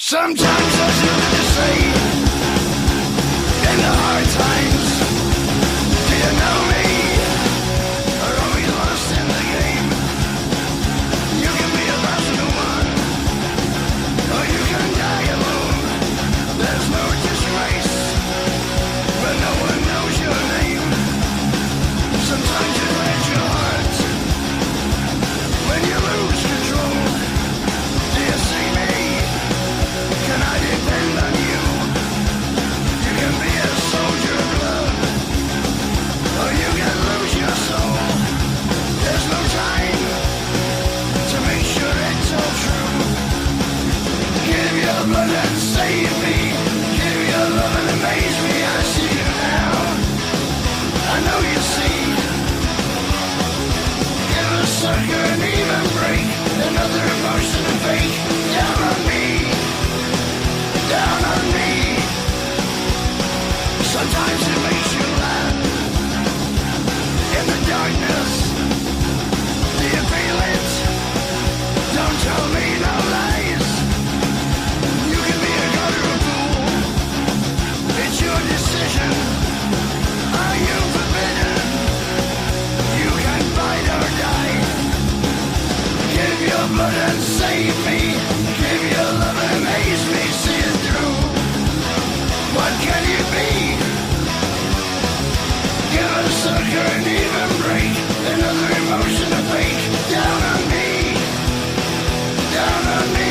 Sometimes there's nothing to say in the hard times. Do you know me? Or are we lost in the game? You can be 1,001, or you can die alone. There's no disgrace, but no one knows your name. Sometimes you let your heart when you lose control. Do you see me? Can I depend on you? You can be a soldier of love, or you can lose your soul. There's no time to make sure it's all true. Give your blood and save me. Give your love and amaze me. I see you now. I know you see. Give a sucker an even break. Another emotion to fake. Down on me. Down on me. Sometimes it makes you laugh in the darkness. Do you feel it? Don't tell me no lies. You can be a god or a fool. It's your decision. Are you forbidden? You can fight or die. Give your blood and save me. Give your love and amaze me. See it through. What can you be? Give a sucker an even break. Another emotion to fake. Down on me. Down on me.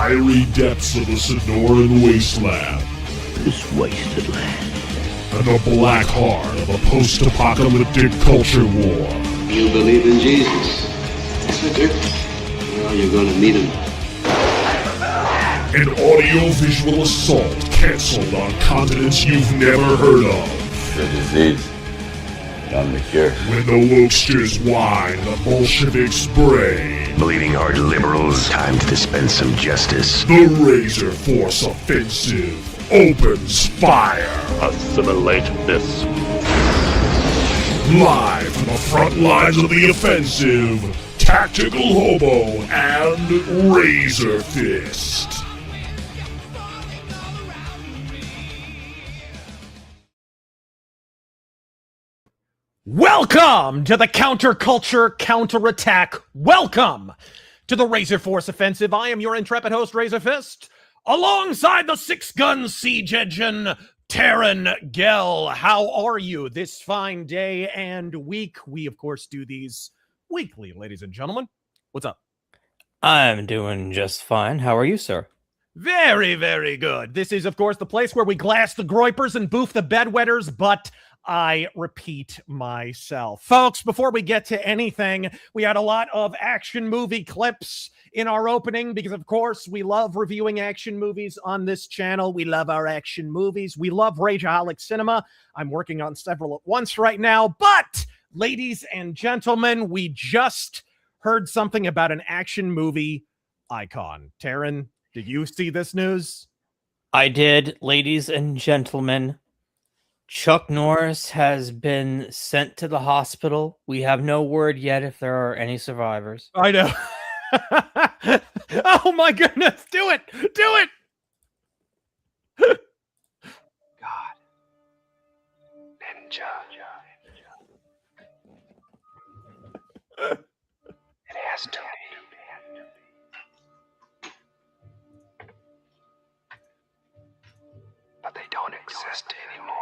fiery depths of the Sonoran wasteland. This wasted land. And the black heart of a post-apocalyptic culture war. You believe in Jesus? Yes, I do. Well, you're gonna meet him. An audio-visual assault canceled on continents you've never heard of. The disease. Not the cure. When the wokesters whine, the Bolsheviks bray. Bleeding heart liberals, time to dispense some justice. The RazörForce Offensive opens fire. Assimilate this. Live from the front lines of the offensive, Tactical Hobo and Razor Fist. Welcome to the Counterculture Counterattack. Welcome to the RazörForce Offensive. I am your intrepid host, Razor Fist, alongside the six-gun siege engine, Taryn Gell. How are you this fine day and week? We, of course, do these weekly, ladies and gentlemen. What's up? I'm doing just fine. How are you, sir? Very, very good. This is, of course, the place where we glass the groypers and boof the bedwetters, but I repeat myself. Folks, before we get to anything, we had a lot of action movie clips in our opening because, of course, we love reviewing action movies on this channel. We love our action movies. We love Rageaholic Cinema. I'm working on several at once right now. But, ladies and gentlemen, we just heard something about an action movie icon. Taryn, did you see this news? I did, ladies and gentlemen. Chuck Norris has been sent to the hospital. We have no word yet if there are any survivors. I know. Oh my goodness. Do it. Do it. God. Ninja. It has to be. But they don't exist anymore.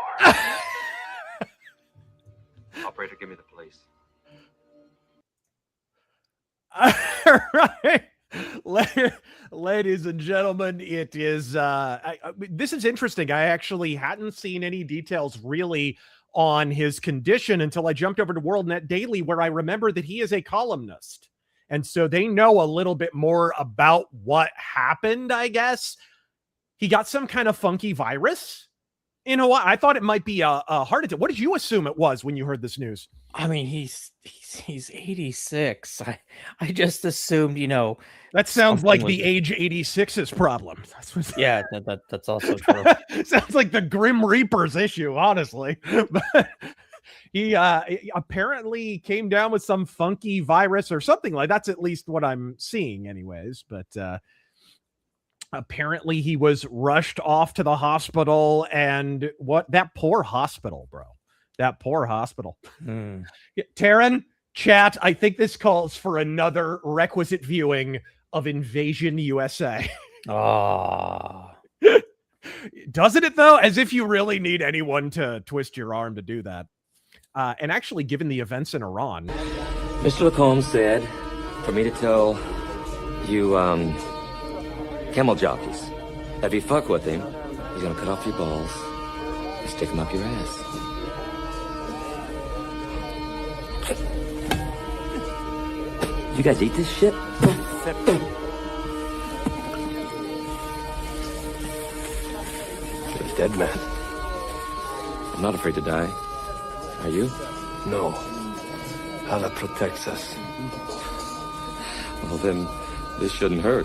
Operator, give me the police. All right. Ladies and gentlemen, it is this is interesting. I actually hadn't seen any details really on his condition until I jumped over to WorldNet Daily, where I remember that he is a columnist. And so they know a little bit more about what happened, I guess. He got some kind of funky virus. You know what? I thought it might be a heart attack. What did you assume it was when you heard this news? I mean, he's 86. I just assumed, That sounds like was... the age 86's problem. Yeah, that's also true. Sounds like the Grim Reaper's issue, honestly. But he apparently came down with some funky virus or something like that's at least what I'm seeing anyways. But apparently he was rushed off to the hospital, and that poor hospital, bro. That poor hospital. Taryn, chat, I think this calls for another requisite viewing of Invasion USA. Doesn't it, though? As if you really need anyone to twist your arm to do that. And actually, given the events in Iran. Mr. Lacombe said for me to tell you, camel jockeys, that if you fuck with him, he's gonna cut off your balls and stick them up your ass. You guys eat this shit? You're a dead man. I'm not afraid to die. Are you? No. Allah protects us. Well then, this shouldn't hurt.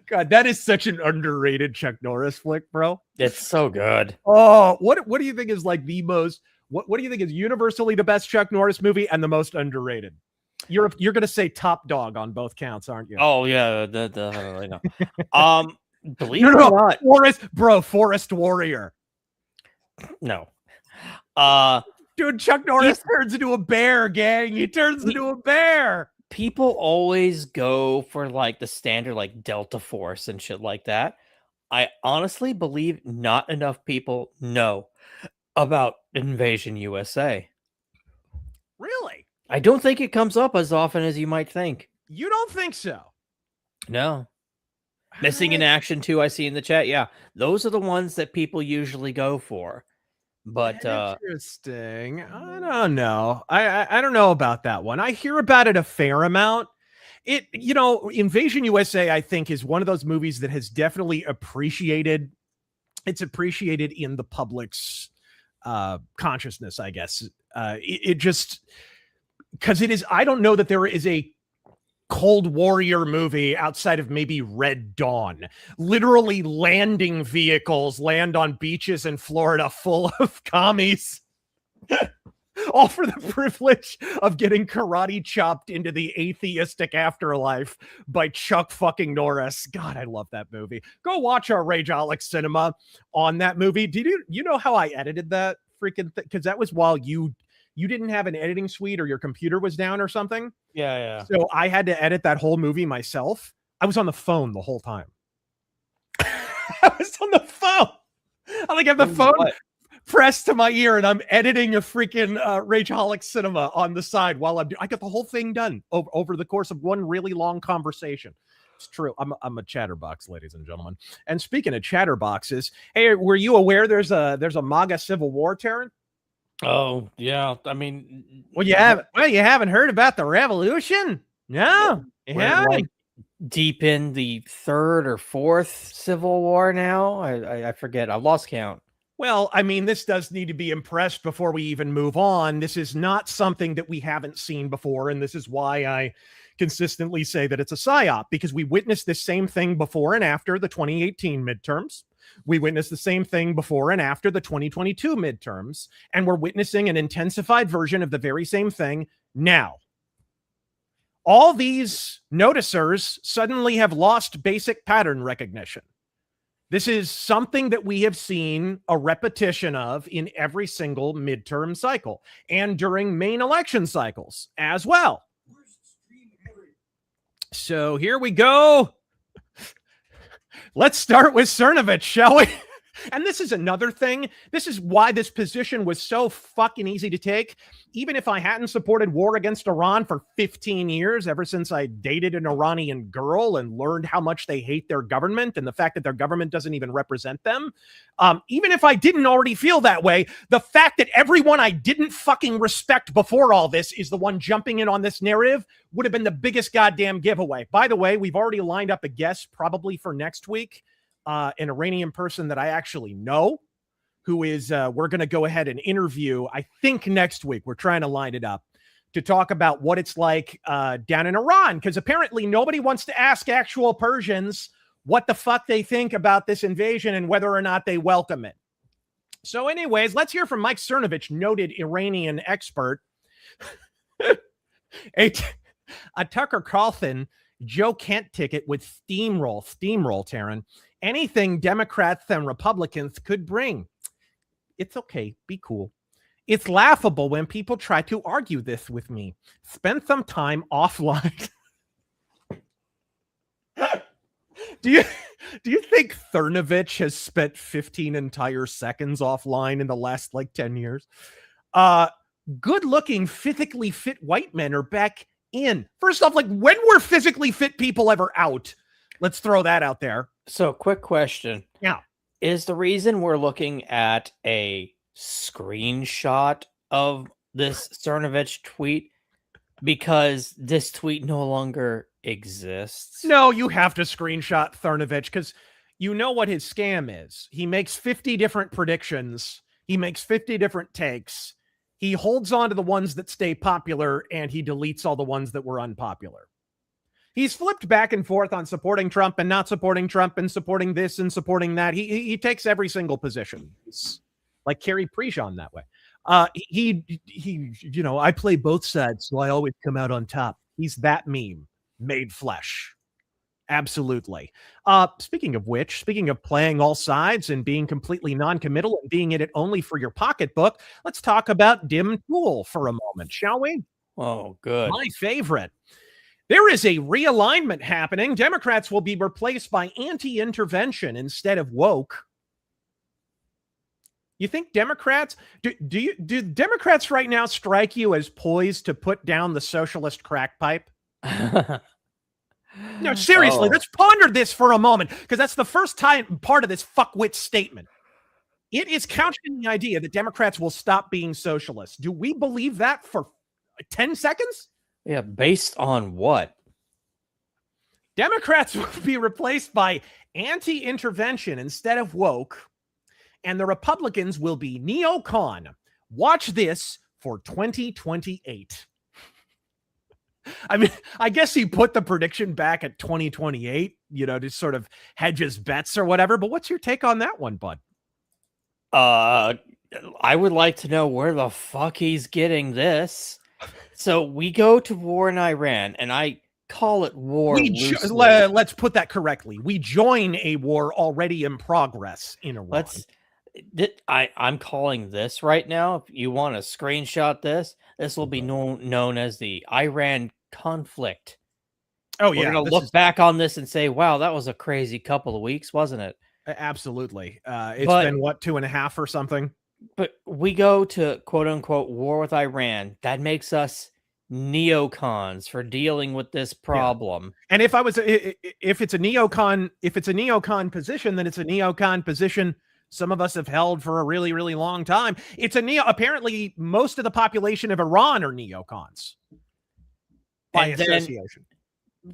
God, that is such an underrated Chuck Norris flick, bro. It's so good. Oh, what do you think is like the most? What do you think is universally the best Chuck Norris movie and the most underrated? You're gonna say Top Dog on both counts, aren't you? Oh yeah, I know. Believe it or not, Forest Warrior. No. Dude, Chuck Norris turns into a bear, gang. He turns into a bear. People always go for like the standard like Delta Force and shit like that. I honestly believe not enough people know about Invasion USA. Really? I don't think it comes up as often as you might think. You don't think so? No. Missing in Action 2, I see in the chat. Yeah, those are the ones that people usually go for. But interesting. I don't know. I don't know about that one. I hear about it a fair amount. Invasion USA, I think, is one of those movies that has definitely appreciated. It's appreciated in the public's consciousness, I guess. It just, because it is, I don't know that there is a Cold Warrior movie outside of maybe Red Dawn. Literally landing vehicles land on beaches in Florida full of commies. All for the privilege of getting karate chopped into the atheistic afterlife by Chuck fucking Norris. God, I love that movie. Go watch our Rageaholic Cinema on that movie. Did you know how I edited that freaking thing? Because that was while you didn't have an editing suite or your computer was down or something. Yeah. So I had to edit that whole movie myself. I was on the phone the whole time. I was on the phone. I have the phone pressed to my ear and I'm editing a freaking Rageaholic Cinema on the side while I got the whole thing done over the course of one really long conversation. It's true. I'm a chatterbox, ladies and gentlemen. And speaking of chatterboxes, hey, were you aware there's a MAGA civil war, Taryn? Oh, yeah. I mean, you haven't heard about the revolution? No. Yeah. Like deep in the third or fourth civil war now. I forget. I've lost count. Well, I mean, this does need to be impressed before we even move on. This is not something that we haven't seen before, and this is why I consistently say that it's a psyop, because we witnessed this same thing before and after the 2018 midterms. We witnessed the same thing before and after the 2022 midterms, and we're witnessing an intensified version of the very same thing now. All these noticers suddenly have lost basic pattern recognition. This is something that we have seen a repetition of in every single midterm cycle and during main election cycles as well. So here we go. Let's start with Cernovich, shall we? And this is another thing. This is why this position was so fucking easy to take. Even if I hadn't supported war against Iran for 15 years, ever since I dated an Iranian girl and learned how much they hate their government and the fact that their government doesn't even represent them. Even if I didn't already feel that way, the fact that everyone I didn't fucking respect before all this is the one jumping in on this narrative would have been the biggest goddamn giveaway. By the way, we've already lined up a guest probably for next week. An Iranian person that I actually know, who is, we're going to go ahead and interview, I think next week. We're trying to line it up to talk about what it's like down in Iran, because apparently nobody wants to ask actual Persians what the fuck they think about this invasion and whether or not they welcome it. So anyways, let's hear from Mike Cernovich, noted Iranian expert. a Tucker Carlson Joe Kent ticket with steamroll, Taryn. Anything Democrats and Republicans could bring. It's okay. Be cool. It's laughable when people try to argue this with me. Spend some time offline. Do you think Cernovich has spent 15 entire seconds offline in the last 10 years? Good-looking, physically fit white men are back in. First off, when were physically fit people ever out? Let's throw that out there. So, quick question. Yeah. Is the reason we're looking at a screenshot of this Cernovich tweet because this tweet no longer exists? No, you have to screenshot Cernovich because you know what his scam is. He makes 50 different predictions. He makes 50 different takes. He holds on to the ones that stay popular and he deletes all the ones that were unpopular. He's flipped back and forth on supporting Trump and not supporting Trump and supporting this and supporting that. He takes every single position. It's like Carrie Prejean that way. I play both sides, so I always come out on top. He's that meme made flesh. Absolutely. Speaking of which, speaking of playing all sides and being completely non-committal and being in it only for your pocketbook, let's talk about Dim Tool for a moment, shall we? Oh, good. My favorite. There is a realignment happening. Democrats will be replaced by anti-intervention instead of woke. You think Democrats do Democrats right now strike you as poised to put down the socialist crack pipe? No, seriously, let's ponder this for a moment, because that's the first time part of this fuckwit statement. It is couching the idea that Democrats will stop being socialists. Do we believe that for 10 seconds? Yeah, based on what? Democrats will be replaced by anti-intervention instead of woke, and the Republicans will be neocon. Watch this for 2028. I mean, I guess he put the prediction back at 2028, to sort of hedge his bets or whatever. But what's your take on that one, bud? I would like to know where the fuck he's getting this. So we go to war in Iran, and I call it war. Let's put that correctly. We join a war already in progress in Iran. I'm calling this right now. If you want to screenshot this will be known as the Iran conflict. Oh, We're going to look back on this and say, wow, that was a crazy couple of weeks, wasn't it? Absolutely. It's been, 2.5 or something? But we go to quote-unquote war with Iran. That makes us neocons for dealing with this problem. Yeah. And if it's a neocon position, then it's a neocon position some of us have held for a really, really long time. Apparently most of the population of Iran are neocons by association.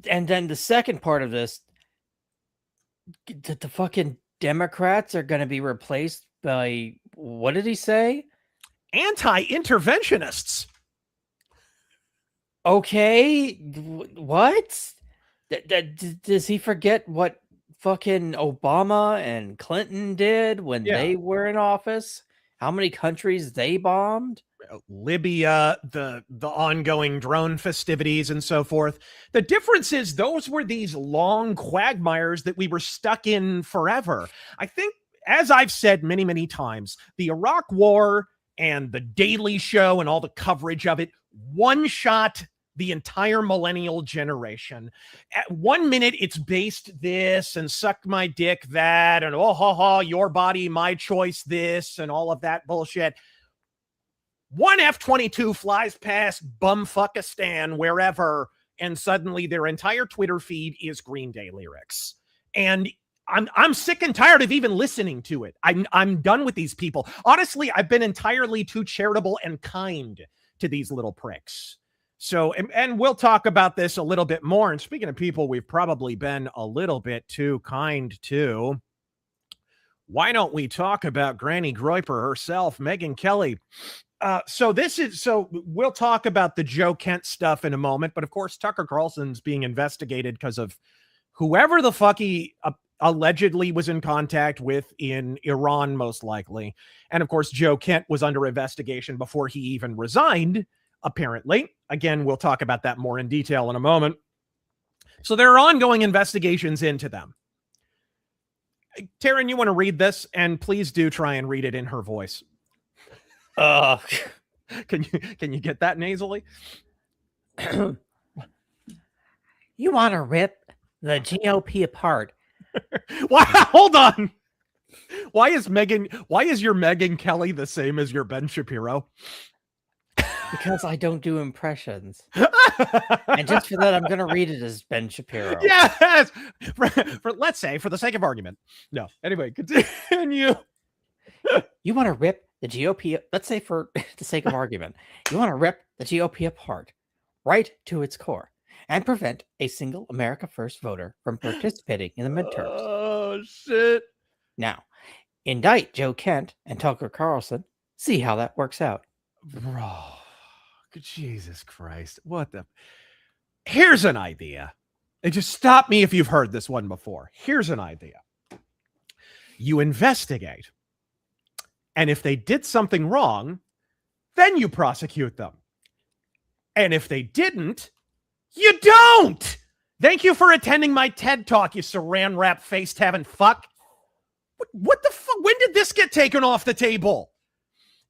And then the second part of this, the fucking Democrats are going to be replaced by, what did he say? Anti-interventionists. Okay. What? Does he forget what fucking Obama and Clinton did when they were in office? How many countries they bombed? Libya, the ongoing drone festivities and so forth. The difference is those were these long quagmires that we were stuck in forever. I think, as I've said many, many times, the Iraq War and the Daily Show and all the coverage of it one-shot the entire millennial generation. At 1 minute, it's based this and suck my dick that and your body, my choice this and all of that bullshit. One F-22 flies past bumfuckistan wherever, and suddenly their entire Twitter feed is Green Day lyrics. And I'm sick and tired of even listening to it. I'm done with these people. Honestly, I've been entirely too charitable and kind to these little pricks. So, and we'll talk about this a little bit more. And speaking of people we've probably been a little bit too kind to, why don't we talk about Granny Groiper herself, Megyn Kelly? So we'll talk about the Joe Kent stuff in a moment. But of course, Tucker Carlson's being investigated because of whoever the fuck he allegedly was in contact with in Iran, most likely. And of course, Joe Kent was under investigation before he even resigned, apparently. Again, we'll talk about that more in detail in a moment. So there are ongoing investigations into them. Taryn, you want to read this? And please do try and read it in her voice. Can you get that nasally? You want to rip the GOP apart? Wow, hold on. Why is your Megyn Kelly the same as your Ben Shapiro? Because I don't do impressions. And just for that, I'm going to read it as Ben Shapiro. Yes. For let's say, for the sake of argument. No. Anyway, continue. You want to rip the GOP, let's say for the sake of argument, you want to rip the GOP apart right to its core and prevent a single America First voter from participating in the midterms. Oh, shit. Now, indict Joe Kent and Tucker Carlson. See how that works out. Bro, Jesus Christ. What the? Here's an idea. And just stop me if you've heard this one before. Here's an idea. You investigate. And if they did something wrong, then you prosecute them. And if they didn't, you don't. Thank you for attending my TED Talk, you saran wrap faced having fuck. What the fuck? When did this get taken off the table?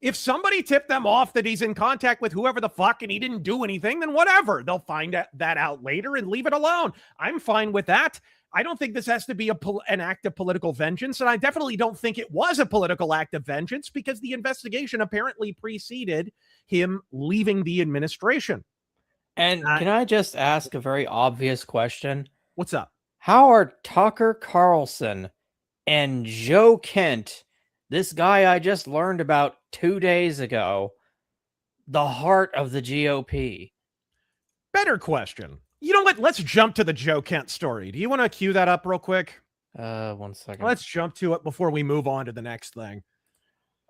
If somebody tipped them off that he's in contact with whoever the fuck and he didn't do anything, then whatever. They'll find that out later and leave it alone. I'm fine with that. I don't think this has to be an act of political vengeance, and I definitely don't think it was a political act of vengeance because the investigation apparently preceded him leaving the administration. And can I just ask a very obvious question? What's up? How are Tucker Carlson and Joe Kent, this guy I just learned about 2 days ago, the heart of the GOP? Better question. You know what? Let's jump to the Joe Kent story. Do you want to cue that up real quick? 1 second. Let's jump to it before we move on to the next thing.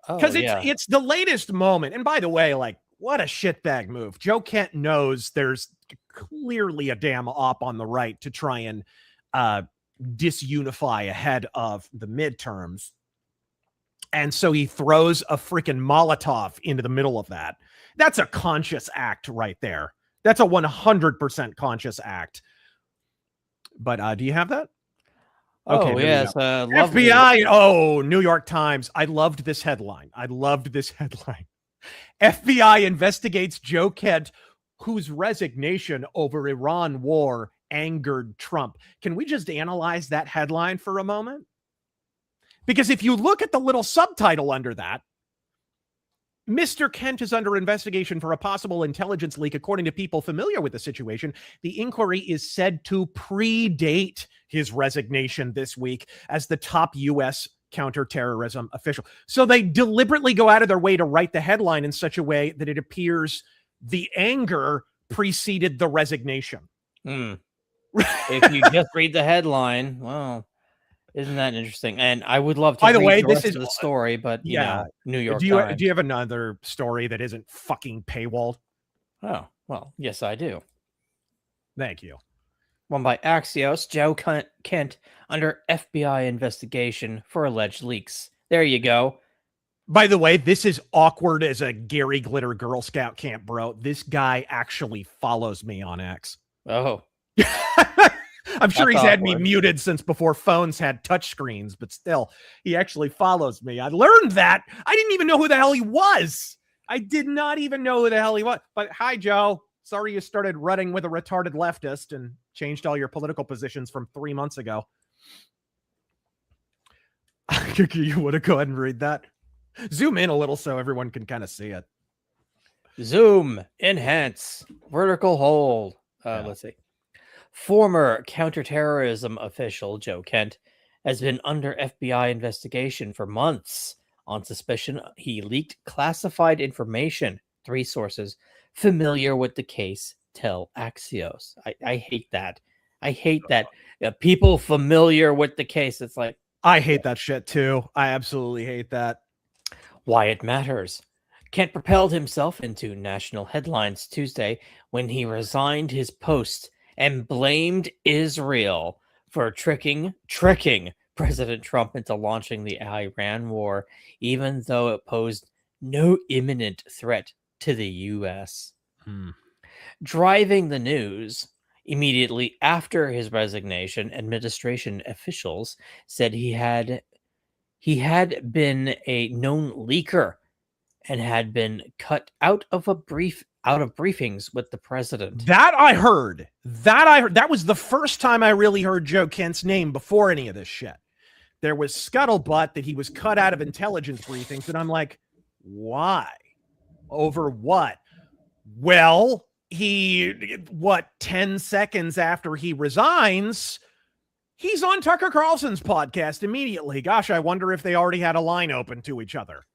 Oh, Because it's the latest moment. And by the way, like, what a shitbag move. Joe Kent knows there's clearly a damn op on the right to try and disunify ahead of the midterms. And so he throws a freaking Molotov into the middle of that. That's a conscious act right there. That's a 100% conscious act. But do you have that? Okay, oh, yes. FBI. Oh, New York Times. I loved this headline. FBI investigates Joe Kent, whose resignation over Iran war angered Trump. Can we just analyze that headline for a moment? Because if you look at the little subtitle under that, Mr. Kent is under investigation for a possible intelligence leak, according to people familiar with the situation. The inquiry is said to predate his resignation this week as the top U.S. counterterrorism official. So they deliberately go out of their way to write the headline in such a way that it appears the anger preceded the resignation. If you just read the headline, well, isn't that interesting? And I would love to By the read way, the this rest is of the story, but you know, New York Do Times. you have another story that isn't fucking paywalled? Oh, well, yes, I do. Thank you. One by Axios, Joe Kent under FBI investigation for alleged leaks. There you go. By the way, this is awkward as a Gary Glitter Girl Scout camp, bro. This guy actually follows me on X. Oh. I'm sure That's he's had me awkward. muted since before phones had touchscreens, but still, he actually follows me. I learned that. I didn't even know who the hell he was. I did not even know who the hell he was. But hi, Joe. Sorry you started running with a retarded leftist and changed all your political positions from 3 months ago. You want to go ahead and read that? Zoom in a little so everyone can kind of see it. Zoom, enhance, vertical hold. Let's see. Former counterterrorism official Joe Kent has been under FBI investigation for months on suspicion he leaked classified information. 3 sources familiar with the case tell Axios. I hate that. I hate that. People familiar with the case. It's like, I hate that shit too. I absolutely hate that. why it matters. Kent propelled himself into national headlines Tuesday when he resigned his post and blamed Israel for tricking President Trump into launching the Iran war, even though it posed no imminent threat to the U.S. Driving the news, immediately after his resignation, administration officials said he had been a known leaker and had been cut out of briefings with the president. That I heard. That was the first time I really heard Joe Kent's name before any of this shit. There was scuttlebutt that he was cut out of intelligence briefings, and I'm like, why? Over what? Well, 10 seconds after he resigns, he's on Tucker Carlson's podcast immediately. Gosh, I wonder if they already had a line open to each other.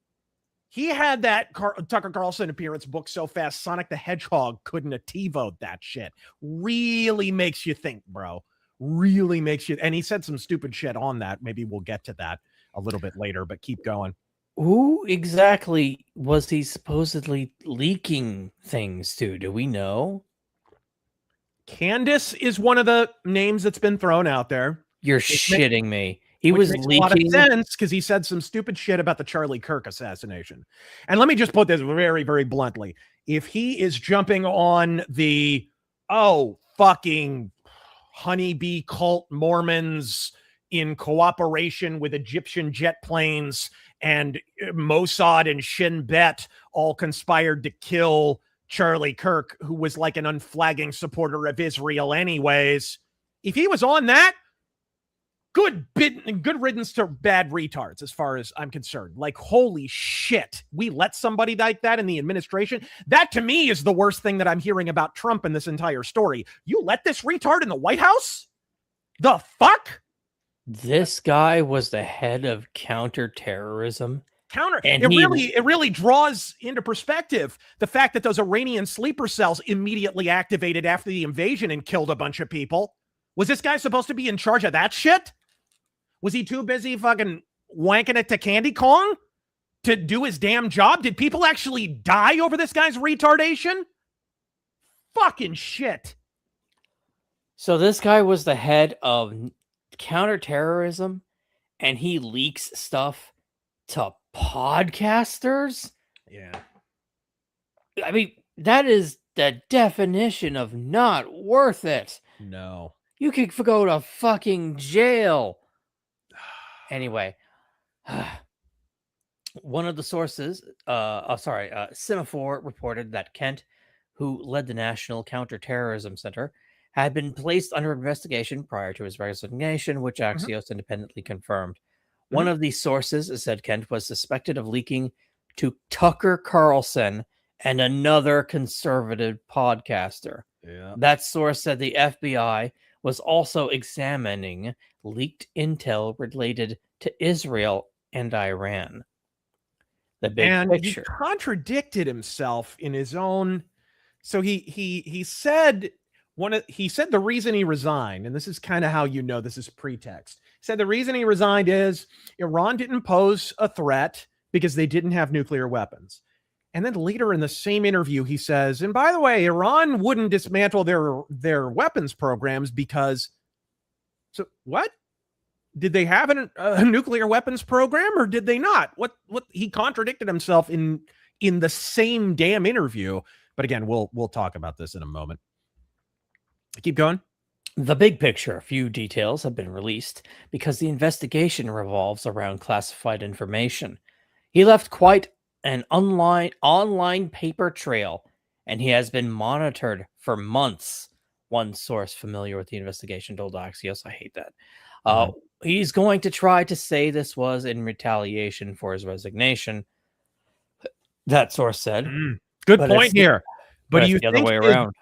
He had that Tucker Carlson appearance booked so fast, Sonic the Hedgehog couldn't have TiVo'd that shit. Really makes you think, bro. Really makes you. And he said some stupid shit on that. Maybe we'll get to that a little bit later, but keep going. Who exactly was he supposedly leaking things to? Do we know? Candace is one of the names that's been thrown out there. You're shitting me. He was makes leaking. a lot of sense because he said some stupid shit about the Charlie Kirk assassination. And let me just put this very, very bluntly. If he is jumping on the, fucking honeybee cult Mormons in cooperation with Egyptian jet planes, and Mossad and Shin Bet all conspired to kill Charlie Kirk, who was like an unflagging supporter of Israel anyways. If he was on that, good riddance to bad retards, as far as I'm concerned. Like, holy shit, we let somebody like that in the administration? That, to me, is the worst thing that I'm hearing about Trump in this entire story. You let this retard in the White House? The fuck? This guy was the head of counterterrorism. And it really draws into perspective the fact that those Iranian sleeper cells immediately activated after the invasion and killed a bunch of people. Was this guy supposed to be in charge of that shit? Was he too busy fucking wanking it to Candy Kong to do his damn job? Did people actually die over this guy's retardation? Fucking shit. So this guy was the head of counterterrorism, and he leaks stuff to podcasters? Yeah. I mean, that is the definition of not worth it. No. You could go to fucking jail. Anyway, one of the sources, Semaphore reported that Kent, who led the National Counterterrorism Center, had been placed under investigation prior to his resignation, which Axios independently confirmed. One of these sources said Kent was suspected of leaking to Tucker Carlson and another conservative podcaster. Yeah. That source said the FBI was also examining leaked intel related to Israel and Iran. The big picture. He contradicted himself in his own. So he said the reason he resigned, and this is kind of how you know this is pretext. He said the reason he resigned is Iran didn't pose a threat because they didn't have nuclear weapons. And then later in the same interview, he says, and by the way, Iran wouldn't dismantle their weapons programs because. So what? Did they have a nuclear weapons program or did they not? What he contradicted himself in the same damn interview. But again, we'll talk about this in a moment. Keep going. The big picture, a few details have been released because the investigation revolves around classified information. He left quite an online paper trail, and he has been monitored for months. One source familiar with the investigation told Axios, I hate that. He's going to try to say this was in retaliation for his resignation. That source said. Good point here. But do you the think other way around?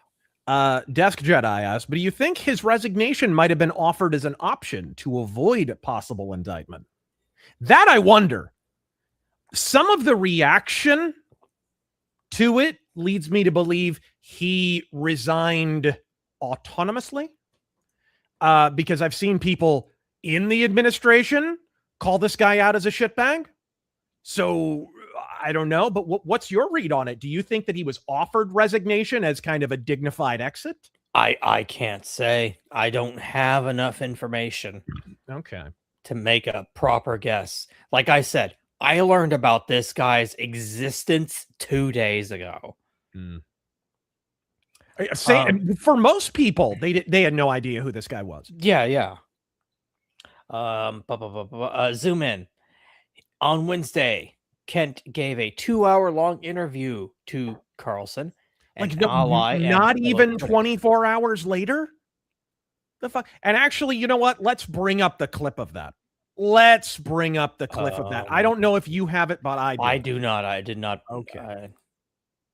Desk Jedi asked, but do you think his resignation might have been offered as an option to avoid possible indictment? That I wonder. Some of the reaction to it leads me to believe he resigned autonomously, because I've seen people in the administration call this guy out as a shitbag. So I don't know, but what's your read on it? Do you think that he was offered resignation as kind of a dignified exit? I can't say. I don't have enough information to make a proper guess. Like I said, I learned about this guy's existence 2 days ago. For most people, they had no idea who this guy was. Yeah. Zoom in. On Wednesday, Kent gave a 2-hour-long interview to Carlson, an ally. Not even 24 hours later? The fuck? And actually, you know what? Let's bring up the clip of that. I don't know if you have it, but I do. I do not. I did not. Okay.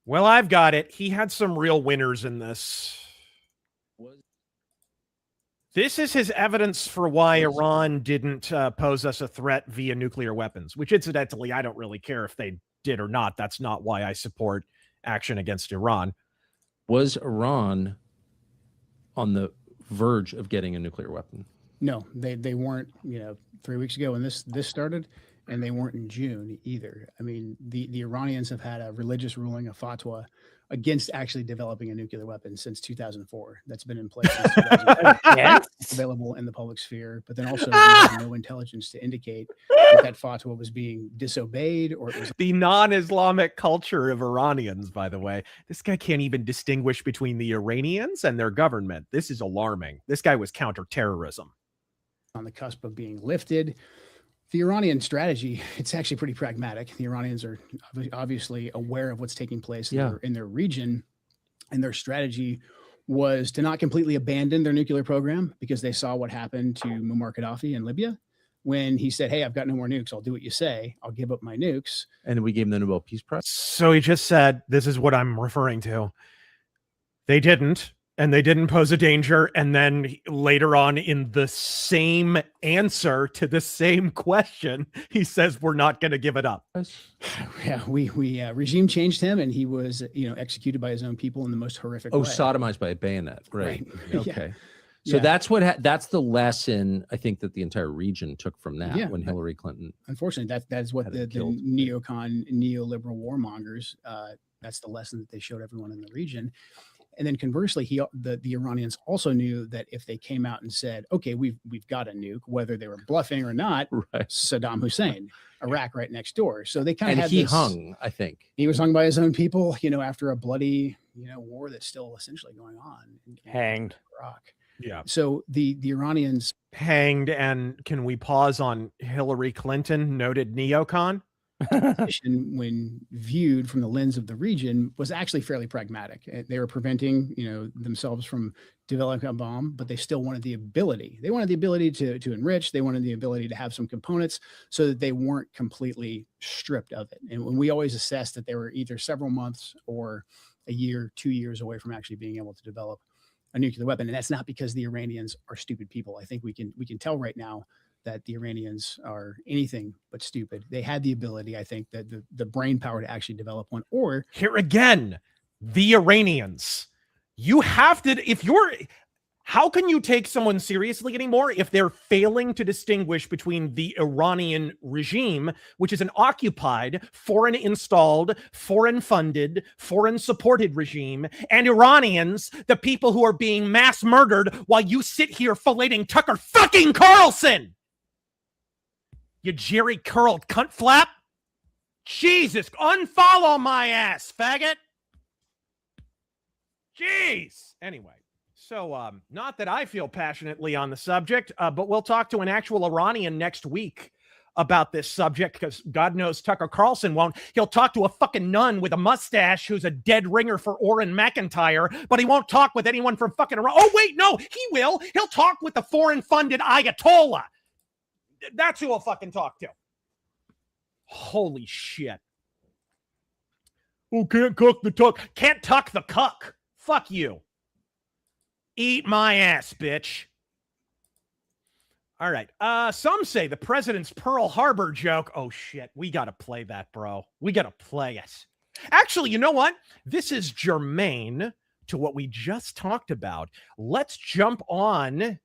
Well, I've got it. He had some real winners in this. This is his evidence for why Iran didn't pose us a threat via nuclear weapons, which incidentally, I don't really care if they did or not. That's not why I support action against Iran. Was Iran on the verge of getting a nuclear weapon? No, they weren't, 3 weeks ago when this started, and they weren't in June either. I mean, the Iranians have had a religious ruling, a fatwa, against actually developing a nuclear weapon since 2004. That's been in place since 2004. Available in the public sphere, but then also no intelligence to indicate that fatwa was being disobeyed or it was the non-Islamic culture of Iranians, by the way. This guy can't even distinguish between the Iranians and their government. This is alarming. This guy was counterterrorism. on the cusp of being lifted. The Iranian strategy, it's actually pretty pragmatic. The Iranians are obviously aware of what's taking place in their region, and their strategy was to not completely abandon their nuclear program, because they saw what happened to Muammar Gaddafi in Libya when he said, hey, I've got no more nukes. I'll do what you say. I'll give up my nukes. And we gave him the Nobel Peace Prize. So he just said, this is what I'm referring to. They didn't, and they didn't pose a danger. And then later on in the same answer to the same question, he says, we're not going to give it up. Yeah, we regime changed him, and he was, executed by his own people in the most horrific way. Sodomized by a bayonet. Right. Okay. Yeah. So that's the lesson I think that the entire region took from that when Hillary Clinton. Unfortunately, that is what the neocon, neoliberal warmongers, that's the lesson that they showed everyone in the region. And then conversely, the Iranians also knew that if they came out and said, okay, we've got a nuke, whether they were bluffing or not, Saddam Hussein, Iraq right next door. So they kind of had this, hung, I think. He was hung by his own people, after a bloody, war that's still essentially going on. Hanged. Iraq. Yeah. So the Iranians hanged. And can we pause on Hillary Clinton, noted neocon? When viewed from the lens of the region was actually fairly pragmatic. They were preventing, themselves from developing a bomb, but they still wanted the ability. They wanted the ability to enrich. They wanted the ability to have some components so that they weren't completely stripped of it. And when we always assessed that they were either several months or a year, 2 years away from actually being able to develop a nuclear weapon. And that's not because the Iranians are stupid people. I think we can tell right now that the Iranians are anything but stupid. They had the ability, I think, that the brain power to actually develop one. Or here again, the Iranians. You have to, how can you take someone seriously anymore if they're failing to distinguish between the Iranian regime, which is an occupied, foreign installed, foreign funded, foreign supported regime, and Iranians, the people who are being mass murdered while you sit here filleting Tucker fucking Carlson? You Jerry curled cunt flap. Jesus, unfollow my ass, faggot. Jeez. Anyway, so not that I feel passionately on the subject, but we'll talk to an actual Iranian next week about this subject, because God knows Tucker Carlson won't. He'll talk to a fucking nun with a mustache who's a dead ringer for Orrin McIntyre, but he won't talk with anyone from fucking Iran. Oh, wait, no, he will. He'll talk with the foreign-funded Ayatollah. That's who I'll fucking talk to. Holy shit. Oh, can't cook the tuck. Can't tuck the cuck. Fuck you. Eat my ass, bitch. All right. Some say the president's Pearl Harbor joke. Oh, shit. We got to play that, bro. We got to play it. Actually, you know what? This is germane to what we just talked about. Let's jump on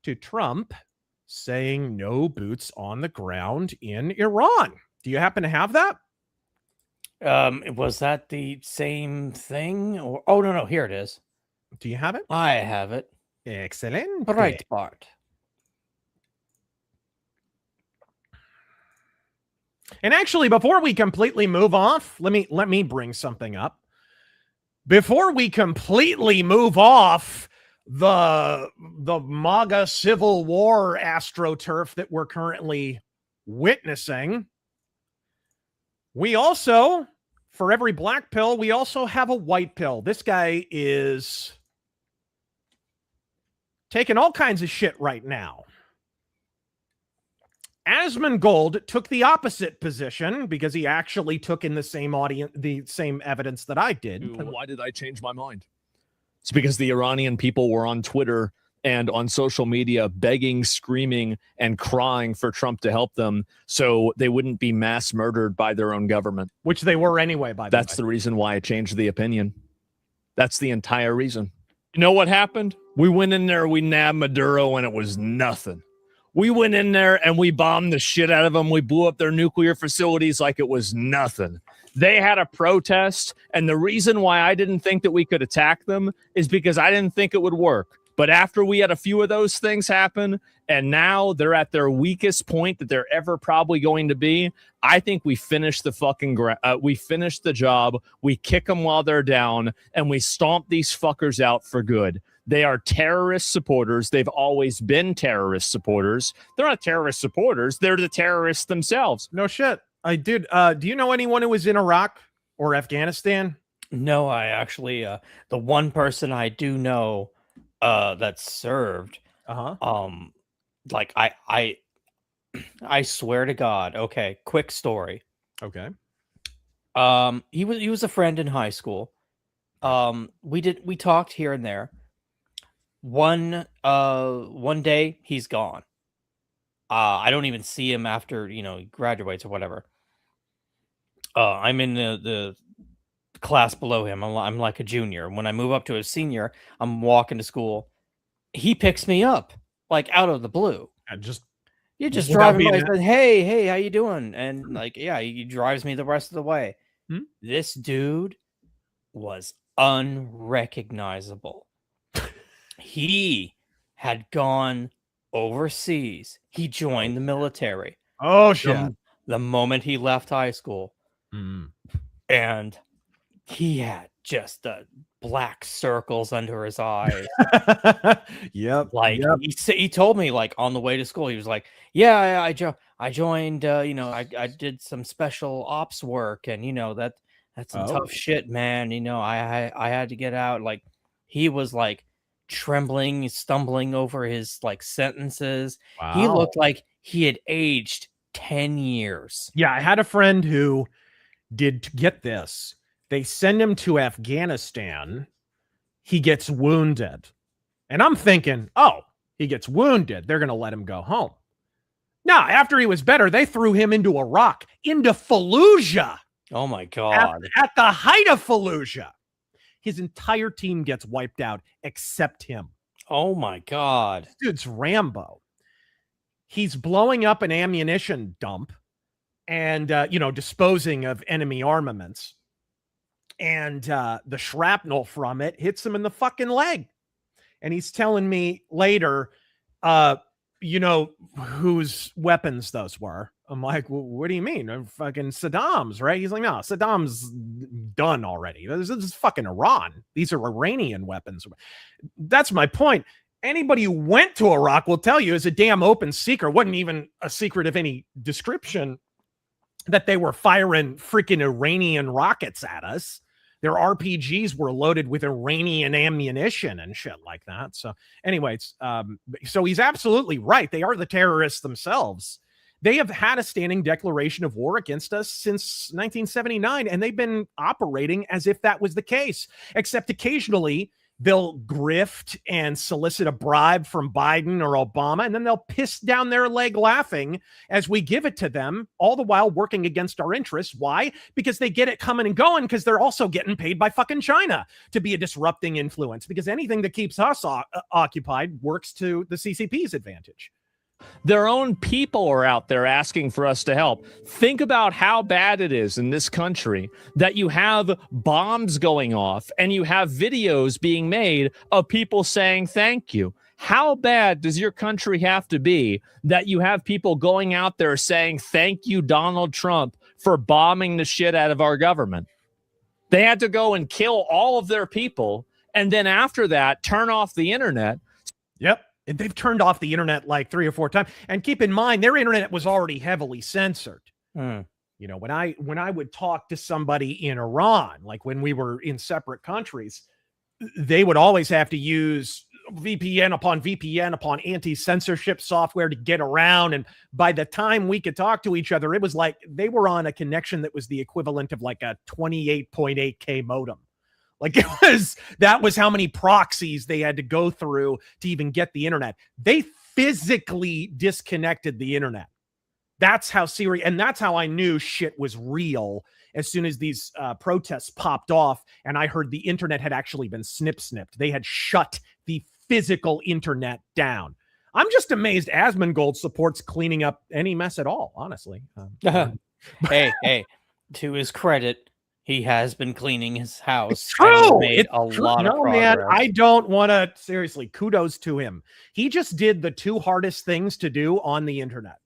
to Trump saying no boots on the ground in Iran. Do you happen to have that? Was that the same thing? Or no, here it is. Do you have it? I have it. Excellent. Right, Bart. And actually, before we completely move off, let me bring something up. Before we completely move off the MAGA Civil War astroturf that we're currently witnessing, we also, for every black pill, we also have a white pill. This guy is taking all kinds of shit right now. Asmongold took the opposite position because he actually took in the same evidence that I did. Why did I change my mind? It's because the Iranian people were on Twitter and on social media begging, screaming, and crying for Trump to help them so they wouldn't be mass murdered by their own government. Which they were anyway, by the way. That's the reason why I changed the opinion. That's the entire reason. You know what happened? We went in there, we nabbed Maduro, and it was nothing. We went in there and we bombed the shit out of them. We blew up their nuclear facilities like it was nothing. They had a protest, and the reason why I didn't think that we could attack them is because I didn't think it would work. But after we had a few of those things happen, and now they're at their weakest point that they're ever probably going to be, I think we finished the we finished the job. We kick them while they're down, and we stomp these fuckers out for good. They are terrorist supporters. They've always been terrorist supporters. They're not terrorist supporters. They're the terrorists themselves. No shit. I did. Do you know anyone who was in Iraq or Afghanistan? No, I actually, the one person I do know that served, like I swear to God. Okay, quick story. Okay. He was a friend in high school. We talked here and there. One day he's gone. I don't even see him after, he graduates or whatever. I'm in the class below him. I'm like a junior. When I move up to a senior, I'm walking to school. He picks me up like out of the blue. You're just driving by. He says, hey, how you doing? And like, yeah, he drives me the rest of the way. This dude was unrecognizable. He had gone overseas. He joined the military. Oh shit. The moment he left high school. And he had just the black circles under his eyes. Yep. He told me, like, on the way to school, he was like, yeah, I joined, I did some special ops work, and that's some tough shit, man. I had to get out. Like, he was like trembling, stumbling over his like sentences. Wow. He looked like he had aged 10 years. Yeah, I had a friend who did get this. They send him to Afghanistan. He gets wounded. And I'm thinking, oh, he gets wounded. They're going to let him go home. No, after he was better, they threw him into Iraq, into Fallujah. Oh, my God. At the height of Fallujah. His entire team gets wiped out except him. Oh, my God. This dude's Rambo. He's blowing up an ammunition dump and, disposing of enemy armaments. And the shrapnel from it hits him in the fucking leg. And he's telling me later, whose weapons those were. I'm like, well, what do you mean? Fucking Saddam's, right? He's like, no, Saddam's done already. This is fucking Iran. These are Iranian weapons. That's my point. Anybody who went to Iraq will tell you is a damn open secret. Wasn't even a secret of any description that they were firing freaking Iranian rockets at us. Their RPGs were loaded with Iranian ammunition and shit like that. So anyways, so he's absolutely right. They are the terrorists themselves. They have had a standing declaration of war against us since 1979, and they've been operating as if that was the case, except occasionally they'll grift and solicit a bribe from Biden or Obama, and then they'll piss down their leg laughing as we give it to them, all the while working against our interests. Why? Because they get it coming and going, because they're also getting paid by fucking China to be a disrupting influence, because anything that keeps us occupied works to the CCP's advantage. Their own people are out there asking for us to help. Think about how bad it is in this country that you have bombs going off and you have videos being made of people saying thank you. How bad does your country have to be that you have people going out there saying thank you, Donald Trump, for bombing the shit out of our government? They had to go and kill all of their people, and then after that, turn off the internet. Yep. They've turned off the internet like 3 or 4 times. And keep in mind, their internet was already heavily censored. When I would talk to somebody in Iran, like when we were in separate countries, they would always have to use VPN upon anti-censorship software to get around. And by the time we could talk to each other, it was like they were on a connection that was the equivalent of like a 28.8K modem. Like that was how many proxies they had to go through to even get the internet. They physically disconnected the internet. That's how serious, and that's how I knew shit was real as soon as these protests popped off and I heard the internet had actually been snipped. They had shut the physical internet down. I'm just amazed Asmongold supports cleaning up any mess at all, honestly. Hey, to his credit, he has been cleaning his house. It's true. Made a lot of progress. Man, I don't want to, seriously, kudos to him. He just did the 2 hardest things to do on the internet.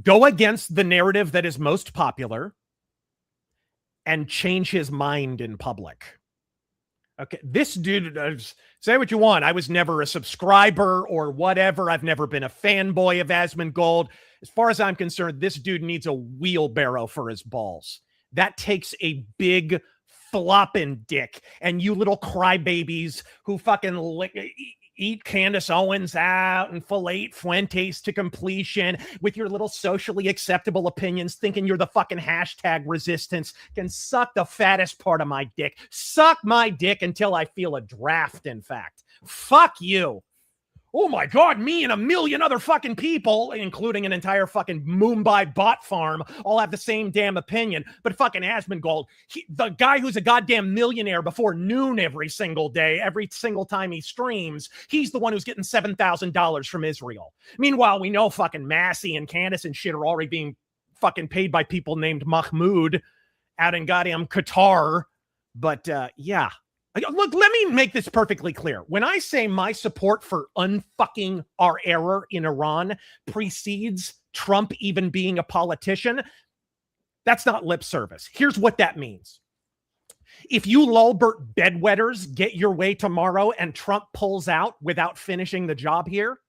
Go against the narrative that is most popular and change his mind in public. Okay, this dude, say what you want. I was never a subscriber or whatever. I've never been a fanboy of Asmongold. As far as I'm concerned, this dude needs a wheelbarrow for his balls. That takes a big flopping dick. And you little crybabies who fucking eat Candace Owens out and fillet Fuentes to completion with your little socially acceptable opinions, thinking you're the fucking hashtag resistance, can suck the fattest part of my dick. Suck my dick until I feel a draft, in fact. Fuck you. Oh my God, me and a million other fucking people, including an entire fucking Mumbai bot farm, all have the same damn opinion. But fucking Asmongold, the guy who's a goddamn millionaire before noon every single day, every single time he streams, he's the one who's getting $7,000 from Israel. Meanwhile, we know fucking Massey and Candace and shit are already being fucking paid by people named Mahmoud out in goddamn Qatar. But yeah. Look, let me make this perfectly clear. When I say my support for unfucking our error in Iran precedes Trump even being a politician, that's not lip service. Here's what that means. If you lulbert bedwetters get your way tomorrow and Trump pulls out without finishing the job here,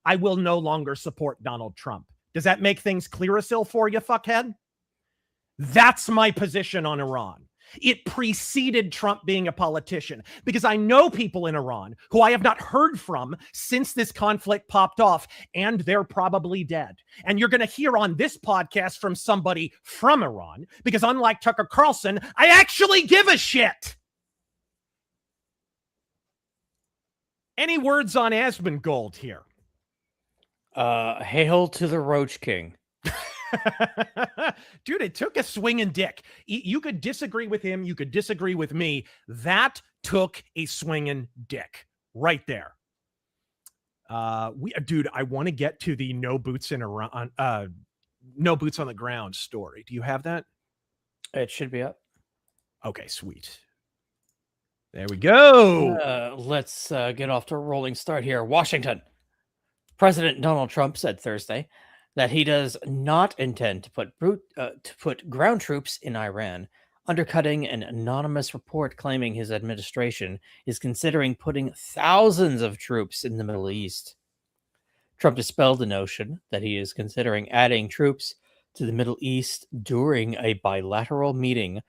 I will no longer support Donald Trump. Does that make things clearer still for you, fuckhead? That's my position on Iran. It preceded Trump being a politician because I know people in Iran who I have not heard from since this conflict popped off, and they're probably dead. And you're going to hear on this podcast from somebody from Iran because unlike Tucker Carlson, I actually give a shit. Any words on Asmongold here? Hail to the Roach King. Dude, it took a swinging dick. You could disagree with him. You could disagree with me. That took a swinging dick right there. Dude, I want to get to the no boots on the ground story. Do you have that? It should be up. Okay, sweet. There we go. Let's get off to a rolling start here. Washington. President Donald Trump said Thursday that he does not intend to put ground troops in Iran, undercutting an anonymous report claiming his administration is considering putting thousands of troops in the Middle East. Trump dispelled the notion that he is considering adding troops to the Middle East during a bilateral meeting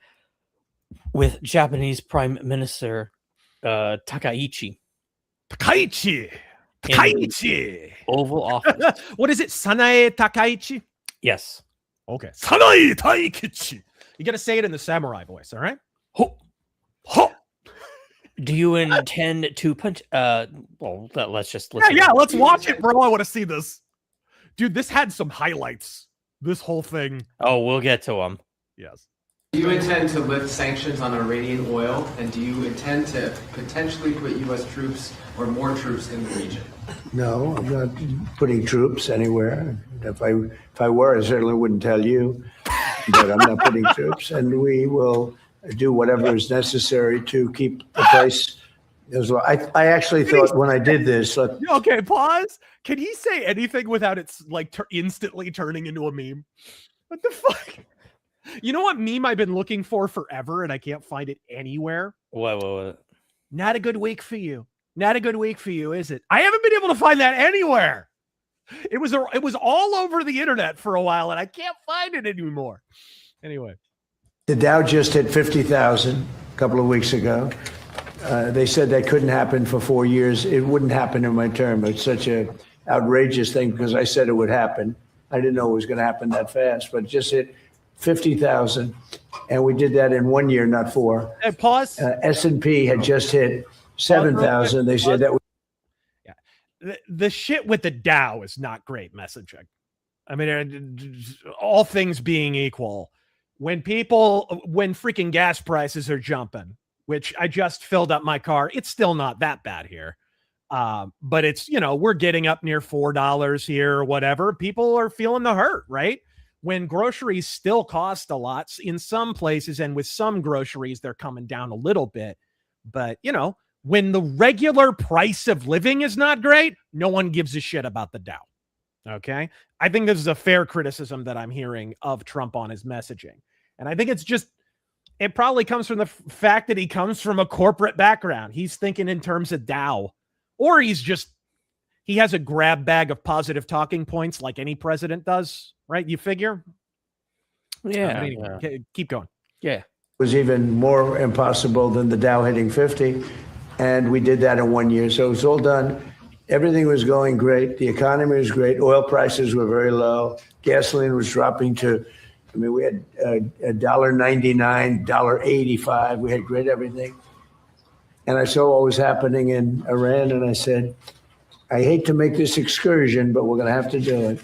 with Japanese Prime Minister Takaichi. Takaichi. Oval Office. What is it? Sanae Takaichi? Yes. Okay. Sanae Takaichi. You got to say it in the samurai voice, all right? Ho. Ho. Do you intend to punch? Well, let's just listen. Yeah, let's watch it, bro. I want to see this. Dude, this had some highlights. This whole thing. Oh, we'll get to them. Yes. Do you intend to lift sanctions on Iranian oil, and do you intend to potentially put U.S. troops or more troops in the region? No, I'm not putting troops anywhere. If I were, I certainly wouldn't tell you. But I'm not putting troops, and we will do whatever is necessary to keep the price as well. I actually thought when I did this. Okay, pause. Can he say anything without it like instantly turning into a meme? What the fuck? You know what meme I've been looking for forever and I can't find it anywhere? What? Not a good week for you. Not a good week for you, is it? I haven't been able to find that anywhere. It was all over the internet for a while and I can't find it anymore. Anyway. The Dow just hit 50,000 a couple of weeks ago. They said that couldn't happen for 4 years. It wouldn't happen in my term. It's such an outrageous thing because I said it would happen. I didn't know it was going to happen that fast, but it just hit 50,000, and we did that in 1 year, not 4. Hey, pause. S&P had just hit 7,000. They said that. The shit with the Dow is not great messaging. I mean, all things being equal, when freaking gas prices are jumping, which I just filled up my car, it's still not that bad here. But it's, we're getting up near $4 here or whatever. People are feeling the hurt, right? When groceries still cost a lot in some places, and with some groceries, they're coming down a little bit. But, when the regular price of living is not great, no one gives a shit about the Dow. Okay? I think this is a fair criticism that I'm hearing of Trump on his messaging. And I think it's It probably comes from the fact that he comes from a corporate background. He's thinking in terms of Dow, or he has a grab bag of positive talking points like any president does, right? You figure? Yeah. Anyway, keep going. Yeah. Was even more impossible than the Dow hitting 50. And we did that in 1 year. So it was all done. Everything was going great. The economy was great. Oil prices were very low. Gasoline was dropping to, we had $1.99, $1.85. We had great everything. And I saw what was happening in Iran, and I said, I hate to make this excursion, but we're going to have to do it.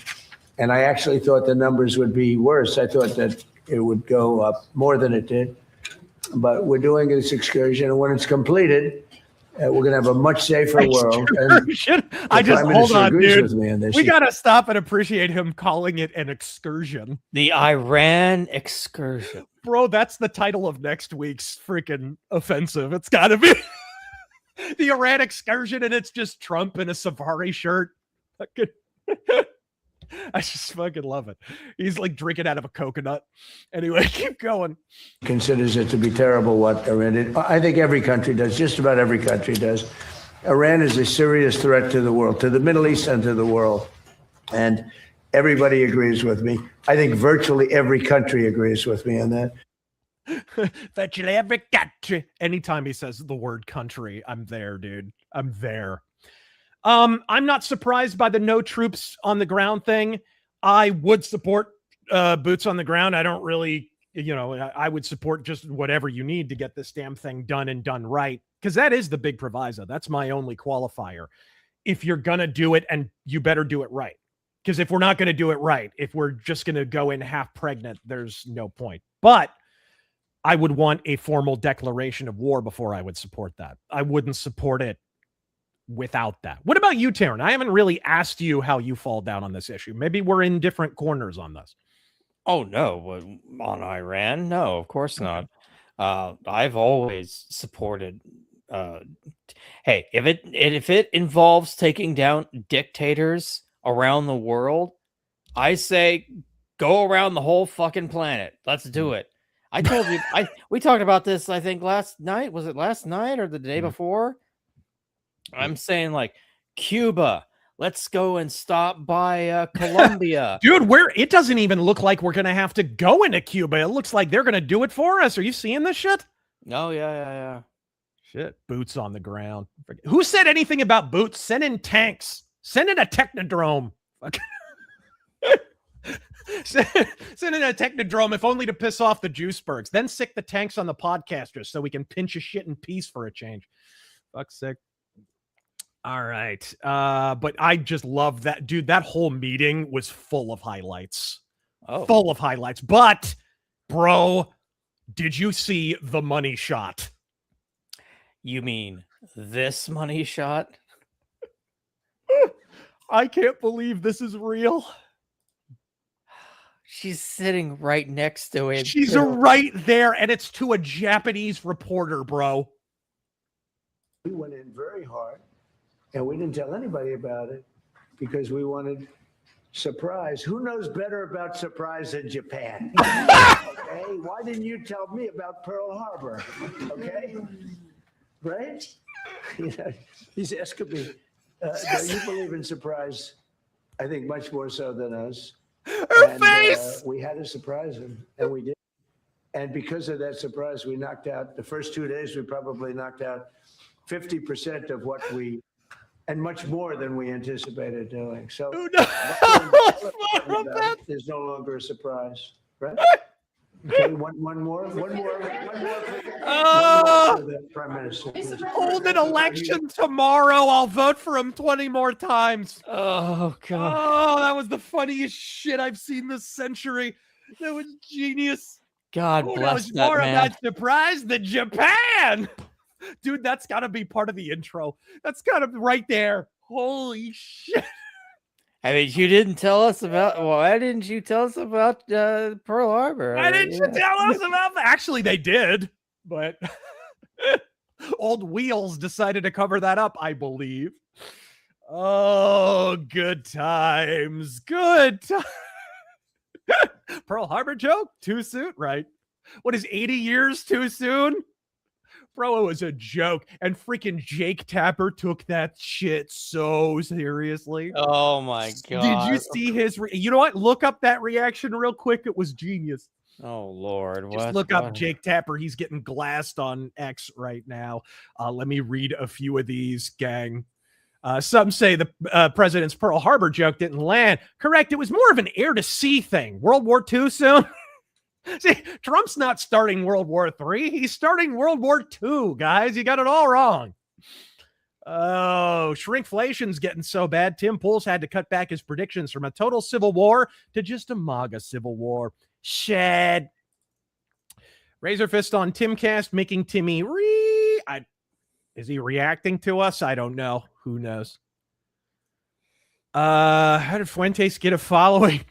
And I actually thought the numbers would be worse. I thought that it would go up more than it did. But we're doing this excursion, and when it's completed, we're going to have a much safer world. And I just hold on, dude. We got to to stop and appreciate him calling it an excursion. The Iran excursion. Bro, that's the title of next week's freaking offensive. It's got to be the Iran excursion, and it's just Trump in a safari shirt. I just fucking love it. He's like drinking out of a coconut. Anyway, keep going. Considers it to be terrible what Iran did. I think every country does. Just about every country does. Iran is a serious threat to the world, to the Middle East and to the world. And everybody agrees with me. I think virtually every country agrees with me on that. Virtually every country. Anytime he says the word country, I'm there, dude. I'm there. I'm not surprised by the no troops on the ground thing. I would support boots on the ground. I don't really, I would support just whatever you need to get this damn thing done and done right. Because that is the big proviso. That's my only qualifier. If you're going to do it, and you better do it right. Because if we're not going to do it right, if we're just going to go in half pregnant, there's no point. But I would want a formal declaration of war before I would support that. I wouldn't support it without that. What about you, Taryn? I haven't really asked you how you fall down on this issue. Maybe we're in different corners on this. Oh, no. On Iran? No, of course not. I've always supported. Hey, if it involves taking down dictators around the world, I say go around the whole fucking planet. Let's do it. I told you. We talked about this, I think, last night. Was it last night or the day before? I'm saying like Cuba. Let's go and stop by Colombia. Dude, it doesn't even look like we're going to have to go into Cuba. It looks like they're going to do it for us. Are you seeing this shit? Oh, yeah. Shit. Boots on the ground. Who said anything about boots? Send in tanks. Send in a technodrome. Send in a technodrome, if only to piss off the Juicebergs. Then sick the tanks on the podcasters so we can pinch a shit in peace for a change. Fuck's sake. All right. But I just love that. Dude, that whole meeting was full of highlights. Oh. Full of highlights. But, bro, did you see the money shot? You mean this money shot? I can't believe this is real. She's sitting right next to him. She's right there, and it's to a Japanese reporter, bro. We went in very hard. And we didn't tell anybody about it because we wanted surprise. Who knows better about surprise than Japan? Okay, why didn't you tell me about Pearl Harbor? Okay, right? He's asking me, you believe in surprise, I think much more so than us. Her face! We had to surprise him, and we did. And because of that surprise, we knocked out, the first 2 days, we probably knocked out 50% of what we, and much more than we anticipated doing. So there's no longer a surprise, right? Okay, one more. Prime Minister. Hold an election tomorrow. I'll vote for him 20 more times. Oh, God. Oh, that was the funniest shit I've seen this century. That was genius. God bless that more man. about surprise than Japan. Dude, that's got to be part of the intro. That's got to be right there. Holy shit. I mean, you didn't tell us about, why didn't you tell us about Pearl Harbor? Why didn't you tell us about that? Actually, they did, but Old Wheels decided to cover that up, I believe. Oh, good times. Good times. Pearl Harbor joke? Too soon, right? What is 80 years too soon? Bro, it was a joke. And freaking Jake Tapper took that shit so seriously. Oh my God. Did you see his? You know what? Look up that reaction real quick. It was genius. Oh Lord. Just look up Jake Tapper. He's getting glassed on X right now. Let me read a few of these, gang. Some say the president's Pearl Harbor joke didn't land. Correct. It was more of an air to sea thing. World War II soon. See, Trump's not starting World War III. He's starting World War II, guys. You got it all wrong. Oh, shrinkflation's getting so bad. Tim Pool's had to cut back his predictions from a total civil war to just a MAGA civil war. Shed. Razor Fist on Timcast making Timmy is he reacting to us? I don't know. Who knows? How did Fuentes get a following?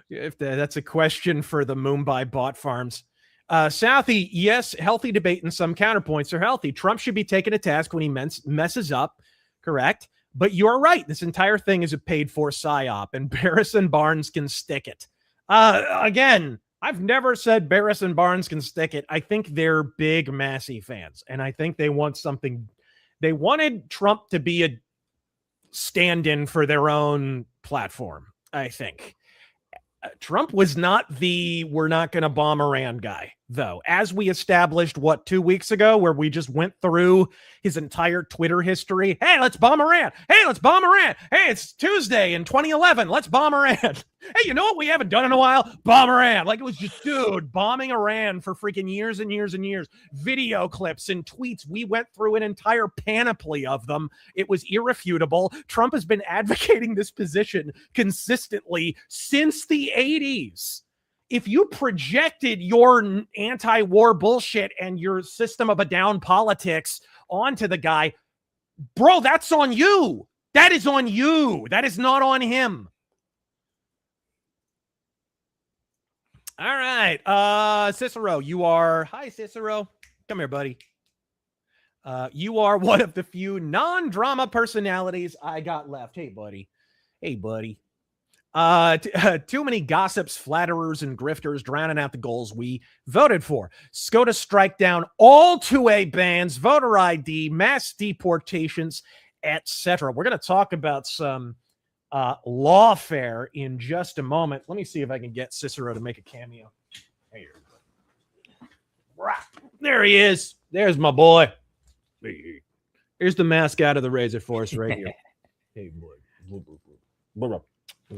If that's a question for the Mumbai bot farms. Southie, yes, healthy debate and some counterpoints are healthy. Trump should be taken to task when he messes up, correct? But you're right. This entire thing is a paid-for psyop, and Barris and Barnes can stick it. Again, I've never said Barris and Barnes can stick it. I think they're big Massey fans, and I think they want something. They wanted Trump to be a stand-in for their own platform, I think. Trump was not the we're not going to bomb Iran guy, though. As we established, 2 weeks ago, where we just went through his entire Twitter history. Hey, let's bomb Iran. Hey, let's bomb Iran. Hey, it's Tuesday in 2011. Let's bomb Iran. Hey, you know what we haven't done in a while? Bomb Iran. Like, it was just, dude, bombing Iran for freaking years and years and years. Video clips and tweets. We went through an entire panoply of them. It was irrefutable. Trump has been advocating this position consistently since the 80s. If you projected your anti-war bullshit and your system of a down politics onto the guy, bro, that's on you. That is on you. That is not on him. All right. Cicero, you are... Hi, Cicero. Come here, buddy. You are one of the few non-drama personalities I got left. Hey, buddy. Hey, buddy. Too many gossips, flatterers, and grifters drowning out the goals we voted for. SCOTUS strike down all 2A bans, voter ID, mass deportations, etc. We're going to talk about some lawfare in just a moment. Let me see if I can get Cicero to make a cameo. There he is. There's my boy. Here's the mascot of the Razor Force right here. Hey, boy.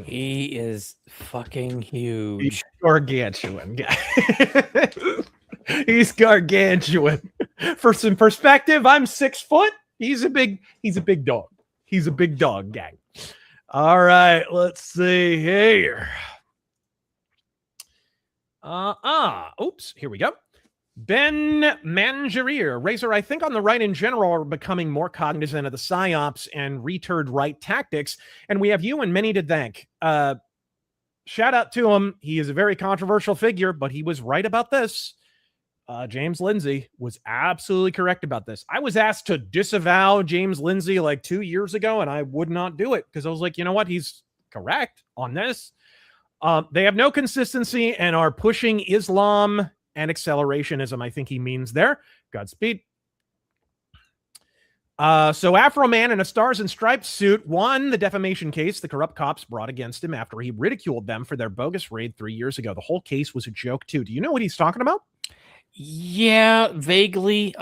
He is fucking huge. He's gargantuan, guy. He's gargantuan. For some perspective, I'm 6 foot. He's a big dog. He's a big dog, gang. All right, let's see here. Oops, here we go. Ben Mangerir, Razor, I think on the right in general are becoming more cognizant of the psyops and returd right tactics, and we have you and many to thank. Shout out to him. He is a very controversial figure, but he was right about this. James Lindsay was absolutely correct about this. I was asked to disavow James Lindsay like 2 years ago, and I would not do it because I was like, you know what? He's correct on this. They have no consistency and are pushing Islam and accelerationism, I think he means there. Godspeed. So Afro Man in a Stars and Stripes suit won the defamation case the corrupt cops brought against him after he ridiculed them for their bogus raid 3 years ago. The whole case was a joke, too. Do you know what he's talking about? Yeah, vaguely.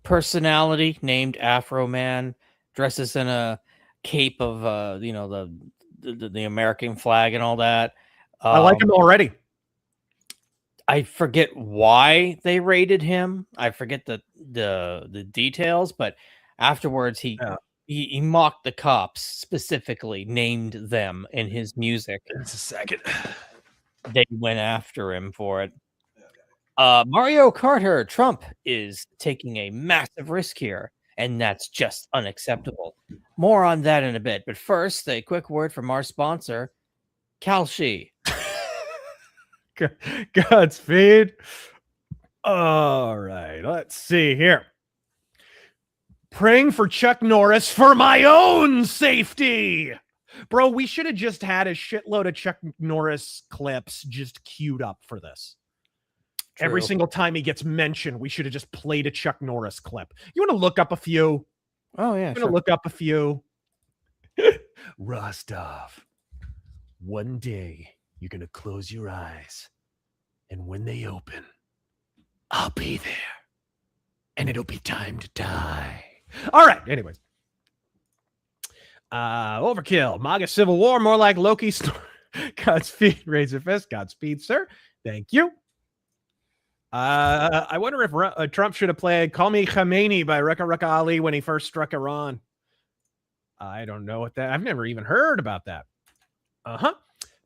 Personality named Afro Man dresses in a cape of, the American flag and all that. I like him already. I forget why they raided him. I forget the details, but afterwards he mocked the cops, specifically named them in his music. Just a second. They went after him for it. Mario Carter, Trump is taking a massive risk here, and that's just unacceptable. More on that in a bit, but first, a quick word from our sponsor, Kalshi. Godspeed. All right, let's see here. Praying for Chuck Norris for my own safety. Bro, we should have just had a shitload of Chuck Norris clips just queued up for this. Every single time he gets mentioned, we should have just played a Chuck Norris clip. You want to look up a few? Oh, yeah. I'm going to look up a few. Rostov, one day you're going to close your eyes. And when they open, I'll be there. And it'll be time to die. All right. Anyways. Overkill. MAGA Civil War. More like Loki story. Godspeed. Razor Fist. Godspeed, sir. Thank you. I wonder if Trump should have played Call Me Khomeini by Rekha Ali when he first struck Iran. I don't know what that. I've never even heard about that.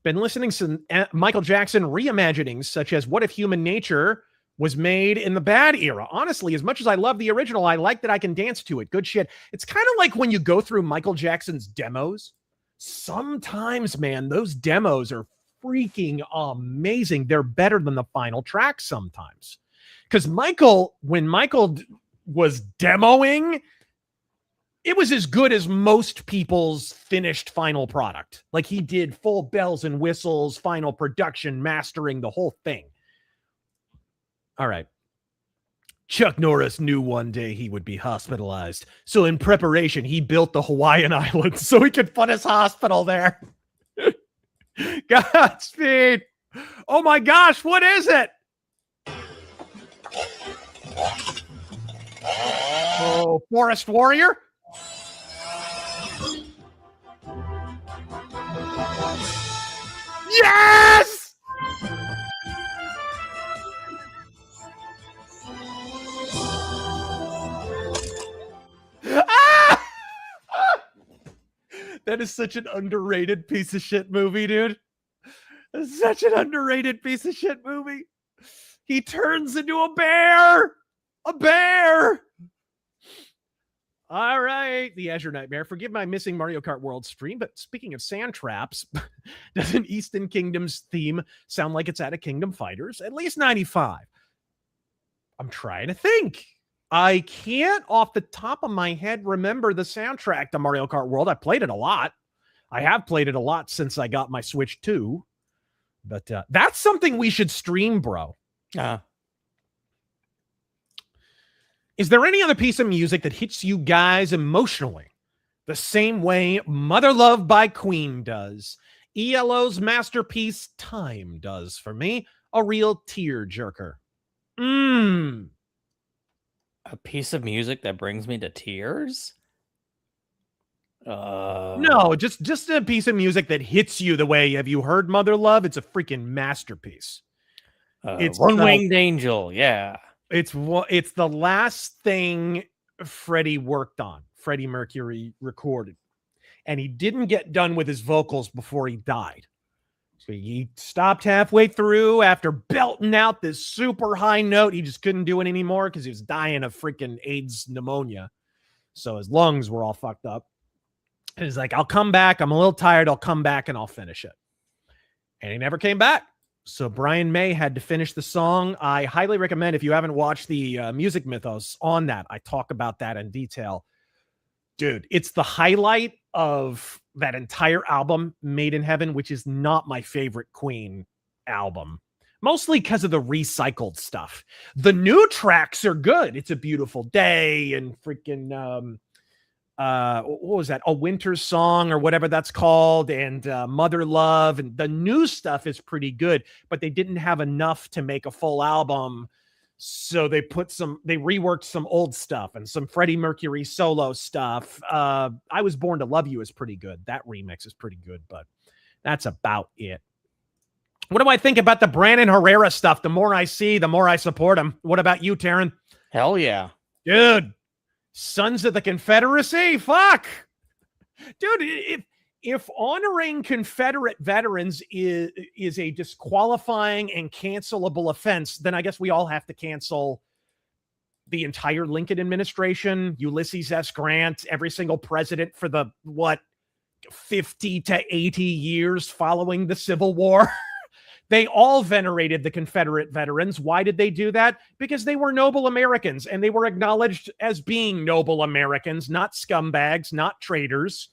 Been listening to Michael Jackson reimaginings, such as What If Human Nature was made in the bad era. Honestly, as much as I love the original, I like that I can dance to it. Good shit. It's kind of like when you go through Michael Jackson's demos. Sometimes, man, those demos are freaking amazing. They're better than the final track sometimes. Because when Michael was demoing, it was as good as most people's finished final product. Like he did full bells and whistles, final production, mastering, the whole thing. All right. Chuck Norris knew one day he would be hospitalized. So in preparation, he built the Hawaiian Islands so he could put his hospital there. Godspeed. Oh my gosh, what is it? Oh, Forest Warrior? Yes! Ah! That is such an underrated piece of shit movie, dude. That's such an underrated piece of shit movie. He turns into a bear. A bear. All right. The Azure Nightmare. Forgive my missing Mario Kart World stream, but speaking of sand traps, doesn't Eastern Kingdom's theme sound like it's out of Kingdom Fighters? At least 95. I'm trying to think. I can't off the top of my head remember the soundtrack to Mario Kart World. I played it a lot. I have played it a lot since I got my Switch 2. But that's something we should stream, bro. Is there any other piece of music that hits you guys emotionally the same way Mother Love by Queen does? ELO's masterpiece Time does for me. A real tear jerker. A piece of music that brings me to tears? No, just a piece of music that hits you the way. Have you heard Mother Love? It's a freaking masterpiece. It's One-Winged Angel, yeah. It's the last thing Freddie worked on. Freddie Mercury recorded. And he didn't get done with his vocals before he died. So he stopped halfway through after belting out this super high note. He just couldn't do it anymore because he was dying of freaking AIDS pneumonia. So his lungs were all fucked up. And he's like, I'll come back. I'm a little tired. I'll come back and I'll finish it. And he never came back. So Brian May had to finish the song. I highly recommend, if you haven't watched the Music Mythos on that, I talk about that in detail. Dude, it's the highlight of that entire album, Made in Heaven, which is not my favorite Queen album. Mostly because of the recycled stuff. The new tracks are good. It's a Beautiful Day and freaking... what was that? A Winter Song or whatever that's called, and Mother Love, and the new stuff is pretty good, but they didn't have enough to make a full album, so they reworked some old stuff and some Freddie Mercury solo stuff. I Was Born to Love You is pretty good. That remix is pretty good, but that's about it. What do I think about the Brandon Herrera stuff? The more I see, the more I support him. What about you, Taryn? Hell yeah. Dude. Sons of the Confederacy? Fuck. Dude, if honoring Confederate veterans is a disqualifying and cancelable offense, then I guess we all have to cancel the entire Lincoln administration, Ulysses S. Grant, every single president for the, 50 to 80 years following the Civil War. They all venerated the Confederate veterans. Why did they do that? Because they were noble Americans, and they were acknowledged as being noble Americans, not scumbags, not traitors.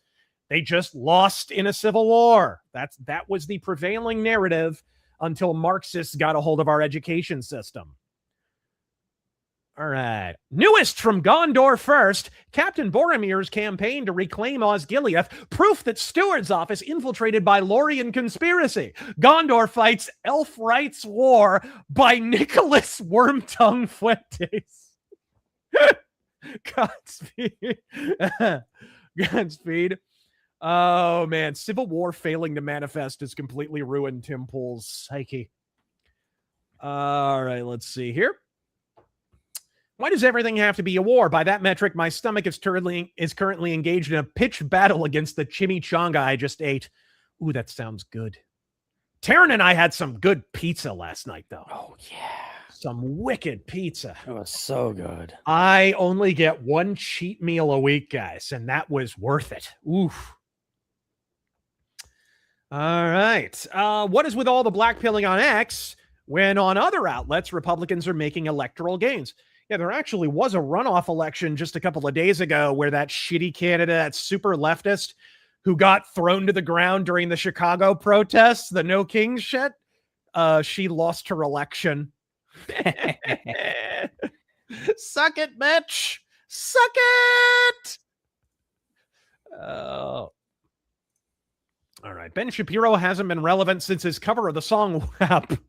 They just lost in a civil war. That was the prevailing narrative until Marxists got a hold of our education system. All right. Newest from Gondor First, Captain Boromir's campaign to reclaim Osgiliath, proof that Steward's office infiltrated by Lorien conspiracy. Gondor fights Elf Rights War by Nicholas Wormtongue Fuentes. Godspeed. Godspeed. Oh, man. Civil War failing to manifest has completely ruined Tim Pool's psyche. All right, let's see here. Why does everything have to be a war? By that metric, my stomach is currently engaged in a pitched battle against the chimichanga I just ate. Ooh, that sounds good. Taryn and I had some good pizza last night, though. Oh, yeah. Some wicked pizza. It was so good. I only get one cheat meal a week, guys, and that was worth it. Oof. All right. What is with all the blackpilling on X when on other outlets, Republicans are making electoral gains? Yeah, there actually was a runoff election just a couple of days ago where that shitty candidate, that super leftist who got thrown to the ground during the Chicago protests, the No Kings shit, she lost her election. Suck it, bitch. Suck it. Oh. All right. Ben Shapiro hasn't been relevant since his cover of the song WAP.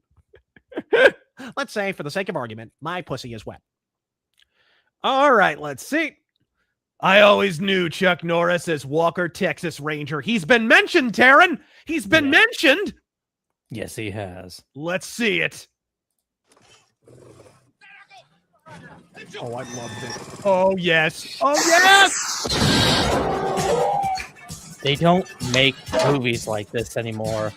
Let's say, for the sake of argument, my pussy is wet. All right, let's see. I always knew Chuck Norris as Walker, Texas Ranger. He's been mentioned, Taryn. He's been mentioned. Yes, he has. Let's see it. Oh, I loved it. Oh, yes. Oh, yes. They don't make movies like this anymore.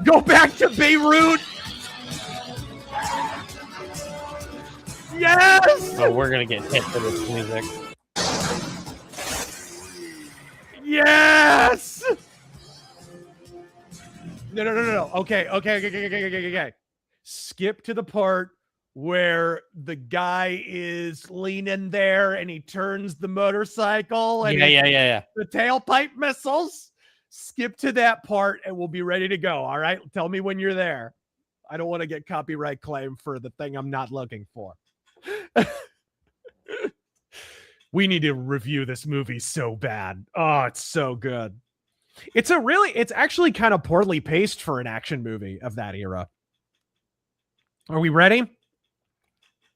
Go back to Beirut. Yes. Oh, we're going to get hit for this music. Yes. No. Okay. Skip to the part where the guy is leaning there and he turns the motorcycle and yeah. the tailpipe missiles. Skip to that part and we'll be ready to go. All right. Tell me when you're there. I don't want to get copyright claim for the thing I'm not looking for. We need to review this movie so bad. Oh, it's so good. It's actually kind of poorly paced for an action movie of that era. Are we ready?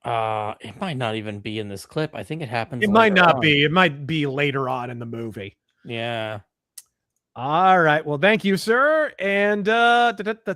It might not even be in this clip. I think it happens. It might not be. It might be later on in the movie. Yeah. All right. Well, thank you, sir. And the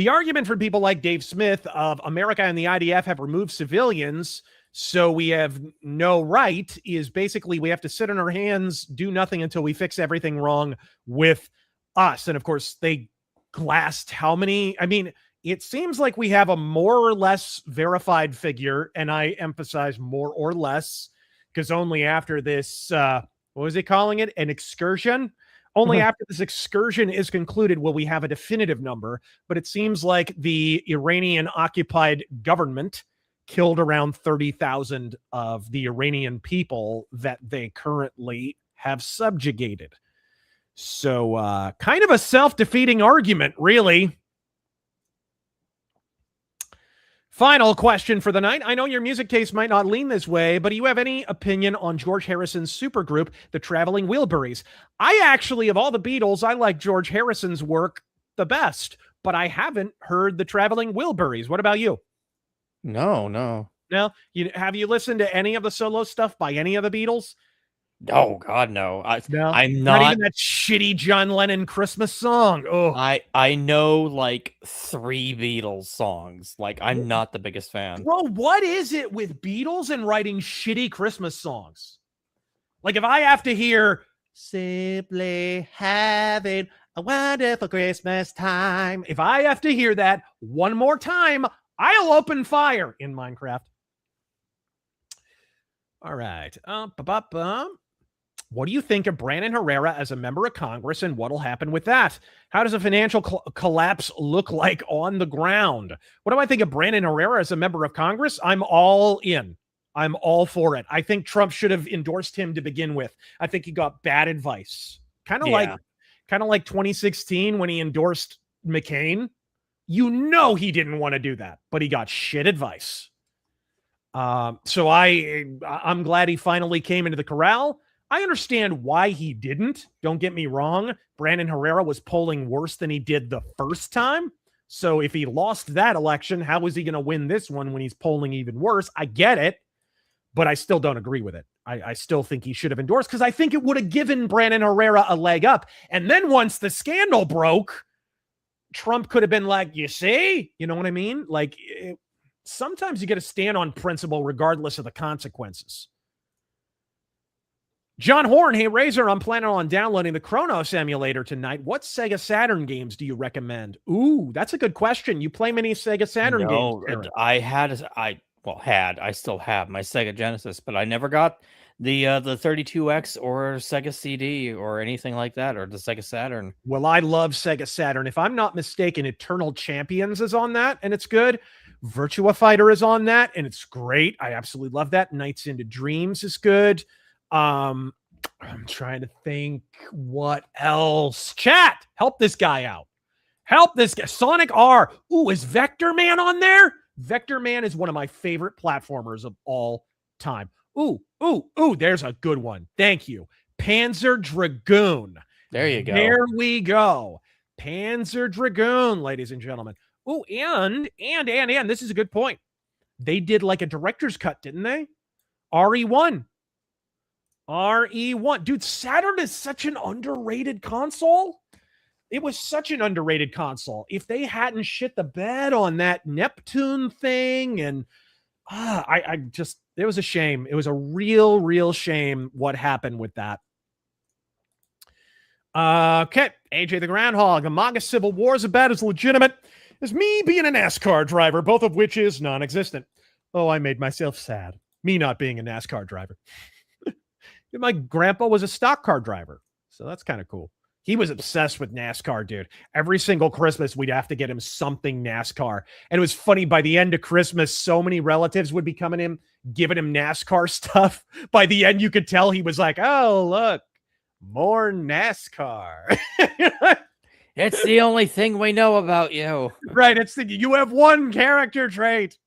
argument for people like Dave Smith of America and the IDF have removed civilians, so we have no right, is basically we have to sit on our hands, do nothing until we fix everything wrong with us. And of course, they glassed how many? I mean, it seems like we have a more or less verified figure, and I emphasize more or less, because only after this, what was he calling it? An excursion? Only after this excursion is concluded will we have a definitive number, but it seems like the Iranian-occupied government killed around 30,000 of the Iranian people that they currently have subjugated. So kind of a self-defeating argument, really. Final question for the night. I know your music taste might not lean this way, but do you have any opinion on George Harrison's supergroup, the Traveling Wilburys? I actually, of all the Beatles, I like George Harrison's work the best, but I haven't heard the Traveling Wilburys. What about you? No. No? Have you listened to any of the solo stuff by any of the Beatles? Oh God, no. No, I'm not even that shitty John Lennon Christmas song. Oh, I know like 3 Beatles songs. Like I'm not the biggest fan. Bro, what is it with Beatles and writing shitty Christmas songs? Like if I have to hear "Simply Having a Wonderful Christmas Time," if I have to hear that one more time, I'll open fire in Minecraft. All right. What do you think of Brandon Herrera as a member of Congress, and what'll happen with that? How does a financial collapse look like on the ground? What do I think of Brandon Herrera as a member of Congress? I'm all in. I'm all for it. I think Trump should have endorsed him to begin with. I think he got bad advice. Kind of like 2016 when he endorsed McCain. You know he didn't want to do that, but he got shit advice. So I'm glad he finally came into the corral. I understand why he didn't. Don't get me wrong. Brandon Herrera was polling worse than he did the first time. So if he lost that election, how is he going to win this one when he's polling even worse? I get it, but I still don't agree with it. I still think he should have endorsed, because I think it would have given Brandon Herrera a leg up. And then once the scandal broke, Trump could have been like, you see? You know what I mean? Like, sometimes you got to stand on principle regardless of the consequences. John Horn, hey, Razor, I'm planning on downloading the Chronos emulator tonight. What Sega Saturn games do you recommend? Ooh, that's a good question. You play many Sega Saturn games? I still have my Sega Genesis, but I never got the 32X or Sega CD or anything like that, or the Sega Saturn. Well, I love Sega Saturn. If I'm not mistaken, Eternal Champions is on that, and it's good. Virtua Fighter is on that, and it's great. I absolutely love that. Nights into Dreams is good. I'm trying to think what else. Chat, help this guy out. Help this guy. Sonic R. Ooh, is Vector Man on there? Vector Man is one of my favorite platformers of all time. Ooh, there's a good one. Thank you. Panzer Dragoon. There you go. There we go. Panzer Dragoon, ladies and gentlemen. Ooh, and this is a good point. They did like a director's cut, didn't they? RE1. Dude, Saturn is such an underrated console. It was such an underrated console. If they hadn't shit the bed on that Neptune thing, and it was a shame. It was a real shame what happened with that. Okay, AJ the Groundhog. A MAGA civil war is about as legitimate as me being a NASCAR driver, both of which is non-existent. Oh, I made myself sad. Me not being a NASCAR driver. My grandpa was a stock car driver, so that's kind of cool. He was obsessed with NASCAR, dude. Every single Christmas, we'd have to get him something NASCAR. And it was funny, by the end of Christmas, so many relatives would be coming in, giving him NASCAR stuff. By the end, you could tell he was like, oh, look, more NASCAR. It's the only thing we know about you. Right, you have one character trait.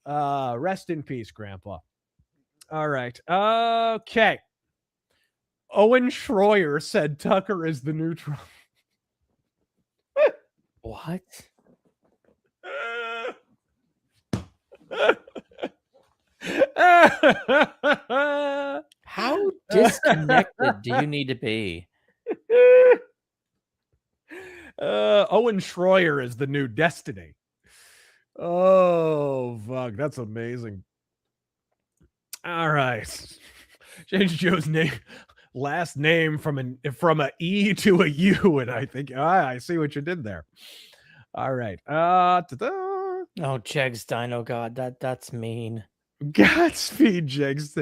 Rest in peace, Grandpa. All right. Okay. Owen Schroyer said Tucker is the new Trump. What? How disconnected do you need to be? Owen Schroyer is the new Destiny. Oh, fuck. That's amazing. All right. Change Joe's last name from a E to a U, and I think I see what you did there. All right. Oh, Jegs Dino God, that's mean. Godspeed, Jegs.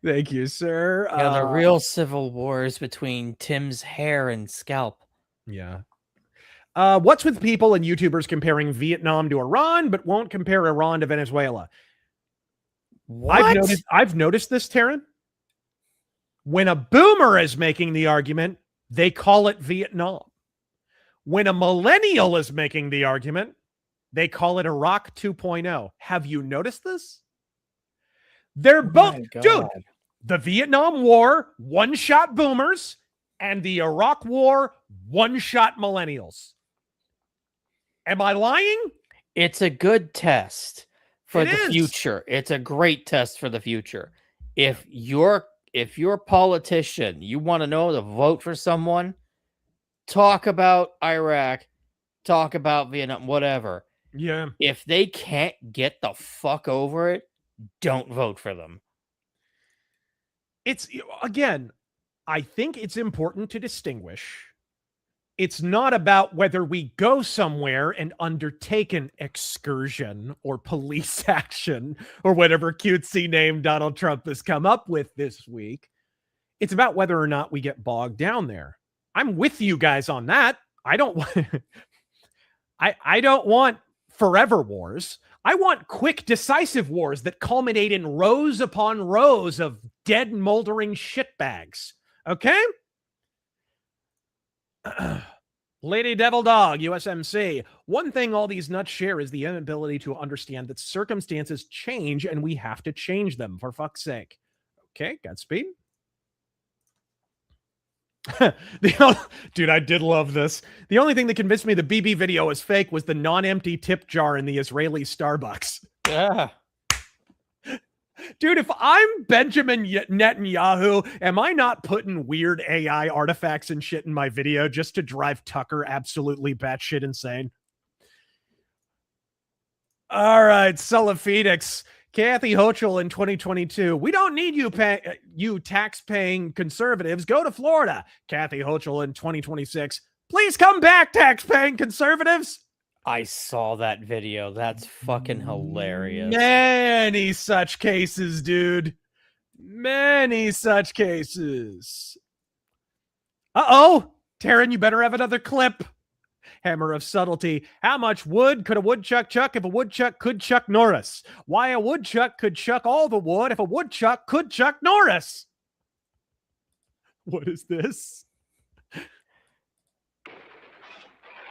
Thank you, sir. Yeah, the real civil wars between Tim's hair and scalp. Yeah. What's with people and YouTubers comparing Vietnam to Iran, but won't compare Iran to Venezuela? What? I've noticed this, Taryn. When a boomer is making the argument, they call it Vietnam. When a millennial is making the argument, they call it Iraq 2.0. Have you noticed this? They're both, dude, the Vietnam War, one-shot boomers, and the Iraq War, one-shot millennials. Am I lying? It's a good test for the future. It's a great test for the future. If you're a politician, you want to know to vote for someone, talk about Iraq, talk about Vietnam, whatever. Yeah. If they can't get the fuck over it, don't vote for them. It's, again, I think it's important to distinguish. It's not about whether we go somewhere and undertake an excursion or police action or whatever cutesy name Donald Trump has come up with this week. It's about whether or not we get bogged down there. I'm with you guys on that. I don't want I don't want forever wars. I want quick, decisive wars that culminate in rows upon rows of dead, moldering shitbags. Okay? Lady Devil Dog, USMC. One thing all these nuts share is the inability to understand that circumstances change and we have to change them, for fuck's sake. Okay, Godspeed. Dude, I did love this. The only thing that convinced me the BB video was fake was the non-empty tip jar in the Israeli Starbucks. Yeah. Dude, if I'm Benjamin Netanyahu, am I not putting weird AI artifacts and shit in my video just to drive Tucker absolutely batshit insane? All right, Phoenix. Kathy Hochul in 2022. We don't need you tax-paying conservatives. Go to Florida. Kathy Hochul in 2026. Please come back, tax-paying conservatives. I saw that video. That's fucking hilarious. Many such cases, dude. Many such cases. Uh-oh. Taryn, you better have another clip. Hammer of subtlety. How much wood could a woodchuck chuck if a woodchuck could Chuck Norris? Why a woodchuck could chuck all the wood if a woodchuck could Chuck Norris? What is this?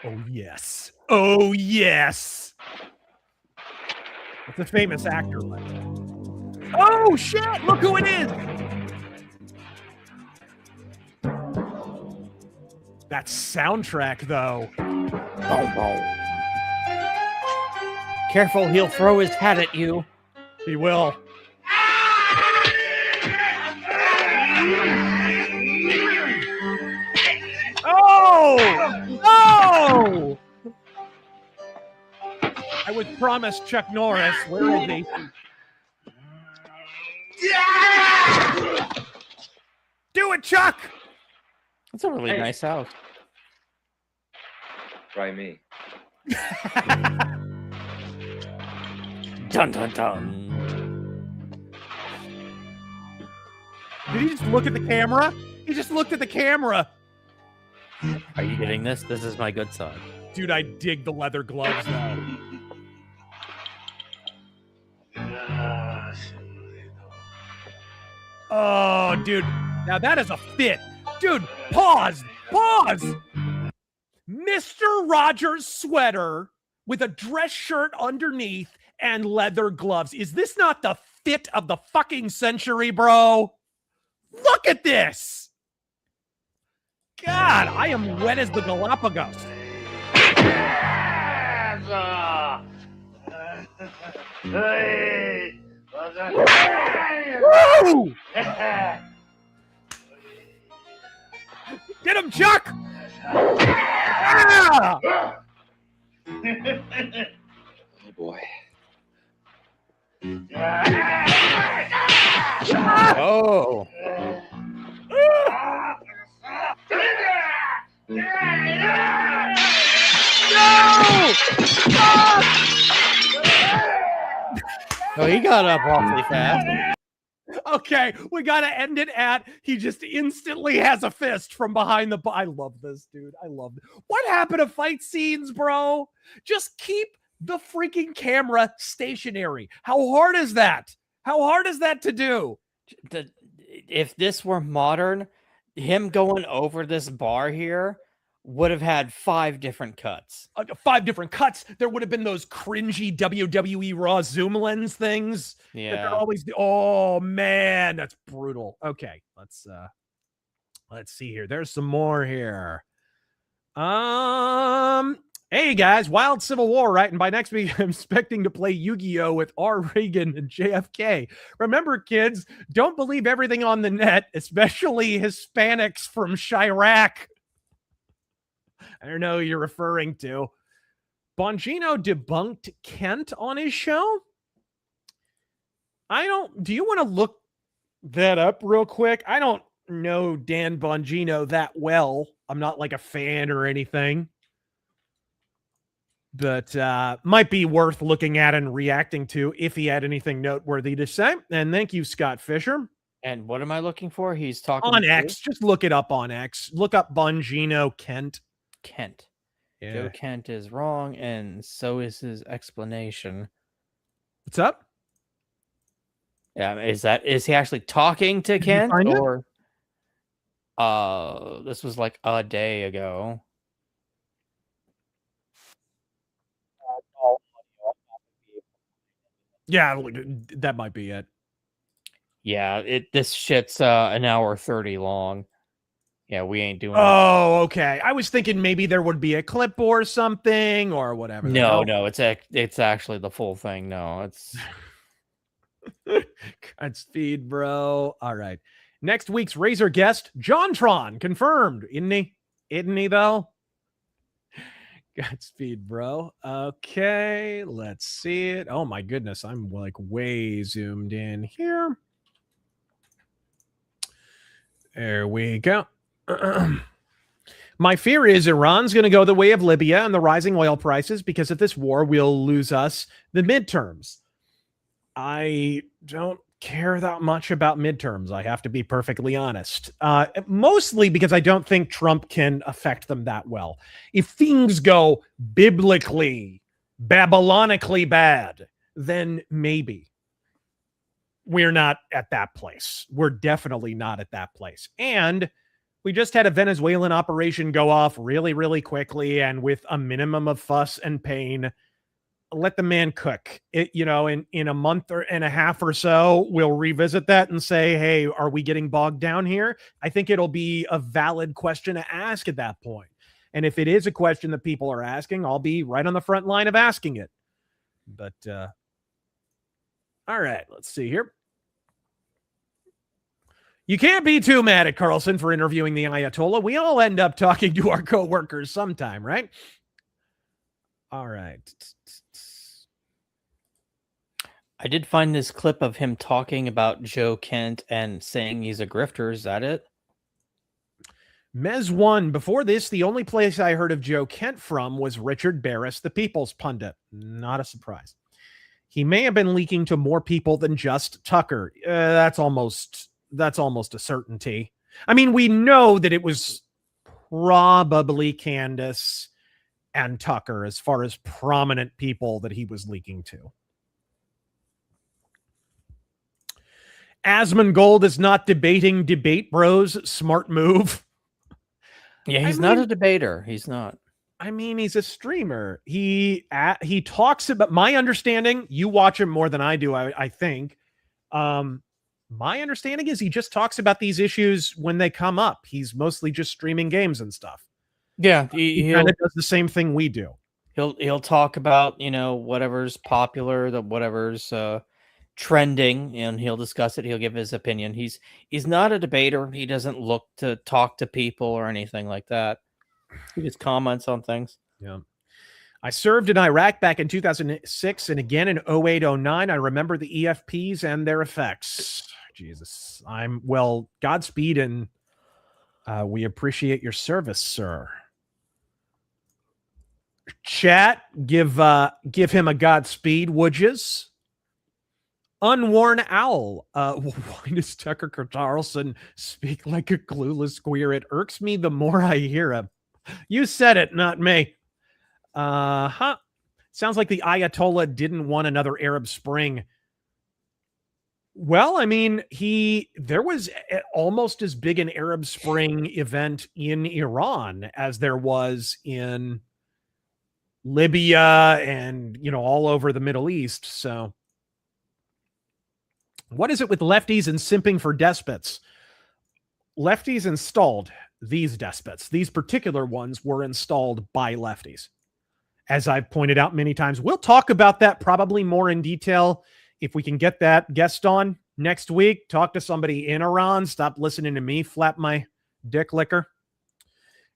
Oh, yes. Oh, yes. It's a famous actor. Oh, shit. Look who it is. That soundtrack, though. Oh. Careful, he'll throw his hat at you. He will. Oh! Oh! I was promised Chuck Norris. Where is he? Do it, Chuck! That's a really nice house. Try me. Dun dun dun. Did he just look at the camera? He just looked at the camera. Are you getting this? This is my good side. Dude, I dig the leather gloves though. Oh, dude. Now that is a fit. Dude, pause. Pause. Mr. Rogers sweater with a dress shirt underneath and leather gloves. Is this not the fit of the fucking century, bro? Look at this. God, I am wet as the Galapagos. Woo! Get him, Chuck! Ah! Oh boy. Oh. Oh, he got up awfully fast. Okay, we gotta end it at he just instantly has a fist from behind the. I love this, dude. I love it. What happened to fight scenes, bro? Just keep the freaking camera stationary. How hard is that? How hard is that to do? If this were modern, him going over this bar here would have had 5 different cuts. 5 different cuts. There would have been those cringy WWE Raw zoom lens things. Yeah. Always. Oh man, that's brutal. Okay, let's see here. There's some more here. Hey guys, Wild Civil War, right? And by next week, I'm expecting to play Yu-Gi-Oh with R. Reagan and JFK. Remember, kids, don't believe everything on the net, especially Hispanics from Chirac. I don't know who you're referring to. Bongino debunked Kent on his show? Do you want to look that up real quick? I don't know Dan Bongino that well. I'm not like a fan or anything. But might be worth looking at and reacting to if he had anything noteworthy to say. And thank you, Scott Fisher. And what am I looking for? He's talking On to X. Just look it up on X. Look up Bongino Kent. Kent. Yeah. Joe Kent is wrong, and so is his explanation. What's up? Yeah, is he actually talking to Kent, or this was like a day ago? Yeah, that might be it. Yeah, this shit's an hour 30 long. Yeah, we ain't doing Oh, okay. I was thinking maybe there would be a clip or something or whatever. No, it's actually the full thing. No, it's cut speed, bro. All right. Next week's Razor guest, JonTron, confirmed. Isn't he though? Godspeed, bro. Okay, let's see it. Oh my goodness, I'm like way zoomed in here. There we go. My fear is Iran's going to go the way of Libya and the rising oil prices because of this war will lose us the midterms. I don't care that much about midterms. I have to be perfectly honest. Mostly because I don't think Trump can affect them that well. If things go biblically, Babylonically bad, then maybe. We're not at that place. We're definitely not at that place. And we just had a Venezuelan operation go off really, really quickly and with a minimum of fuss and pain. Let the man cook. In a month and a half or so, we'll revisit that and say, hey, are we getting bogged down here? I think it'll be a valid question to ask at that point. And if it is a question that people are asking, I'll be right on the front line of asking it. But, all right, let's see here. You can't be too mad at Carlson for interviewing the Ayatollah. We all end up talking to our coworkers sometime, right? All right. I did find this clip of him talking about Joe Kent and saying he's a grifter. Is that it? Mez1, before this, the only place I heard of Joe Kent from was Richard Barris, the People's Pundit. Not a surprise. He may have been leaking to more people than just Tucker. That's almost a certainty. I mean, we know that it was probably Candace and Tucker as far as prominent people that he was leaking to. Asmongold is not debating debate bros. Smart move. Yeah, he's not a debater. He's not. I mean, he's a streamer. He talks about, my understanding, you watch him more than I do, I think. My understanding is he just talks about these issues when they come up. He's mostly just streaming games and stuff. Yeah, he kind of does the same thing we do. He'll talk about, whatever's popular, whatever's trending, and he'll discuss it. He'll give his opinion. He's not a debater. He doesn't look to talk to people or anything like that. He just comments on things. Yeah. I served in Iraq back in 2006 and again in 08-09. I remember the EFPs and their effects. Jesus. Godspeed, and we appreciate your service, sir. Chat, give him a Godspeed, would yous? Unworn Owl. Why does Tucker Carlson speak like a clueless queer? It irks me the more I hear him. You said it, not me. Sounds like the Ayatollah didn't want another Arab Spring. Well, I mean, there was almost as big an Arab Spring event in Iran as there was in Libya and, all over the Middle East. So what is it with lefties and simping for despots? Lefties installed these despots. These particular ones were installed by lefties. As I've pointed out many times, we'll talk about that probably more in detail if we can get that guest on next week. Talk to somebody in Iran. Stop listening to me flap my dick licker.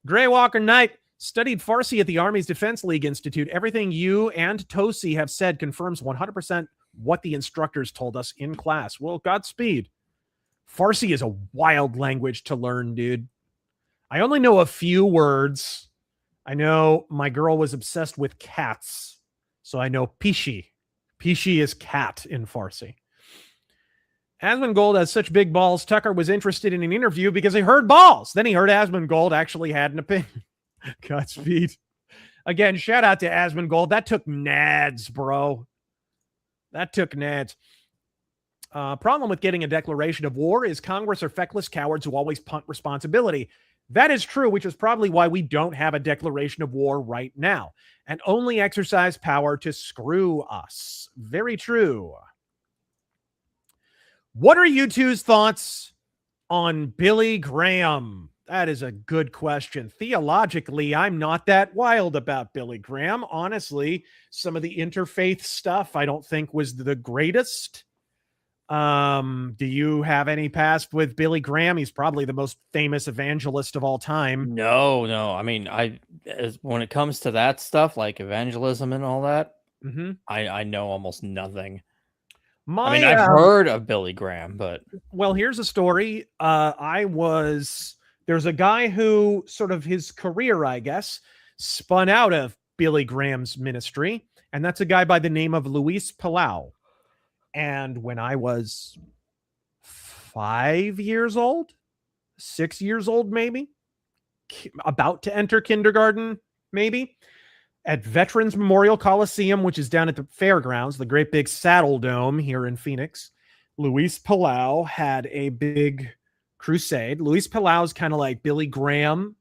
Gray Walker Knight studied Farsi at the Army's Defense League Institute. Everything you and Tosi have said confirms 100% what the instructors told us in class. Well, Godspeed. Farsi is a wild language to learn, dude. I only know a few words. I know my girl was obsessed with cats, so I know Pishi. Pishi is cat in Farsi. Asmongold has such big balls. Tucker was interested in an interview because he heard balls. Then he heard Asmongold actually had an opinion. Godspeed. Again, shout out to Asmongold. That took nads, bro. That took nads. Problem with getting a declaration of war is Congress are feckless cowards who always punt responsibility. That is true, which is probably why we don't have a declaration of war right now and only exercise power to screw us. Very true. What are you two's thoughts on Billy Graham? That is a good question. Theologically, I'm not that wild about Billy Graham. Honestly, some of the interfaith stuff I don't think was the greatest. Do you have any past with Billy Graham? He's probably the most famous evangelist of all time. No. I mean, when it comes to that stuff, like evangelism and all that, I know almost nothing. I mean, I've heard of Billy Graham, but well, here's a story. There's a guy who sort of his career, I guess, spun out of Billy Graham's ministry, and that's a guy by the name of Luis Palau. And when I was 5 years old, 6 years old, maybe, about to enter kindergarten, maybe, at Veterans Memorial Coliseum, which is down at the fairgrounds, the great big Saddle Dome here in Phoenix, Luis Palau had a big crusade. Luis Palau is kind of like Billy Graham,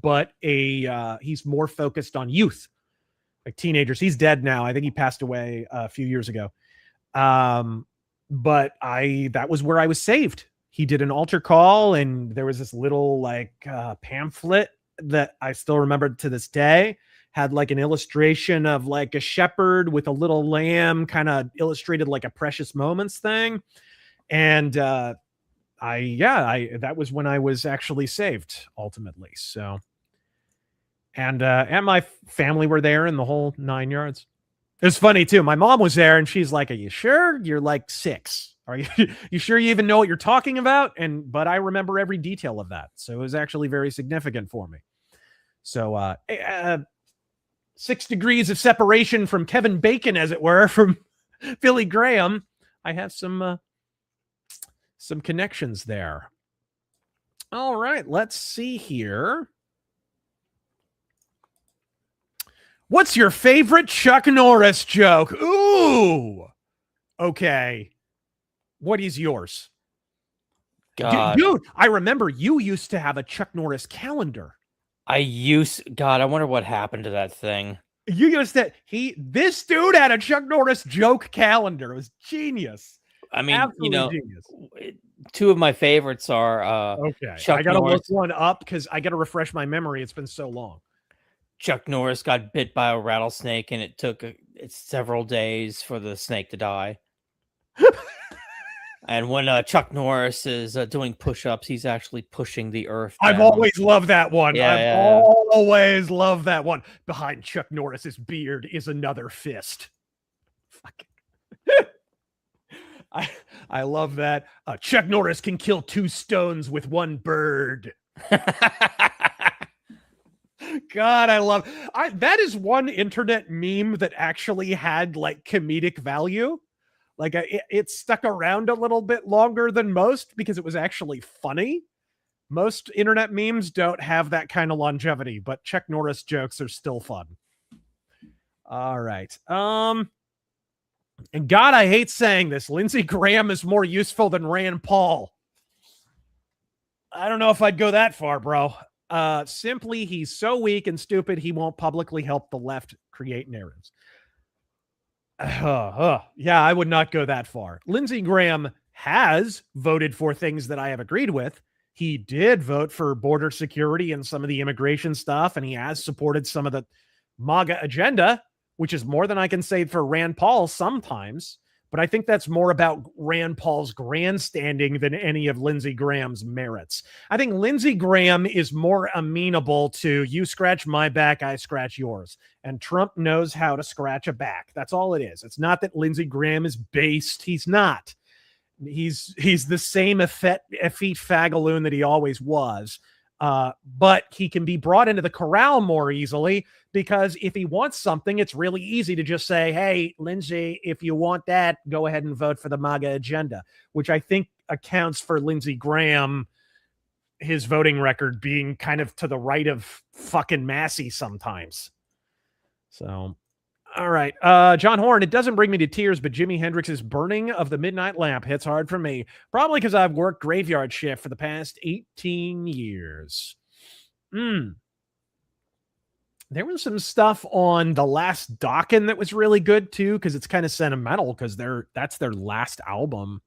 but he's more focused on youth, like teenagers. He's dead now. I think he passed away a few years ago. But that was where I was saved. He did an altar call, and there was this little pamphlet that I still remember to this day, had like an illustration of like a shepherd with a little lamb, kind of illustrated like a precious moments thing. And, that was when I was actually saved ultimately. So, and my family were there in the whole 9 yards. It's funny too. My mom was there and she's like, "Are you sure? You're like 6. Are you sure you even know what you're talking about?" But I remember every detail of that. So it was actually very significant for me. So 6 degrees of separation from Kevin Bacon, as it were, from Billy Graham. I have some connections there. All right, let's see here. What's your favorite Chuck Norris joke? Ooh. Okay. What is yours? God. Dude, I remember you used to have a Chuck Norris calendar. God, I wonder what happened to that thing. You used that. This dude had a Chuck Norris joke calendar. It was genius. I mean, absolutely genius. 2 of my favorites are okay. Chuck I gotta Norris. look one up because I gotta refresh my memory. It's been so long. Chuck Norris got bit by a rattlesnake, and it took several days for the snake to die. And when Chuck Norris is doing push-ups, he's actually pushing the earth down. I've always loved that one. Yeah. Always loved that one. Behind Chuck Norris's beard is another fist. I love that. Chuck Norris can kill 2 stones with 1 bird. God, I love that is one internet meme that actually had like comedic value. Like it stuck around a little bit longer than most because it was actually funny. Most internet memes don't have that kind of longevity, but Chuck Norris jokes are still fun. All right. And God, I hate saying this. Lindsey Graham is more useful than Rand Paul. I don't know if I'd go that far, bro. Simply, he's so weak and stupid, he won't publicly help the left create narratives. Yeah, I would not go that far. Lindsey Graham has voted for things that I have agreed with. He did vote for border security and some of the immigration stuff, and he has supported some of the MAGA agenda, which is more than I can say for Rand Paul sometimes. But I think that's more about Rand Paul's grandstanding than any of Lindsey Graham's merits. I think Lindsey Graham is more amenable to you scratch my back, I scratch yours. And Trump knows how to scratch a back. That's all it is. It's not that Lindsey Graham is based. He's not. He's the same effete fagaloon that he always was. But he can be brought into the corral more easily because if he wants something, it's really easy to just say, hey, Lindsey, if you want that, go ahead and vote for the MAGA agenda, which I think accounts for Lindsey Graham, his voting record being kind of to the right of fucking Massey sometimes. So, all right. John Horn, it doesn't bring me to tears, but Jimi Hendrix's Burning of the Midnight Lamp hits hard for me. Probably because I've worked graveyard shift for the past 18 years. There was some stuff on The Last Dokken that was really good too, because it's kind of sentimental because that's their last album.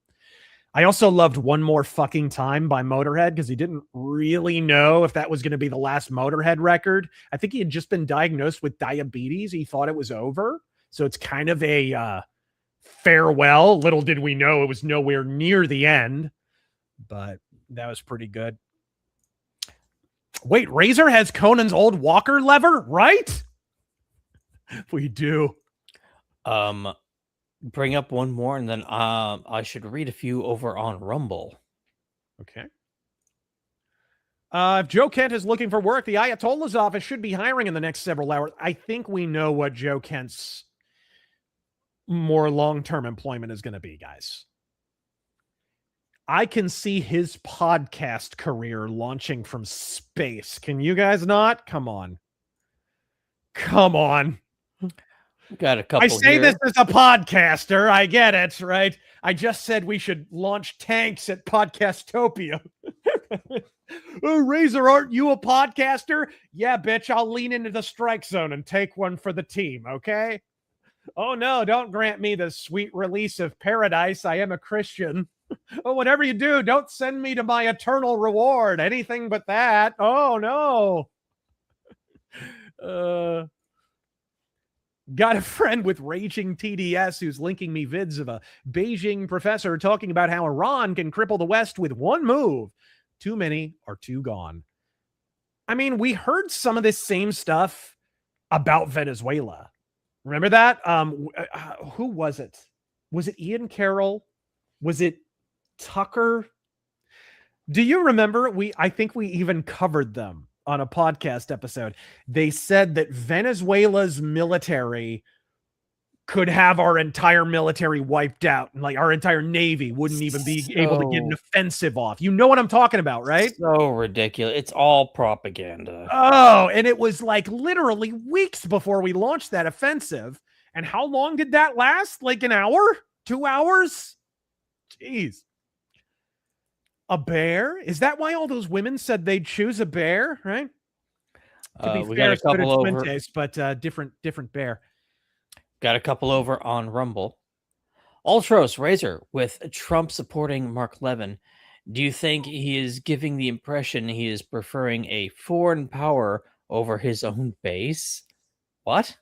I also loved One More Fucking Time by Motorhead because he didn't really know if that was going to be the last Motorhead record. I think he had just been diagnosed with diabetes. He thought it was over. So it's kind of a farewell. Little did we know it was nowhere near the end, but that was pretty good. Wait, Razor has Conan's old Walker lever, right? We do. Bring up one more, and then I should read a few over on Rumble. Okay. If Joe Kent is looking for work, the Ayatollah's office should be hiring in the next several hours. I think we know what Joe Kent's more long-term employment is going to be, guys. I can see his podcast career launching from space. Can you guys not? Come on. Come on. Got a couple. I say here. this as a podcaster. I get it, right? I just said we should launch tanks at Podcastopia. Oh, Razor, aren't you a podcaster? Yeah, bitch, I'll lean into the strike zone and take one for the team, okay? Oh, no, don't grant me the sweet release of paradise. I am a Christian. Oh, whatever you do, don't send me to my eternal reward. Anything but that. Oh, no. Got a friend with raging TDS who's linking me vids of a Beijing professor talking about how Iran can cripple the West with one move. Too many are too gone. I mean, we heard some of this same stuff about Venezuela. Remember that? Who was it? Was it Ian Carroll? Was it Tucker? Do you remember? I think we even covered them on a podcast episode. They said that Venezuela's military could have our entire military wiped out, and like our entire Navy wouldn't even be able to get an offensive off. You know what I'm talking about, right? So ridiculous. It's all propaganda. Oh, and it was like literally weeks before we launched that offensive. And how long did that last? Like an hour? 2 hours? Jeez. A bear? Is that why all those women said they'd choose a bear? Right? To be we fair, got a it's good couple at over. Fuentes, but different bear. Got a couple over on Rumble. Ultros Razor with Trump supporting Mark Levin. Do you think he is giving the impression he is preferring a foreign power over his own base? What?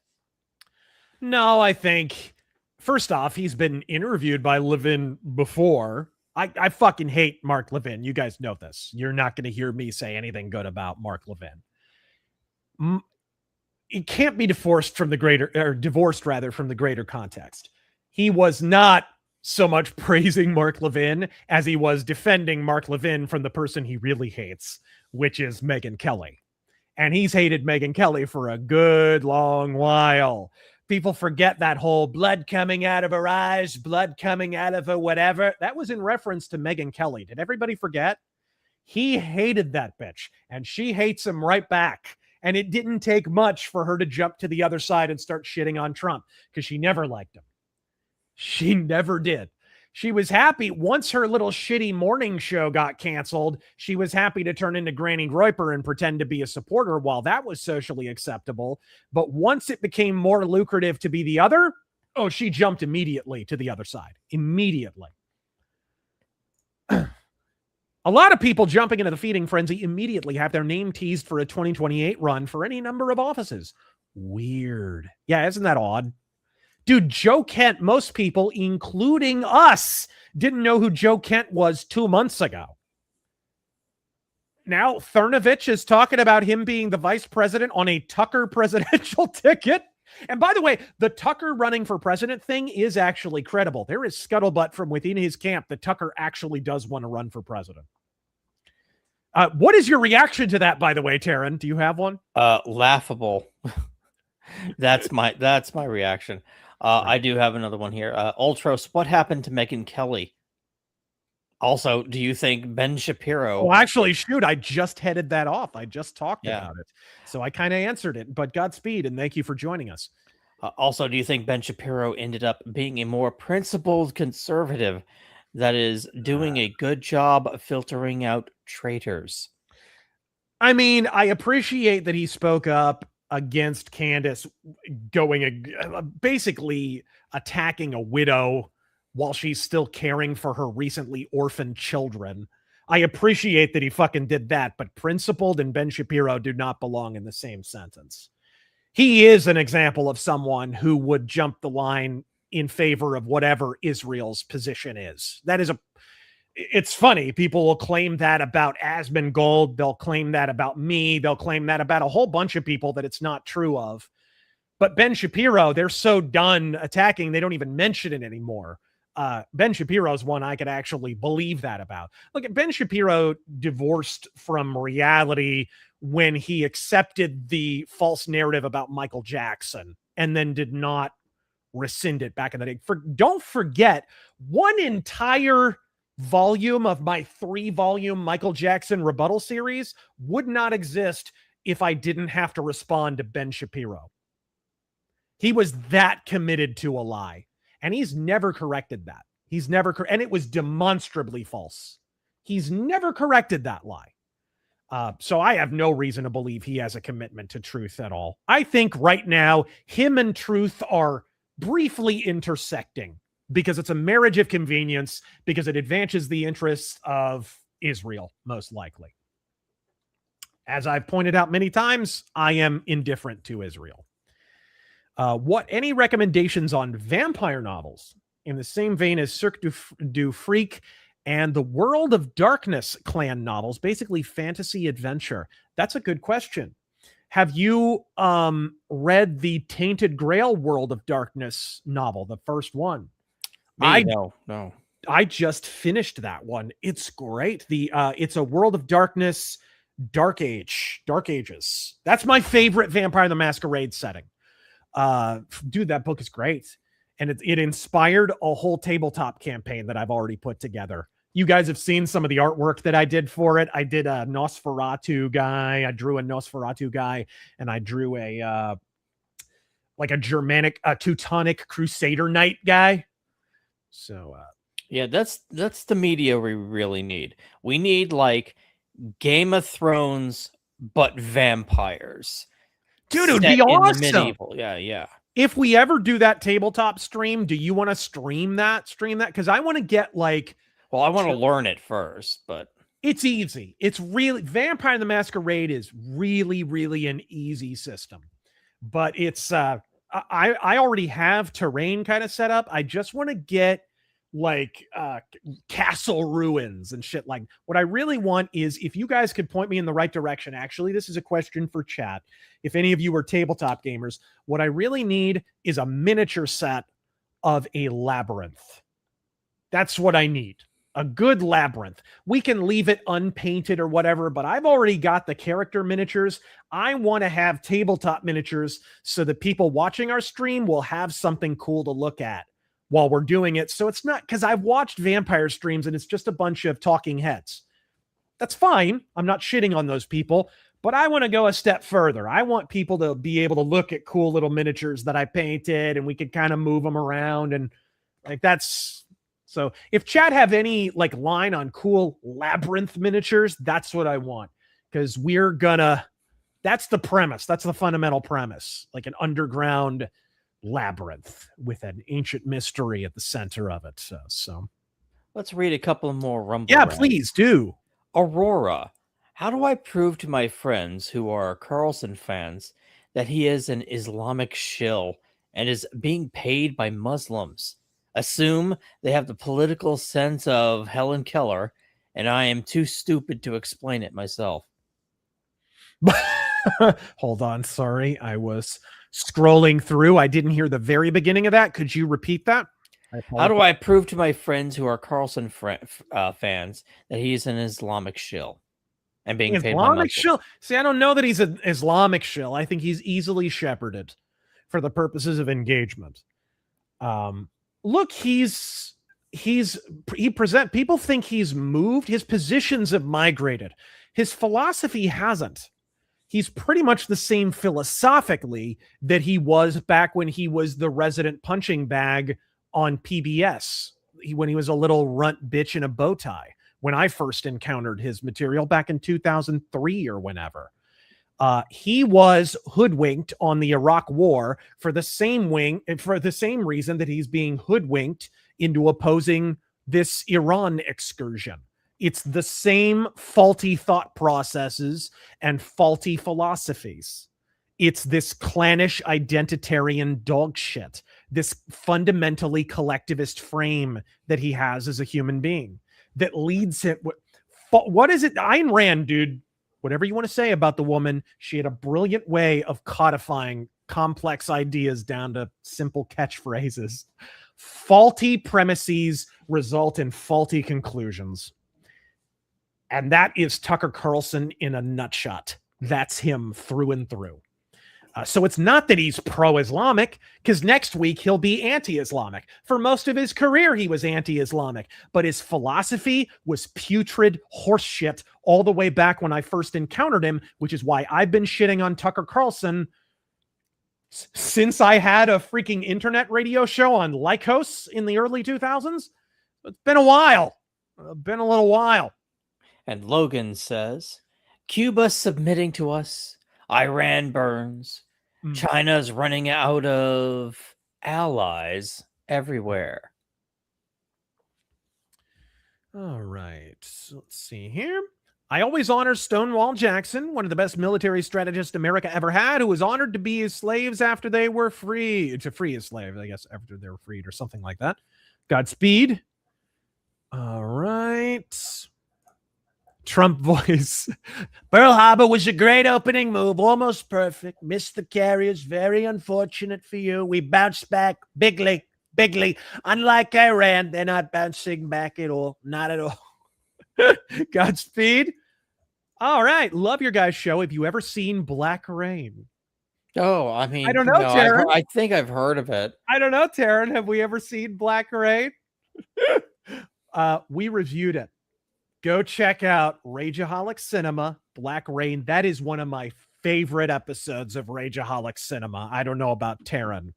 No, I think first off, he's been interviewed by Levin before. I fucking hate Mark Levin. You guys know this. You're not going to hear me say anything good about Mark Levin. It can't be divorced from the greater context. He was not so much praising Mark Levin as he was defending Mark Levin from the person he really hates, which is Megyn Kelly. And he's hated Megyn Kelly for a good long while. People forget that whole blood coming out of her eyes, blood coming out of her whatever. That was in reference to Megyn Kelly. Did everybody forget? He hated that bitch, and she hates him right back. And it didn't take much for her to jump to the other side and start shitting on Trump because she never liked him. She never did. She was happy once her little shitty morning show got canceled. She was happy to turn into Granny Groyper and pretend to be a supporter while that was socially acceptable. But once it became more lucrative to be the other, oh, she jumped immediately to the other side. Immediately. A lot of people jumping into the feeding frenzy immediately have their name teased for a 2028 run for any number of offices. Weird. Yeah, isn't that odd? Dude, Joe Kent, most people, including us, didn't know who Joe Kent was 2 months ago. Now, Cernovich is talking about him being the vice president on a Tucker presidential ticket. And by the way, the Tucker running for president thing is actually credible. There is scuttlebutt from within his camp that Tucker actually does want to run for president. What is your reaction to that, by the way, Taryn? Do you have one? Laughable. That's my reaction. I do have another one here. Ultros, what happened to Megyn Kelly? Also, do you think Ben Shapiro? Oh, actually, shoot, I just headed that off. I just talked about it. So I kind of answered it, but Godspeed, and thank you for joining us. Also, do you think Ben Shapiro ended up being a more principled conservative that is doing a good job of filtering out traitors? I mean, I appreciate that he spoke up against Candace going basically attacking a widow while she's still caring for her recently orphaned children. I appreciate that he fucking did that, but principled and Ben Shapiro do not belong in the same sentence. He is an example of someone who would jump the line in favor of whatever Israel's position is. It's funny. People will claim that about Asmongold. They'll claim that about me. They'll claim that about a whole bunch of people that it's not true of. But Ben Shapiro, they're so done attacking, they don't even mention it anymore. Ben Shapiro's one I could actually believe that about. Look, Ben Shapiro divorced from reality when he accepted the false narrative about Michael Jackson and then did not rescind it back in the day. Don't forget, one entire volume of my 3-volume Michael Jackson rebuttal series would not exist if I didn't have to respond to Ben Shapiro. He was that committed to a lie. And he's never corrected that. And it was demonstrably false. He's never corrected that lie. So I have no reason to believe he has a commitment to truth at all. I think right now, him and truth are briefly intersecting because it's a marriage of convenience, because it advances the interests of Israel, most likely. As I've pointed out many times, I am indifferent to Israel. Any recommendations on vampire novels in the same vein as Cirque du Freak and the World of Darkness clan novels, basically fantasy adventure? That's a good question. Have you read the Tainted Grail World of Darkness novel, the first one? No. I just finished that one. It's great. It's a World of Darkness, Dark Ages. That's my favorite Vampire the Masquerade setting. Dude, that book is great. And it inspired a whole tabletop campaign that I've already put together. You guys have seen some of the artwork that I did for it. I did a Nosferatu guy. I drew a Nosferatu guy, and I drew a Germanic, Teutonic Crusader Knight guy. So, yeah, that's the media we really need. We need like Game of Thrones, but vampires. Dude, it would be awesome. Medieval. Yeah. If we ever do that tabletop stream, do you want to stream that? Because I want to get like... Well, I want to learn it first, but... It's easy. It's really... Vampire the Masquerade is really, really an easy system. But it's... I already have terrain kind of set up. I just want to get like castle ruins and shit. Like, what I really want is, if you guys could point me in the right direction, actually, this is a question for chat. If any of you are tabletop gamers, what I really need is a miniature set of a labyrinth. That's what I need. A good labyrinth. We can leave it unpainted or whatever, but I've already got the character miniatures. I want to have tabletop miniatures so that people watching our stream will have something cool to look at while we're doing it. So it's not, because I've watched vampire streams and it's just a bunch of talking heads. That's fine. I'm not shitting on those people, but I want to go a step further. I want people to be able to look at cool little miniatures that I painted, and we could kind of move them around. And like, that's... So if chat have any like line on cool labyrinth miniatures, that's what I want. Because that's the premise. That's the fundamental premise. Like an underground labyrinth with an ancient mystery at the center of it. So let's read a couple more rumble. Yeah, please do. Aurora, how do I prove to my friends who are Carlson fans that he is an Islamic shill and is being paid by Muslims? Assume they have the political sense of Helen Keller, and I am too stupid to explain it myself. Hold on. Sorry. I was scrolling through. I didn't hear the very beginning of that. Could you repeat that? How do I prove to my friends who are Carlson fans that he is an Islamic shill? and being paid by Islamic Muslims. shill. See, I don't know that he's an Islamic shill. I think he's easily shepherded for the purposes of engagement. Look, he people think he's moved. His positions have migrated. His philosophy hasn't. He's pretty much the same philosophically that he was back when he was the resident punching bag on PBS, when he was a little runt bitch in a bow tie, when I first encountered his material back in 2003 or whenever. He was hoodwinked on the Iraq War for the same reason that he's being hoodwinked into opposing this Iran excursion. It's the same faulty thought processes and faulty philosophies. It's this clannish identitarian dog shit, this fundamentally collectivist frame that he has as a human being that leads him. What is it? Ayn Rand, dude, whatever you want to say about the woman, she had a brilliant way of codifying complex ideas down to simple catchphrases. Faulty premises result in faulty conclusions. And that is Tucker Carlson in a nutshot. That's him through and through. So it's not that he's pro-Islamic, because next week he'll be anti-Islamic. For most of his career, he was anti-Islamic, but his philosophy was putrid horseshit all the way back when I first encountered him, which is why I've been shitting on Tucker Carlson since I had a freaking internet radio show on Lycos in the early 2000s. It's been a while. Been a little while. And Logan says, Cuba submitting to us. Iran burns. China's running out of allies everywhere. All right. So let's see here. I always honor Stonewall Jackson, one of the best military strategists America ever had, who was honored to be his slaves after they were free, to free his slaves, I guess, after they were freed or something like that. Godspeed. All right. Trump voice. Pearl Harbor was a great opening move, almost perfect. Missed the carriers, very unfortunate for you. We bounced back bigly. Unlike Iran, they're not bouncing back at all. Not at all. Godspeed. All right. Love your guys' show. Have you ever seen Black Rain? Oh, I mean, I don't know, Taryn. I think I've heard of it. I don't know, Taryn. Have we ever seen Black Rain? We reviewed it. Go check out Rageaholic Cinema, Black Rain. That is one of my favorite episodes of Rageaholic Cinema. I don't know about Taryn,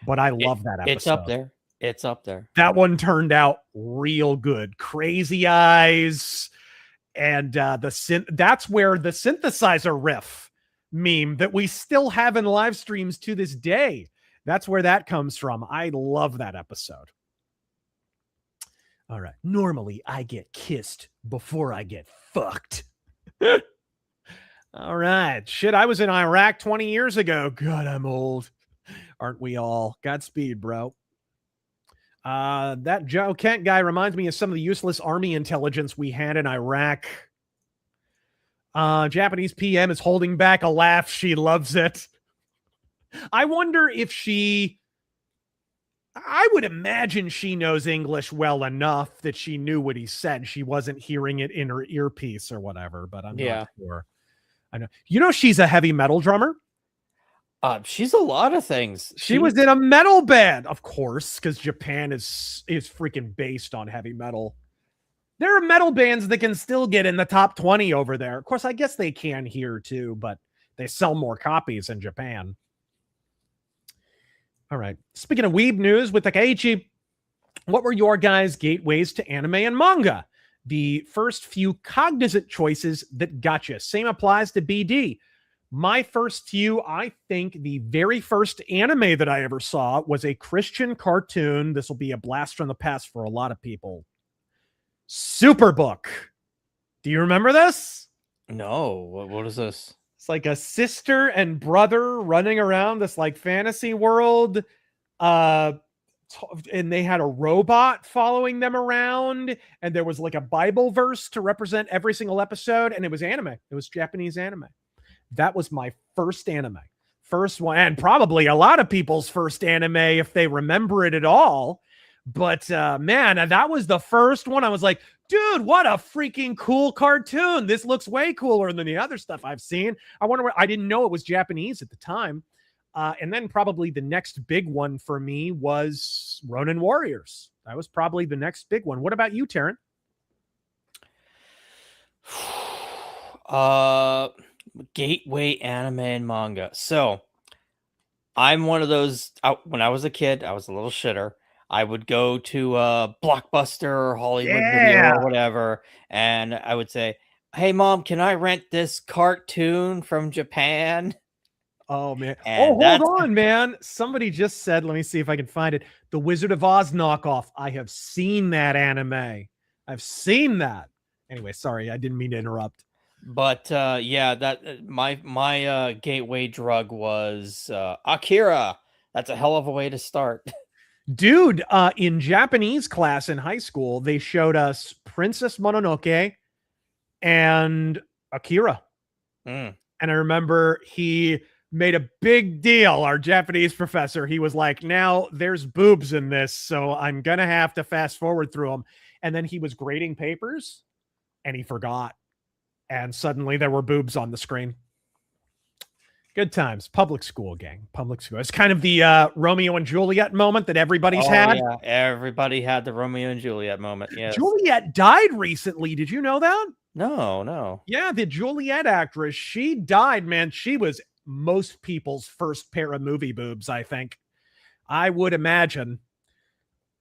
but I love that episode. It's up there. It's up there. That one turned out real good. Crazy eyes. And that's where the synthesizer riff meme that we still have in live streams to this day. That's where that comes from. I love that episode. All right. Normally, I get kissed before I get fucked. All right. Shit, I was in Iraq 20 years ago. God, I'm old. Aren't we all? Godspeed, bro. That Joe Kent guy reminds me of some of the useless army intelligence we had in Iraq. Japanese PM is holding back a laugh. She loves it. I wonder if I would imagine she knows English well enough that she knew what he said. She wasn't hearing it in her earpiece or whatever, but I'm not sure. I know. You know, she's a heavy metal drummer. She's a lot of things. She was in a metal band, of course, because Japan is freaking based on heavy metal. There are metal bands that can still get in the top 20 over there. Of course, I guess they can here too, but they sell more copies in Japan. All right. Speaking of weeb news with Takaichi, what were your guys' gateways to anime and manga? The first few cognizant choices that got you. Same applies to BD. My first few, I think the very first anime that I ever saw was a Christian cartoon. This will be a blast from the past for a lot of people. Superbook. Do you remember this? No. What is this? It's like a sister and brother running around this like fantasy world. And they had a robot following them around. And there was like a Bible verse to represent every single episode. And it was anime. It was Japanese anime. That was my first anime. First one. And probably a lot of people's first anime if they remember it at all. But man, that was the first one. I was like, dude, what a freaking cool cartoon. This looks way cooler than the other stuff I've seen. I wonder what, I didn't know it was Japanese at the time. And then probably the next big one for me was Ronin Warriors. That was probably the next big one. What about you, Taryn? Gateway anime and manga. So I'm one of those. When I was a kid, I was a little shitter. I would go to Blockbuster or Hollywood Video or whatever, and I would say, "Hey, Mom, can I rent this cartoon from Japan?" Oh, man. And Hold on, man. Somebody just said, let me see if I can find it. The Wizard of Oz knockoff. I have seen that anime. I've seen that. Anyway, sorry, I didn't mean to interrupt. But yeah, that my gateway drug was Akira. That's a hell of a way to start. Dude, in Japanese class in high school, they showed us Princess Mononoke and Akira. And I remember he made a big deal. Our Japanese professor, he was like, now there's boobs in this, so I'm going to have to fast forward through them. And then he was grading papers and he forgot. And suddenly there were boobs on the screen. Good times. Public school, gang. Public school. It's kind of the Romeo and Juliet moment that everybody's had. Yeah, everybody had the Romeo and Juliet moment. Yes. Juliet died recently. Did you know that? No. Yeah, the Juliet actress, she died, man. She was most people's first pair of movie boobs, I think. I would imagine.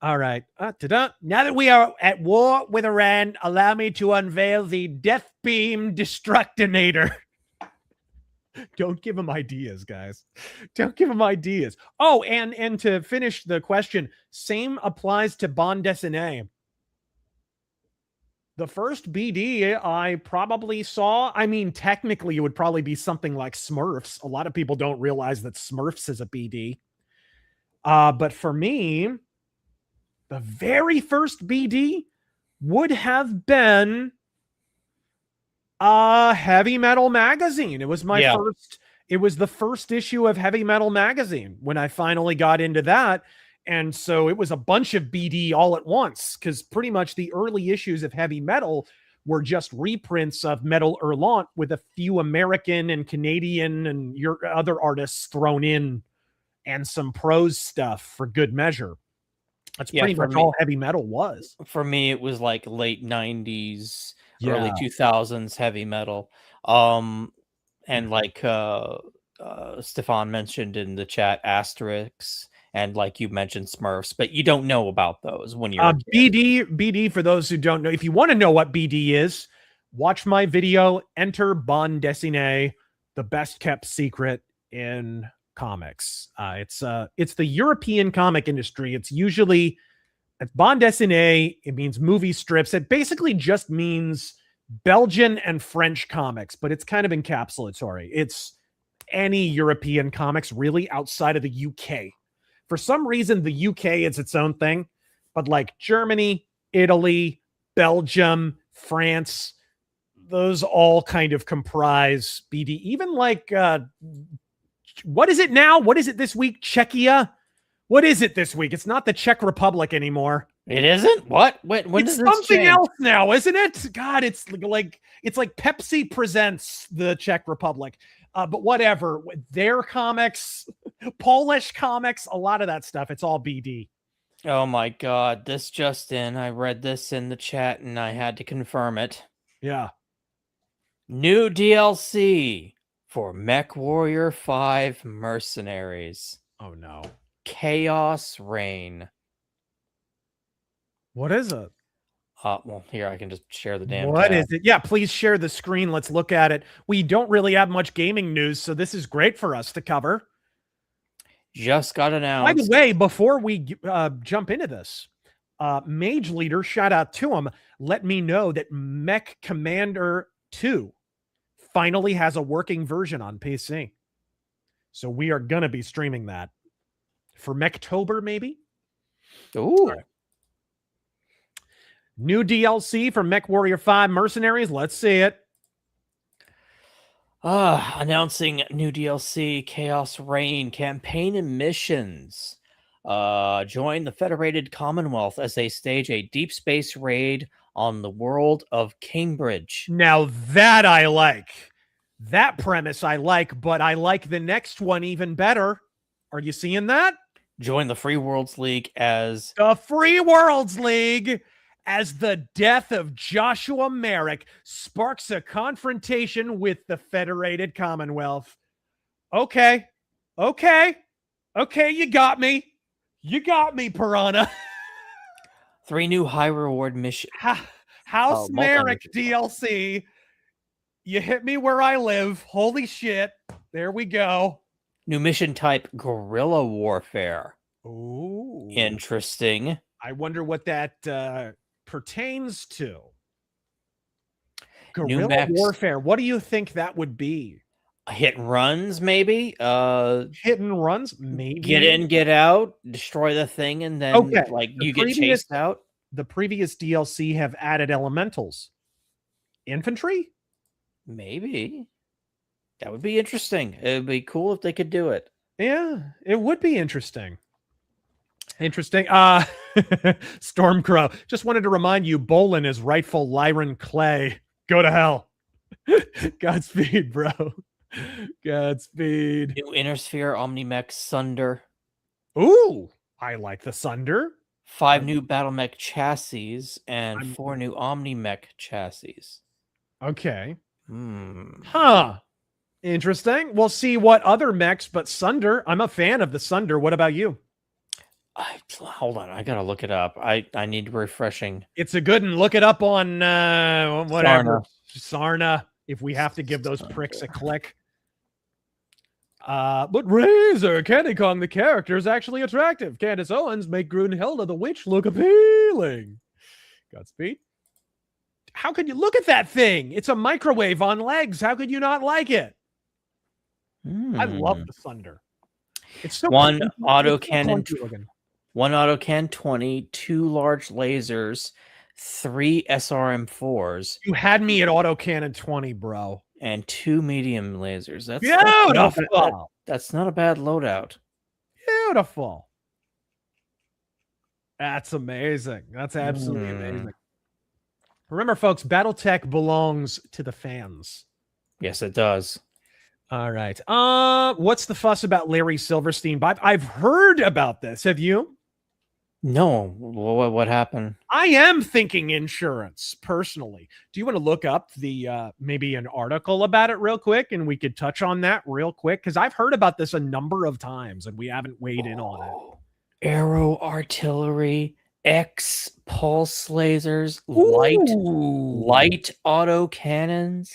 All right. Now that we are at war with Iran, allow me to unveil the Death Beam Destructinator. Don't give him ideas, guys. Don't give him ideas. Oh, and to finish the question, same applies to bande dessinée. The first BD I probably saw, I mean, technically it would probably be something like Smurfs. A lot of people don't realize that Smurfs is a BD. But for me, the very first BD would have been Heavy Metal Magazine. It was my first, it was the first issue of Heavy Metal Magazine when I finally got into that. And so it was a bunch of BD all at once, because pretty much the early issues of Heavy Metal were just reprints of Metal Hurlant with a few American and Canadian and your other artists thrown in and some prose stuff for good measure. That's pretty much all Heavy Metal was. For me, it was like late 90s, early 2000s Heavy Metal. And like Stefan mentioned in the chat, Asterix, and like you mentioned, Smurfs, but you don't know about those when you're BD, for those who don't know, if you want to know what BD is, watch my video, Enter Bande Dessinée, the best kept secret in comics. It's the European comic industry. It's usually bande dessinée. It means movie strips. It basically just means Belgian and French comics, but it's kind of encapsulatory. It's any European comics really outside of the UK. For some reason, the UK is its own thing, but like Germany, Italy, Belgium, France, those all kind of comprise BD. Even like what is it now? What is it this week? Czechia? What is it this week? It's not the Czech Republic anymore. It isn't? What? When it's does this something change? else now, isn't it? God, it's like Pepsi presents the Czech Republic. But whatever, their comics, Polish comics, a lot of that stuff, it's all BD. Oh my God, this just in. I read this in the chat and I had to confirm it. Yeah. New DLC for MechWarrior 5 Mercenaries. Oh no. Chaos Reign. What is it? Well, here I can just share the damn. What tab. is it? Yeah, please share the screen. Let's look at it. We don't really have much gaming news, so this is great for us to cover. Just got announced. By the way, before we jump into this, Mage Leader, shout out to him, let me know that Mech Commander 2 finally has a working version on PC. So we are going to be streaming that for Mechtober, maybe? Ooh. New DLC for MechWarrior 5 Mercenaries. Let's see it. Announcing new DLC, Chaos Reign campaign and missions. Join the Federated Commonwealth as they stage a deep space raid on the world of Cambridge. Now that I like. That premise I like, but I like the next one even better. Are you seeing that? Join the Free Worlds League as the Free Worlds League, as the death of Joshua Merrick sparks a confrontation with the Federated Commonwealth. Okay, you got me. You got me, Piranha. 3 new high reward missions. House Merrick DLC. You hit me where I live. Holy shit. There we go. New mission type, guerrilla warfare. Ooh. Interesting. I wonder what that pertains to. Guerrilla warfare. What do you think that would be? Hit and runs, maybe? Hit and runs, maybe. Get in, get out, destroy the thing, and then you get chased out. The previous DLC have added elementals. Infantry? Maybe. That would be interesting. It would be cool if they could do it. Yeah, it would be interesting. Stormcrow. Just wanted to remind you, Bolin is rightful Lyran Clay. Go to hell. Godspeed, bro. Godspeed. New Intersphere Omni-Mech Sunder. Ooh, I like the Sunder. 5 new Battle Mech chassis and 4 new Omni-Mech chassis. Okay. Huh. Interesting. We'll see what other mechs, but Sunder. I'm a fan of the Sunder. What about you? Hold on. I got to look it up. I need refreshing. It's a good one. Look it up on whatever. Sarna. If we have to give those pricks a click. But Razor, Candy Kong, the character, is actually attractive. Candace Owens make Grunhilda the witch look appealing. Godspeed. How could you look at that thing? It's a microwave on legs. How could you not like it? I love the Thunder. It's so one autocannon 20, 2 large lasers, 3 SRM4s. You had me at autocannon 20, bro. And 2 medium lasers. That's beautiful. That's not a bad loadout. Beautiful. That's amazing. That's absolutely amazing. Remember, folks, BattleTech belongs to the fans. Yes, it does. All right. What's the fuss about Larry Silverstein? I've heard about this. Have you? No. What happened? I am thinking insurance, personally. Do you want to look up the maybe an article about it real quick, and we could touch on that real quick? Because I've heard about this a number of times, and we haven't weighed in on it. Arrow artillery, X pulse lasers, light auto cannons,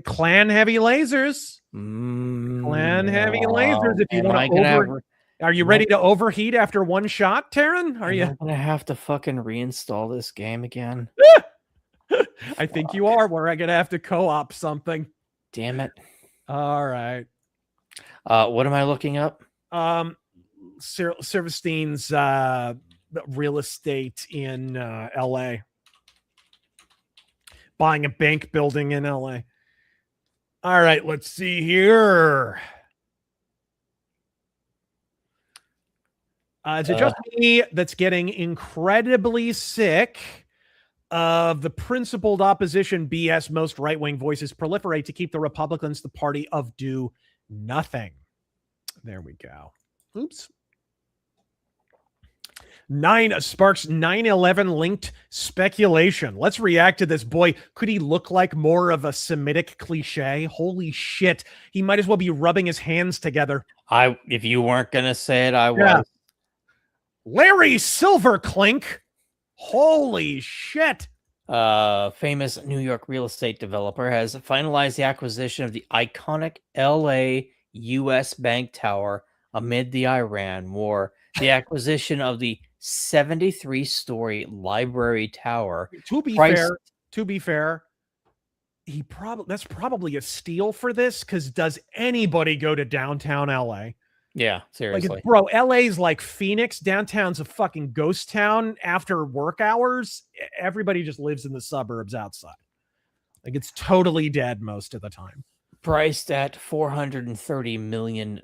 clan heavy lasers. Clan heavy lasers. If you want to are you ready to overheat after one shot, Taryn? Are you gonna have to fucking reinstall this game again? I think you are. We're gonna have to co-op something. Damn it! All right. What am I looking up? Silverstein's real estate in L.A. Buying a bank building in L.A. All right, let's see here. Is it just me that's getting incredibly sick of the principled opposition BS most right-wing voices proliferate to keep the Republicans the party of do nothing? There we go. Oops. Sparks 9/11 linked speculation. Let's react to this. Boy, could he look like more of a Semitic cliche? Holy shit. He might as well be rubbing his hands together. If you weren't going to say it, I was. Larry Silverclink. Holy shit. Famous New York real estate developer has finalized the acquisition of the iconic LA US Bank Tower amid the Iran war. The acquisition of the 73-story library tower. To be fair, that's probably a steal for this, because does anybody go to downtown LA? Yeah, seriously. Like, bro, LA's like Phoenix. Downtown's a fucking ghost town after work hours. Everybody just lives in the suburbs outside. Like, it's totally dead most of the time. Priced at $430 million.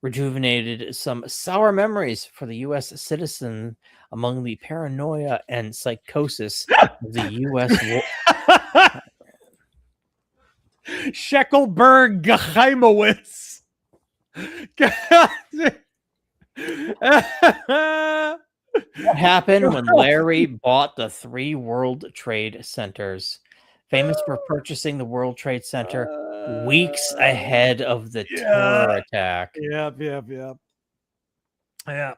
rejuvenated some sour memories for the U.S. citizen among the paranoia and psychosis of the U.S. war. Sheckelberg Geheimowitz. What happened when Larry bought the 3 World Trade Centers? Famous for purchasing the World Trade Center weeks ahead of the terror attack. Yep. Yeah.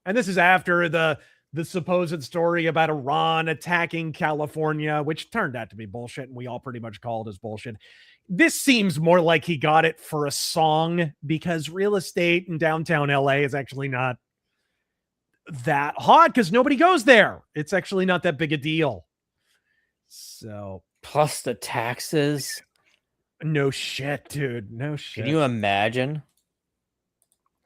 And this is after the supposed story about Iran attacking California, which turned out to be bullshit, and we all pretty much called as bullshit. This seems more like he got it for a song, because real estate in downtown LA is actually not that hot because nobody goes there. It's actually not that big a deal. So plus the taxes. No shit, dude. No shit. Can you imagine?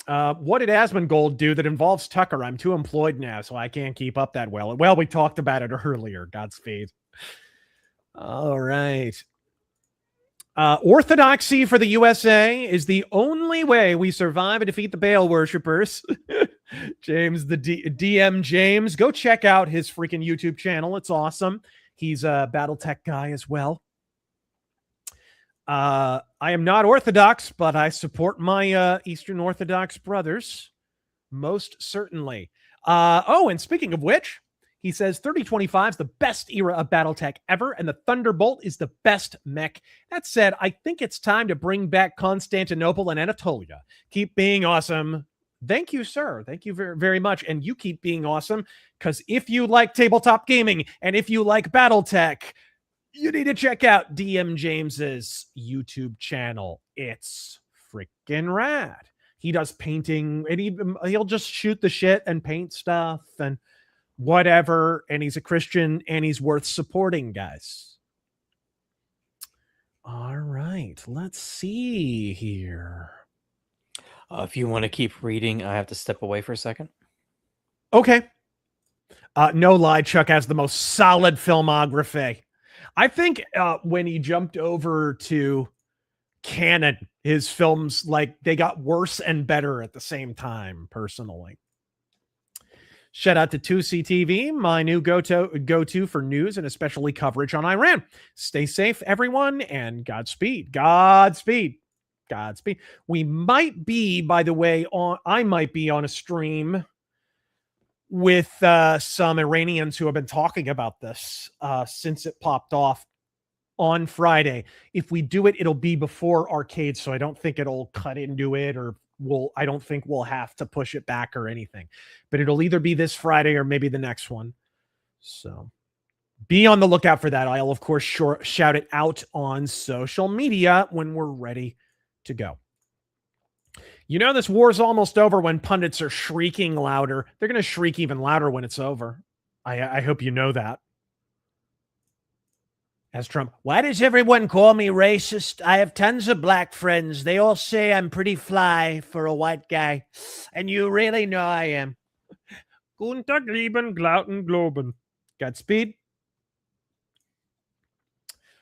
What did Asmongold do that involves Tucker? I'm too employed now, so I can't keep up that well. Well, we talked about it earlier. Godspeed. All right. Orthodoxy for the USA is the only way we survive and defeat the Baal worshippers. James, the DM James, go check out his freaking YouTube channel. It's awesome. He's a BattleTech guy as well. I am not Orthodox, but I support my Eastern Orthodox brothers. Most certainly. And speaking of which, he says 3025 is the best era of BattleTech ever, and the Thunderbolt is the best mech. That said, I think it's time to bring back Constantinople and Anatolia. Keep being awesome. Thank you, sir. Thank you very, very much. And you keep being awesome, because if you like tabletop gaming and if you like BattleTech, you need to check out DM James's YouTube channel. It's freaking rad. He does painting, and he'll just shoot the shit and paint stuff and whatever. And he's a Christian, and he's worth supporting, guys. All right, let's see here. If you want to keep reading, I have to step away for a second. Okay. No lie, Chuck has the most solid filmography. I think when he jumped over to canon, his films, like, they got worse and better at the same time, personally. Shout out to 2CTV, my new go-to for news and especially coverage on Iran. Stay safe, everyone, and Godspeed. Godspeed. Godspeed. We might be, by the way, I might be on a stream with some Iranians who have been talking about this since it popped off on Friday. If we do it, it'll be before Arcade, so I don't think it'll cut into it, or I don't think we'll have to push it back or anything. But it'll either be this Friday or maybe the next one. So be on the lookout for that. I'll, of course, shout it out on social media when we're ready to go. You know, this war's almost over when pundits are shrieking louder. They're going to shriek even louder when it's over. I hope you know that. As Trump, why does everyone call me racist? I have tons of black friends. They all say I'm pretty fly for a white guy. And you really know I am. Guten Tag, lieben Glauten Globen. Godspeed.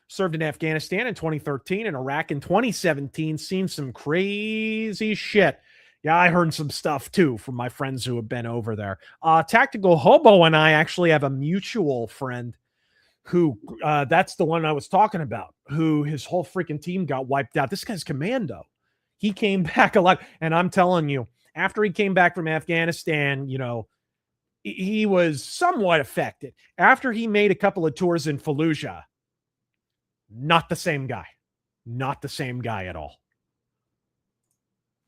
Served in Afghanistan in 2013 and Iraq in 2017. Seen some crazy shit. Yeah, I heard some stuff too from my friends who have been over there. Tactical Hobo and I actually have a mutual friend who, that's the one I was talking about, who his whole freaking team got wiped out. This guy's commando. He came back alive. And I'm telling you, after he came back from Afghanistan, you know, he was somewhat affected. After he made a couple of tours in Fallujah, not the same guy. Not the same guy at all.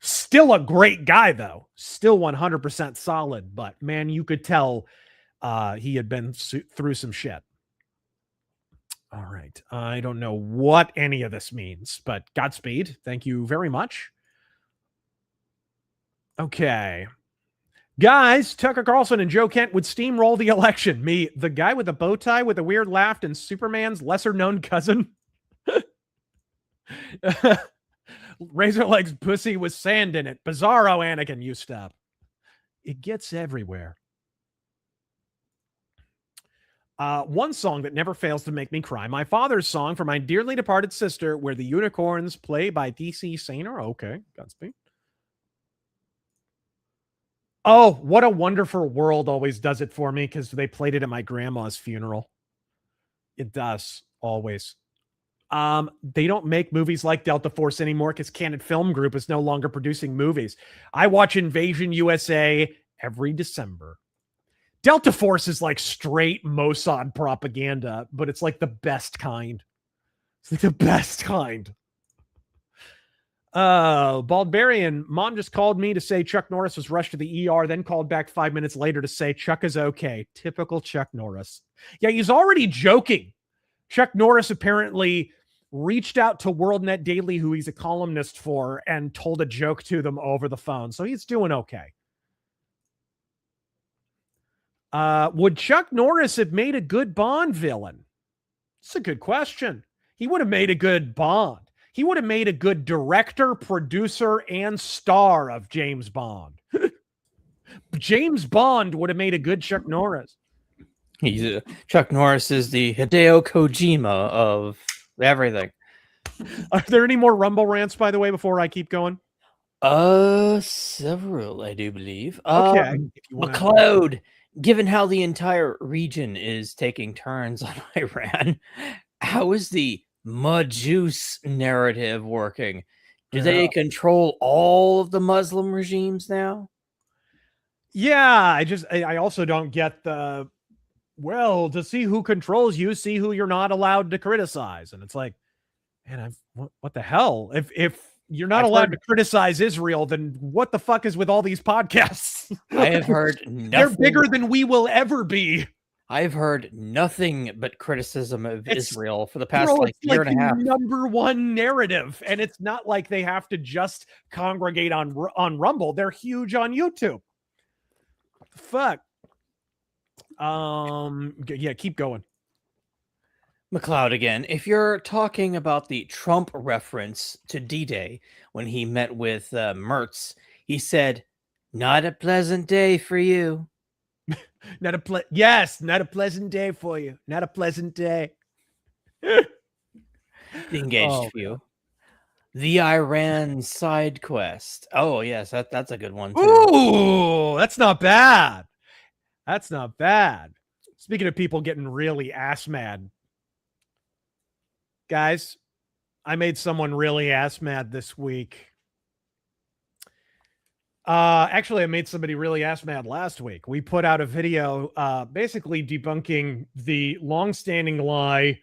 Still a great guy, though. Still 100% solid. But, man, you could tell he had been through some shit. All right. I don't know what any of this means, but Godspeed. Thank you very much. Okay. Guys, Tucker Carlson and Joe Kent would steamroll the election. Me, the guy with the bow tie with a weird laugh and Superman's lesser-known cousin. Razorleg's pussy with sand in it. Bizarro Anakin, you stop. It gets everywhere. One song that never fails to make me cry. My father's song for my dearly departed sister, Where the Unicorns Play by DC Sainer. Okay, Godspeed. Oh, What a Wonderful World always does it for me because they played it at my grandma's funeral. It does, always. They don't make movies like Delta Force anymore because Canon Film Group is no longer producing movies. I watch Invasion USA every December. Delta Force is like straight Mossad propaganda, but it's like the best kind. It's like the best kind. Baldbarian, mom just called me to say Chuck Norris was rushed to the ER, then called back 5 minutes later to say Chuck is okay. Typical Chuck Norris. Yeah, he's already joking. Chuck Norris apparently reached out to WorldNet Daily, who he's a columnist for, and told a joke to them over the phone. So he's doing okay. Would Chuck Norris have made a good Bond villain? It's a good question. He would have made a good Bond. He would have made a good director, producer, and star of James Bond. James Bond would have made a good Chuck Norris. Chuck Norris is the Hideo Kojima of everything. Are there any more Rumble rants, by the way, before I keep going? Several, I do believe. Okay. McLeod, given how the entire region is taking turns on Iran, how is the Majus narrative working? Do they control all of the Muslim regimes now? Yeah, I also don't get the, well, to see who controls you, see who you're not allowed to criticize. And it's like, man, what the hell? If you're not allowed to criticize Israel, then what the fuck is with all these podcasts? I have heard nothing. They're bigger than we will ever be. I've heard nothing but criticism of Israel for the past year and a half. Number one narrative, and it's not like they have to just congregate on Rumble. They're huge on YouTube. What the fuck? Yeah, keep going. McLeod again. If you're talking about the Trump reference to D-Day when he met with Mertz, he said, "Not a pleasant day for you." Not a pleasant day for you. Not a pleasant day. The engaged few. The Iran side quest. Oh, yes, that's a good one, too. Ooh, that's not bad. That's not bad. Speaking of people getting really ass mad. Guys, I made someone really ass mad this week. Actually, I made somebody really ass mad last week. We put out a video basically debunking the long-standing lie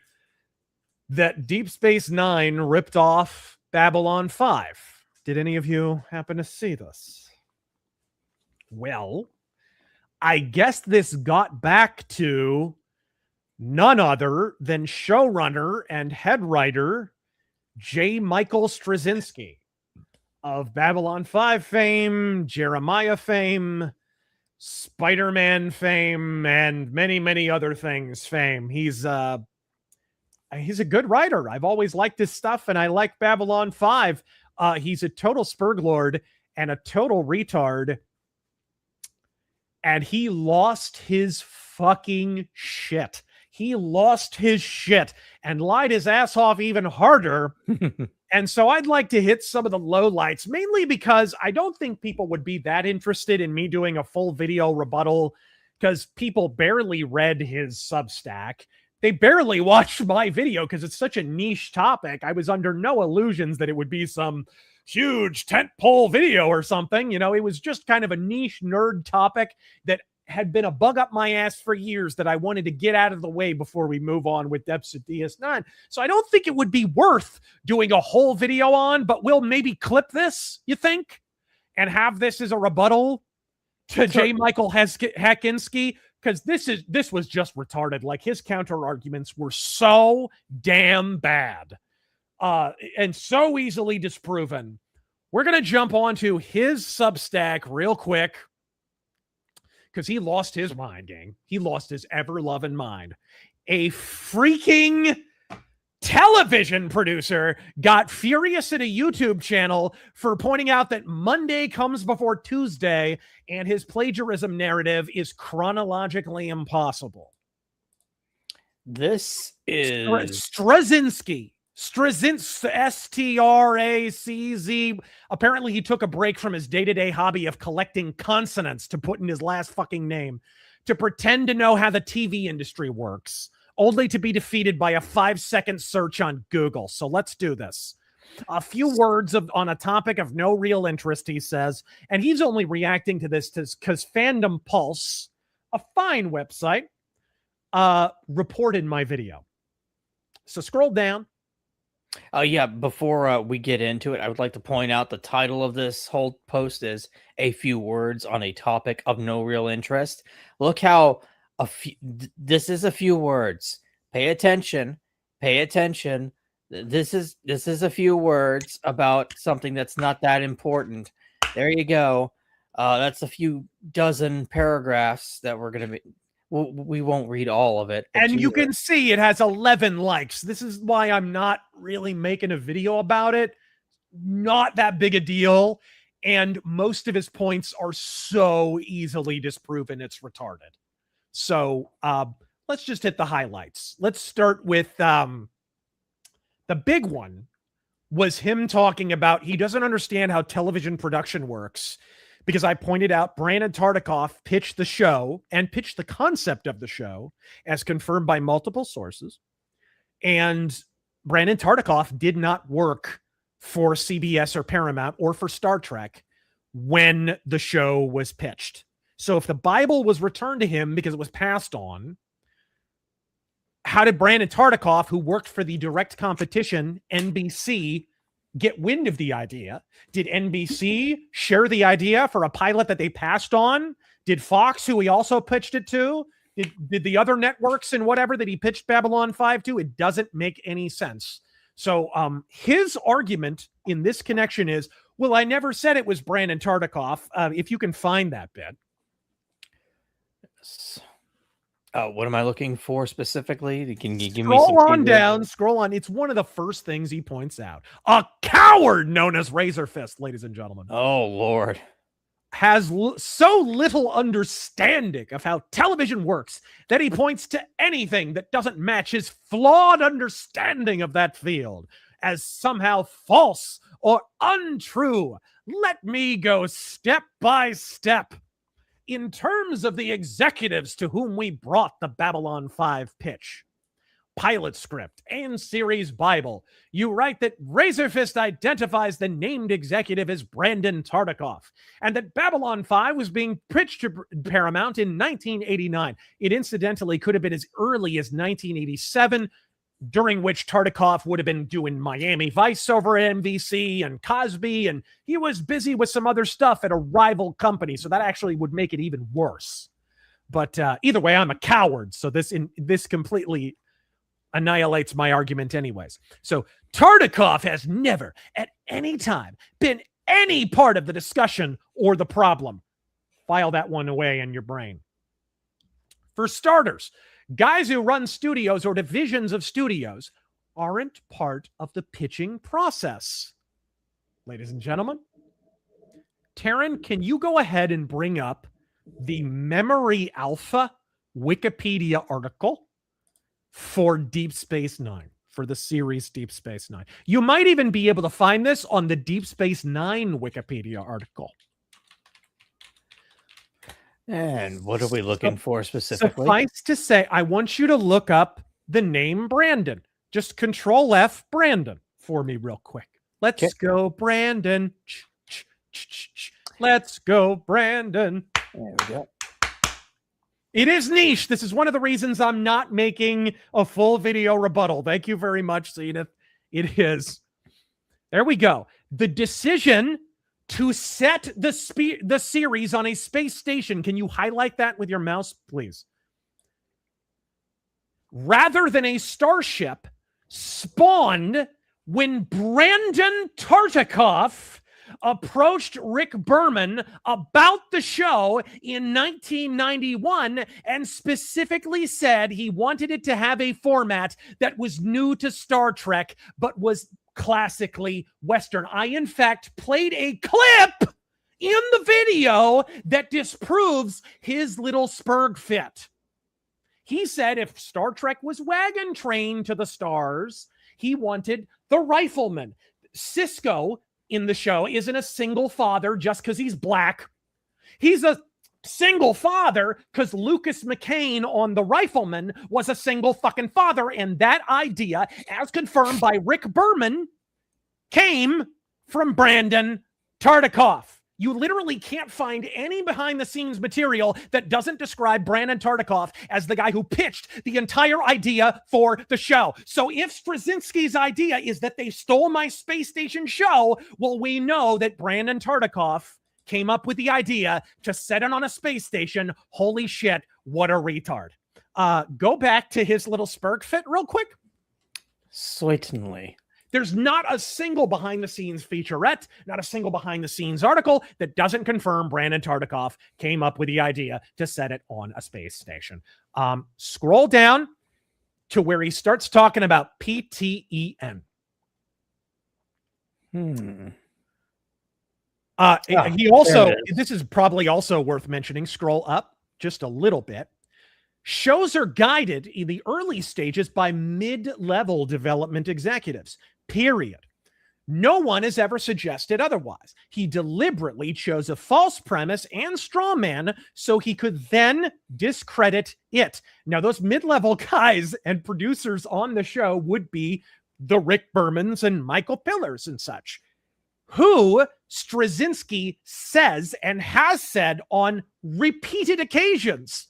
that Deep Space Nine ripped off Babylon 5. Did any of you happen to see this? Well, I guess this got back to none other than showrunner and head writer J. Michael Straczynski of Babylon 5 fame, Jeremiah fame, Spider-Man fame, and many, many other things fame. He's a good writer. I've always liked his stuff, and I like Babylon 5. He's a total spurglord and a total retard, and he lost his fucking shit. He lost his shit and lied his ass off even harder. And so I'd like to hit some of the lowlights, mainly because I don't think people would be that interested in me doing a full video rebuttal because people barely read his Substack. They barely watched my video because it's such a niche topic. I was under no illusions that it would be some huge tentpole video or something. You know, it was just kind of a niche nerd topic that had been a bug up my ass for years that I wanted to get out of the way before we move on with Depths of DS9. So I don't think it would be worth doing a whole video on, but we'll maybe clip this, you think, and have this as a rebuttal to J. Michael Hakinski, because this was just retarded. Like, his counter arguments were so damn bad and so easily disproven. We're going to jump onto his Substack real quick, because he lost his mind, gang. He lost his ever-loving mind. A freaking television producer got furious at a YouTube channel for pointing out that Monday comes before Tuesday, and his plagiarism narrative is chronologically impossible. This is... Straczynski. Straczynski, S-T-R-A-C-Z. Apparently, he took a break from his day-to-day hobby of collecting consonants to put in his last fucking name to pretend to know how the TV industry works, only to be defeated by a 5-second search on Google. So let's do this. A few words on a topic of no real interest, he says, and he's only reacting to this because Fandom Pulse, a fine website, reported my video. So scroll down. Yeah, before we get into it, I would like to point out the title of this whole post is "A Few Words on a Topic of No Real Interest." Look how this is a few words. Pay attention. Pay attention. This is a few words about something that's not that important. There you go. That's a few dozen paragraphs that we're going to be... we won't read all of it. And you can see it has 11 likes. This is why I'm not really making a video about it. Not that big a deal. And most of his points are so easily disproven, it's retarded. So let's just hit the highlights. Let's start with... the big one was him talking about he doesn't understand how television production works because I pointed out Brandon Tartikoff pitched the show and pitched the concept of the show as confirmed by multiple sources. And Brandon Tartikoff did not work for CBS or Paramount or for Star Trek when the show was pitched. So if the Bible was returned to him because it was passed on, how did Brandon Tartikoff, who worked for the direct competition, NBC, get wind of the idea? Did NBC share the idea for a pilot that they passed on? Did Fox, who he also pitched it to? Did the other networks and whatever that he pitched Babylon 5 to? It doesn't make any sense. So his argument in this connection is, well, I never said it was Brandon Tartikoff. If you can find that bit. What am I looking for specifically? Can you give me Scroll some on down, scroll on. It's one of the first things he points out. A coward known as Razor Fist, ladies and gentlemen. Oh, Lord. Has so little understanding of how television works that he points to anything that doesn't match his flawed understanding of that field as somehow false or untrue. Let me go step by step. In terms of the executives to whom we brought the Babylon 5 pitch, pilot script, and series Bible, you write that Razor Fist identifies the named executive as Brandon Tartikoff, and that Babylon 5 was being pitched to Paramount in 1989. It incidentally could have been as early as 1987, during which Tartikoff would have been doing Miami Vice over at NBC and Cosby, and he was busy with some other stuff at a rival company, so that actually would make it even worse. But either way, I'm a coward, so this completely annihilates my argument anyways. So Tartikoff has never, at any time, been any part of the discussion or the problem. File that one away in your brain. For starters, guys who run studios or divisions of studios aren't part of the pitching process. Ladies and gentlemen, Taryn, can you go ahead and bring up the Memory Alpha Wikipedia article for Deep Space Nine, for the series Deep Space Nine? You might even be able to find this on the Deep Space Nine Wikipedia article. And what are we looking for specifically? Suffice to say, I want you to look up the name Brandon. Just Control F Brandon for me real quick. Let's go, Brandon. Let's go, Brandon. There we go. It is niche. This is one of the reasons I'm not making a full video rebuttal. Thank you very much, Zenith. It is. There we go. The decision to set the series on a space station. Can you highlight that with your mouse, please? Rather than a starship, spawned when Brandon Tartikoff approached Rick Berman about the show in 1991 and specifically said he wanted it to have a format that was new to Star Trek, but was classically Western. I, in fact, played a clip in the video that disproves his little Spurg fit. He said if Star Trek was wagon train to the stars, He wanted the rifleman. Cisco in the show isn't a single father just because he's black. He's a single father because Lucas McCain on The Rifleman was a single fucking father. And that idea, as confirmed by Rick Berman, came from Brandon Tartikoff. You literally can't find any behind-the-scenes material that doesn't describe Brandon Tartikoff as the guy who pitched the entire idea for the show. So if Straczynski's idea is that they stole my space station show, well, we know that Brandon Tartikoff came up with the idea to set it on a space station. Holy shit, what a retard. Go back to his little Spurg fit real quick. Certainly. There's not a single behind-the-scenes featurette, not a single behind-the-scenes article that doesn't confirm Brandon Tartikoff came up with the idea to set it on a space station. Scroll down to where he starts talking about PTEN. He also, this is probably also worth mentioning, scroll up just a little bit. Shows are guided in the early stages by mid-level development executives, period. No one has ever suggested otherwise. He deliberately chose a false premise and straw man so he could then discredit it. Now, those mid-level guys and producers on the show would be the Rick Bermans and Michael Pillars and such, who Straczynski says and has said on repeated occasions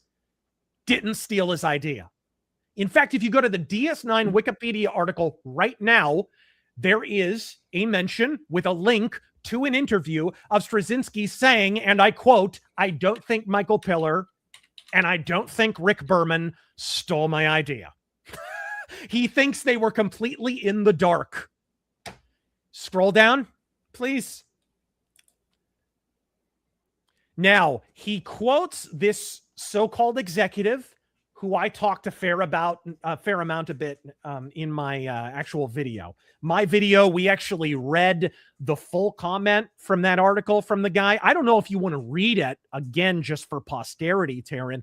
didn't steal his idea. In fact, if you go to the DS9 Wikipedia article right now, there is a mention with a link to an interview of Straczynski saying, and I quote, "I don't think Michael Pillar and I don't think Rick Berman stole my idea." He thinks they were completely in the dark. Scroll down, please. Now, he quotes this so-called executive who I talked a fair amount a bit in my actual video. My video, we actually read the full comment from that article from the guy. I don't know if you want to read it again just for posterity, Taryn.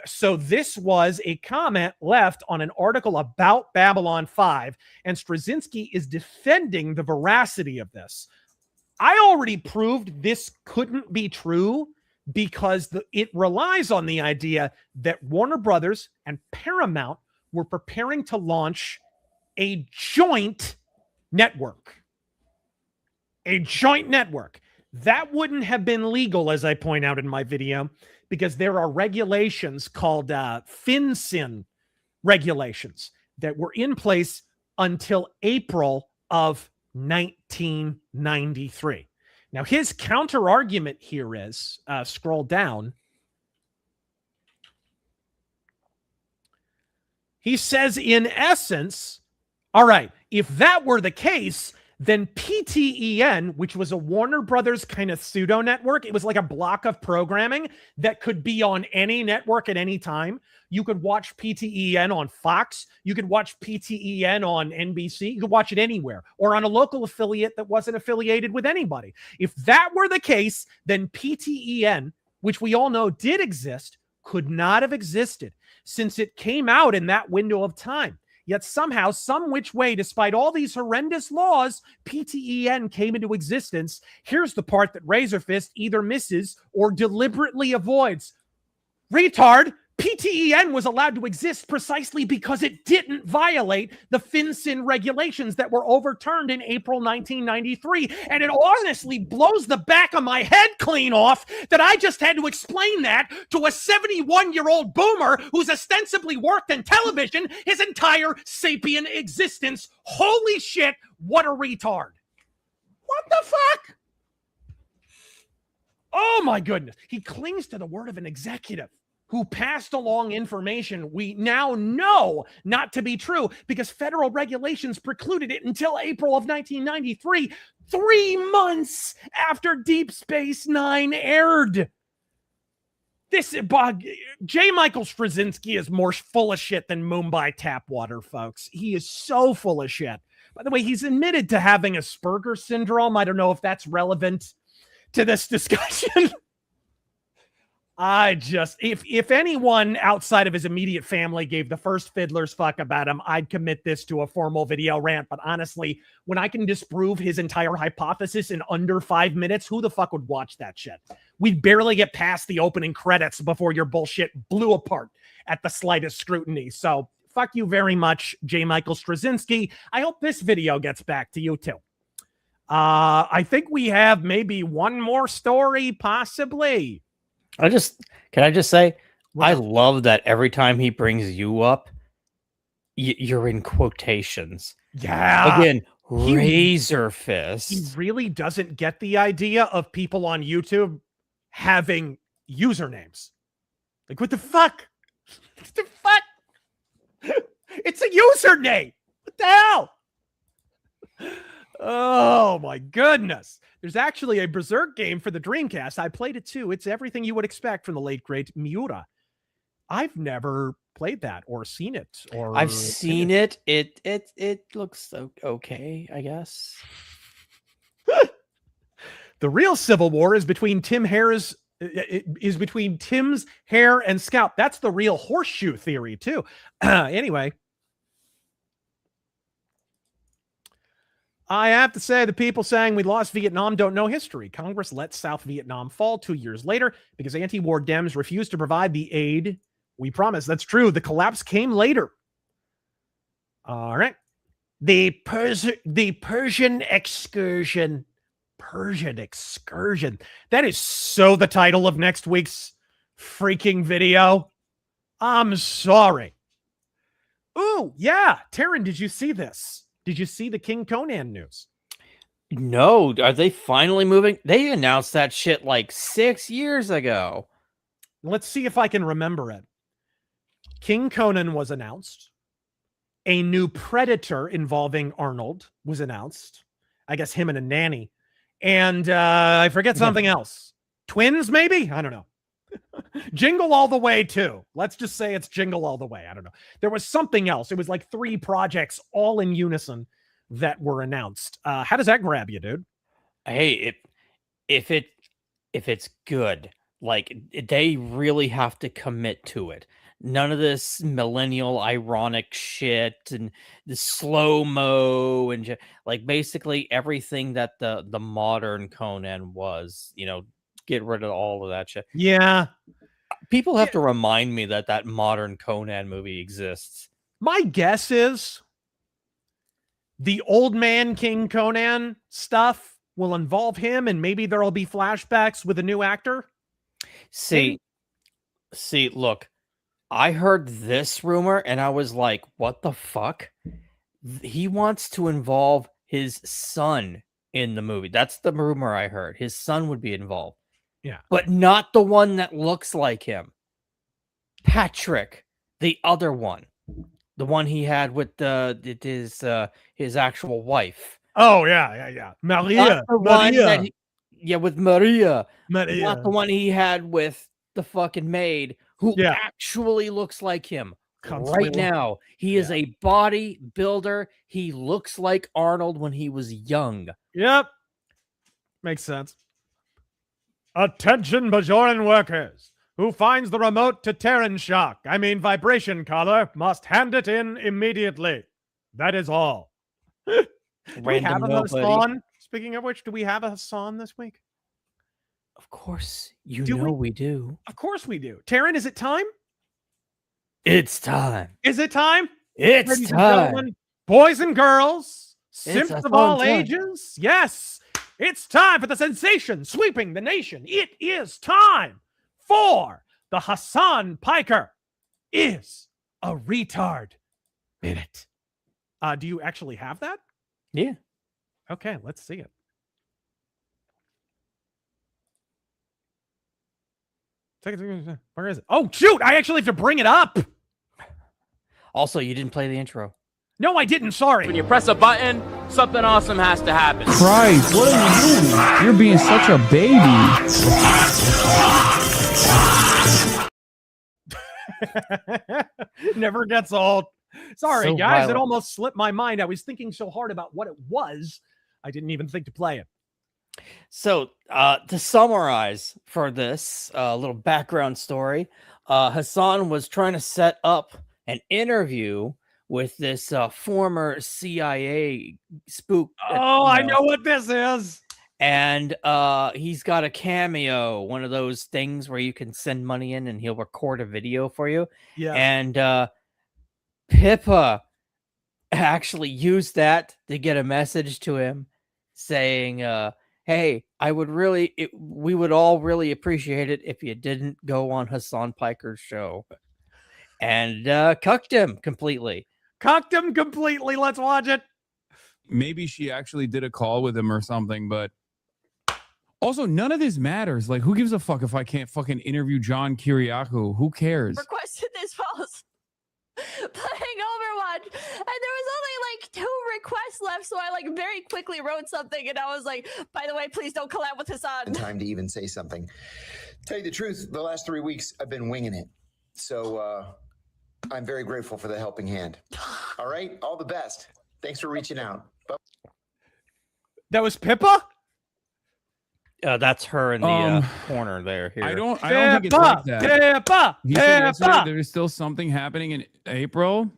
So this was a comment left on an article about Babylon 5, and Straczynski is defending the veracity of this. I already proved this couldn't be true because it relies on the idea that Warner Brothers and Paramount were preparing to launch a joint network. A joint network. That wouldn't have been legal, as I point out in my video, because there are regulations called FinCEN regulations that were in place until April of 1993. Now, his counter argument here is, scroll down. He says, in essence, all right, if that were the case, then PTEN, which was a Warner Brothers kind of pseudo network, it was like a block of programming that could be on any network at any time. You could watch PTEN on Fox. You could watch PTEN on NBC. You could watch it anywhere or on a local affiliate that wasn't affiliated with anybody. If that were the case, then PTEN, which we all know did exist, could not have existed since it came out in that window of time. Yet somehow, some which way, despite all these horrendous laws, PTEN came into existence. Here's the part that Razorfist either misses or deliberately avoids. Retard, PTEN was allowed to exist precisely because it didn't violate the FinCEN regulations that were overturned in April 1993. And it honestly blows the back of my head clean off that I just had to explain that to a 71-year-old boomer who's ostensibly worked in television his entire sapient existence. Holy shit, what a retard. What the fuck? Oh my goodness. He clings to the word of an executive who passed along information we now know not to be true because federal regulations precluded it until April of 1993, 3 months after Deep Space Nine aired. J. Michael Straczynski is more full of shit than Mumbai tap water, folks. He is so full of shit. By the way, he's admitted to having Asperger's syndrome. I don't know if that's relevant to this discussion. I just, if anyone outside of his immediate family gave the first fiddler's fuck about him, I'd commit this to a formal video rant. But honestly, when I can disprove his entire hypothesis in under 5 minutes, who the fuck would watch that shit? We'd barely get past the opening credits before your bullshit blew apart at the slightest scrutiny. So fuck you very much, J. Michael Straczynski. I hope this video gets back to you too. I think we have maybe one more story, possibly. Can I just say, I love that every time he brings you up, you're in quotations. Yeah. Again, Razor Fist. He really doesn't get the idea of people on YouTube having usernames. Like, what the fuck? What the fuck? It's a username. What the hell? Oh my goodness. There's actually a Berserk game for the Dreamcast. I played it too. It's everything you would expect from the late great Miura. I've never played that or seen it. Or I've seen it. It looks okay, I guess. The real civil war is between Tim's hair and scalp. That's the real horseshoe theory too. Anyway, I have to say the people saying we lost Vietnam don't know history. Congress let South Vietnam fall 2 years later because anti-war Dems refused to provide the aid we promised. That's true. The collapse came later. All right. The Persian excursion. Persian excursion. That is so the title of next week's freaking video. I'm sorry. Ooh, yeah. Taryn, did you see this? Did you see the King Conan news? No. Are they finally moving? They announced that shit like 6 years ago. Let's see if I can remember it. King Conan was announced. A new Predator involving Arnold was announced. I guess him and a nanny. And I forget something else. Twins, maybe? I don't know. Jingle All the Way, too. Let's just say it's Jingle All the Way. I don't know. There was something else. It was like 3 projects all in unison that were announced. How does that grab you, dude? Hey, if it's good, like they really have to commit to it. None of this millennial ironic shit and the slow-mo and like basically everything that the modern Conan was, get rid of all of that shit. Yeah. People have to remind me that modern Conan movie exists. My guess is the old man King Conan stuff will involve him, and maybe there'll be flashbacks with a new actor. See, look, I heard this rumor and I was like, what the fuck? He wants to involve his son in the movie. That's the rumor I heard. His son would be involved. Yeah. But not the one that looks like him. Patrick, the other one. The one he had with his actual wife. Oh, yeah. Maria. With Maria. Maria. Not the one he had with the fucking maid who actually looks like him. Right now, he is a bodybuilder. He looks like Arnold when he was young. Yep. Makes sense. Attention, Bajoran workers. Who finds the remote to vibration collar must hand it in immediately. That is all. Do we have a Hasan? Speaking of which, do we have a Hasan this week? Of course. We do. Of course we do. Taryn, is it time? It's time. Is it time? It's Ladies time. and gentlemen, boys and girls, simps of all ages. Yes, it's time for the sensation sweeping the nation. It is time for the Hasan Piker is a retard minute. Do you actually have that? Yeah. Okay, let's see it. Where is it? Oh, shoot! I actually have to bring it up. Also, you didn't play the intro. No, I didn't. Sorry. When you press a button, something awesome has to happen. Christ, what are you doing? You're being such a baby. Never gets old. Sorry, So guys. violent. It almost slipped my mind. I was thinking so hard about what it was, I didn't even think to play it. So, to summarize for this little background story, Hasan was trying to set up an interview with this former CIA spook. Oh, I know what this is. And he's got a Cameo, one of those things where you can send money in and he'll record a video for you. Yeah. And Pippa actually used that to get a message to him saying, hey, we would all really appreciate it if you didn't go on Hasan Piker's show. And cucked him completely. Let's watch it. Maybe she actually did a call with him or something, but also none of this matters. Like, who gives a fuck if I can't fucking interview John Kiriakou? Who cares? Requested this post playing Overwatch, and there was only like 2 requests left, so I like very quickly wrote something, and I was like, by the way, please don't collab with Hasan. Time to even say something. Tell you the truth, the last 3 weeks I've been winging it, so I'm very grateful for the helping hand. All right, all the best. Thanks for reaching out. Bye. That was Pippa? That's her in the corner there. Here. I don't think it's like that. He said yesterday there's still something happening in April.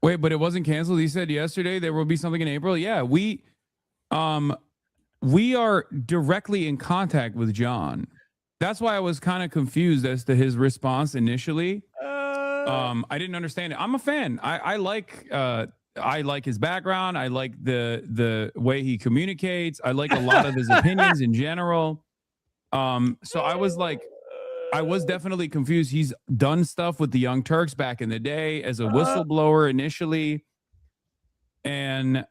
Wait, but it wasn't canceled. He said yesterday there will be something in April. Yeah, we are directly in contact with John. That's why I was kind of confused as to his response initially. I didn't understand it. I'm a fan. I like his background. I like the way he communicates. I like a lot of his opinions in general. So I was definitely confused. He's done stuff with the Young Turks back in the day as a whistleblower initially. And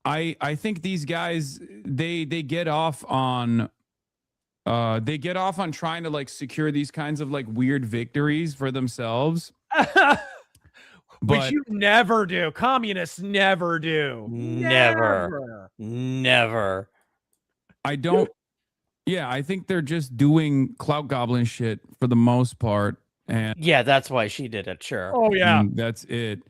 I think these guys, they get off on trying to like secure these kinds of like weird victories for themselves. Which you never do. Communists never do. Never. I don't. Yeah, I think they're just doing clout goblin shit for the most part. And yeah, that's why she did it. Sure. Oh yeah, that's it.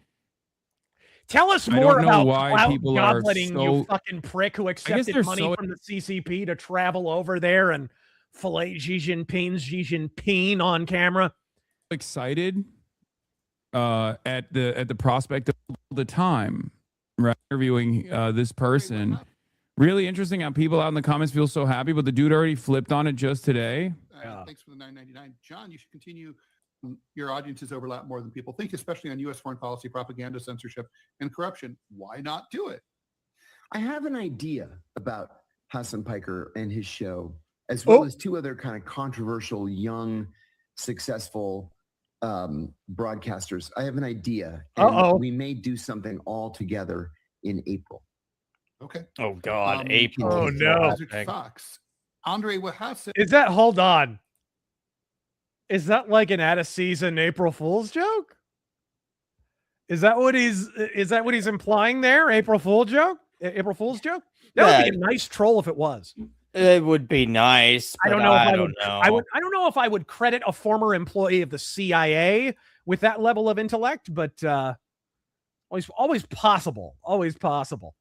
Tell us more about why people are goblining, you fucking prick who accepted money from the CCP to travel over there and fillet Xi Jinping on camera. Excited at the prospect of the time, right? Interviewing this person. Really interesting how people out in the comments feel so happy, but the dude already flipped on it just today. Thanks for the $9.99. John, you should continue. Your audiences overlap more than people think, especially on U.S. foreign policy, propaganda, censorship, and corruption. Why not do it? I have an idea about Hasan Piker and his show, as well as 2 other kind of controversial, young, successful broadcasters. I have an idea. And we may do something all together in April. Okay. Oh God, April. Oh no. Fox. Andre Wahasa. Is that? Hold on. Is that like an out of season April Fool's joke? Is that what he's implying there? April Fool's joke? April Fool's joke? That would be a nice troll if it was. It would be nice. I don't know. I don't know if I would credit a former employee of the CIA with that level of intellect, but always possible. Always possible.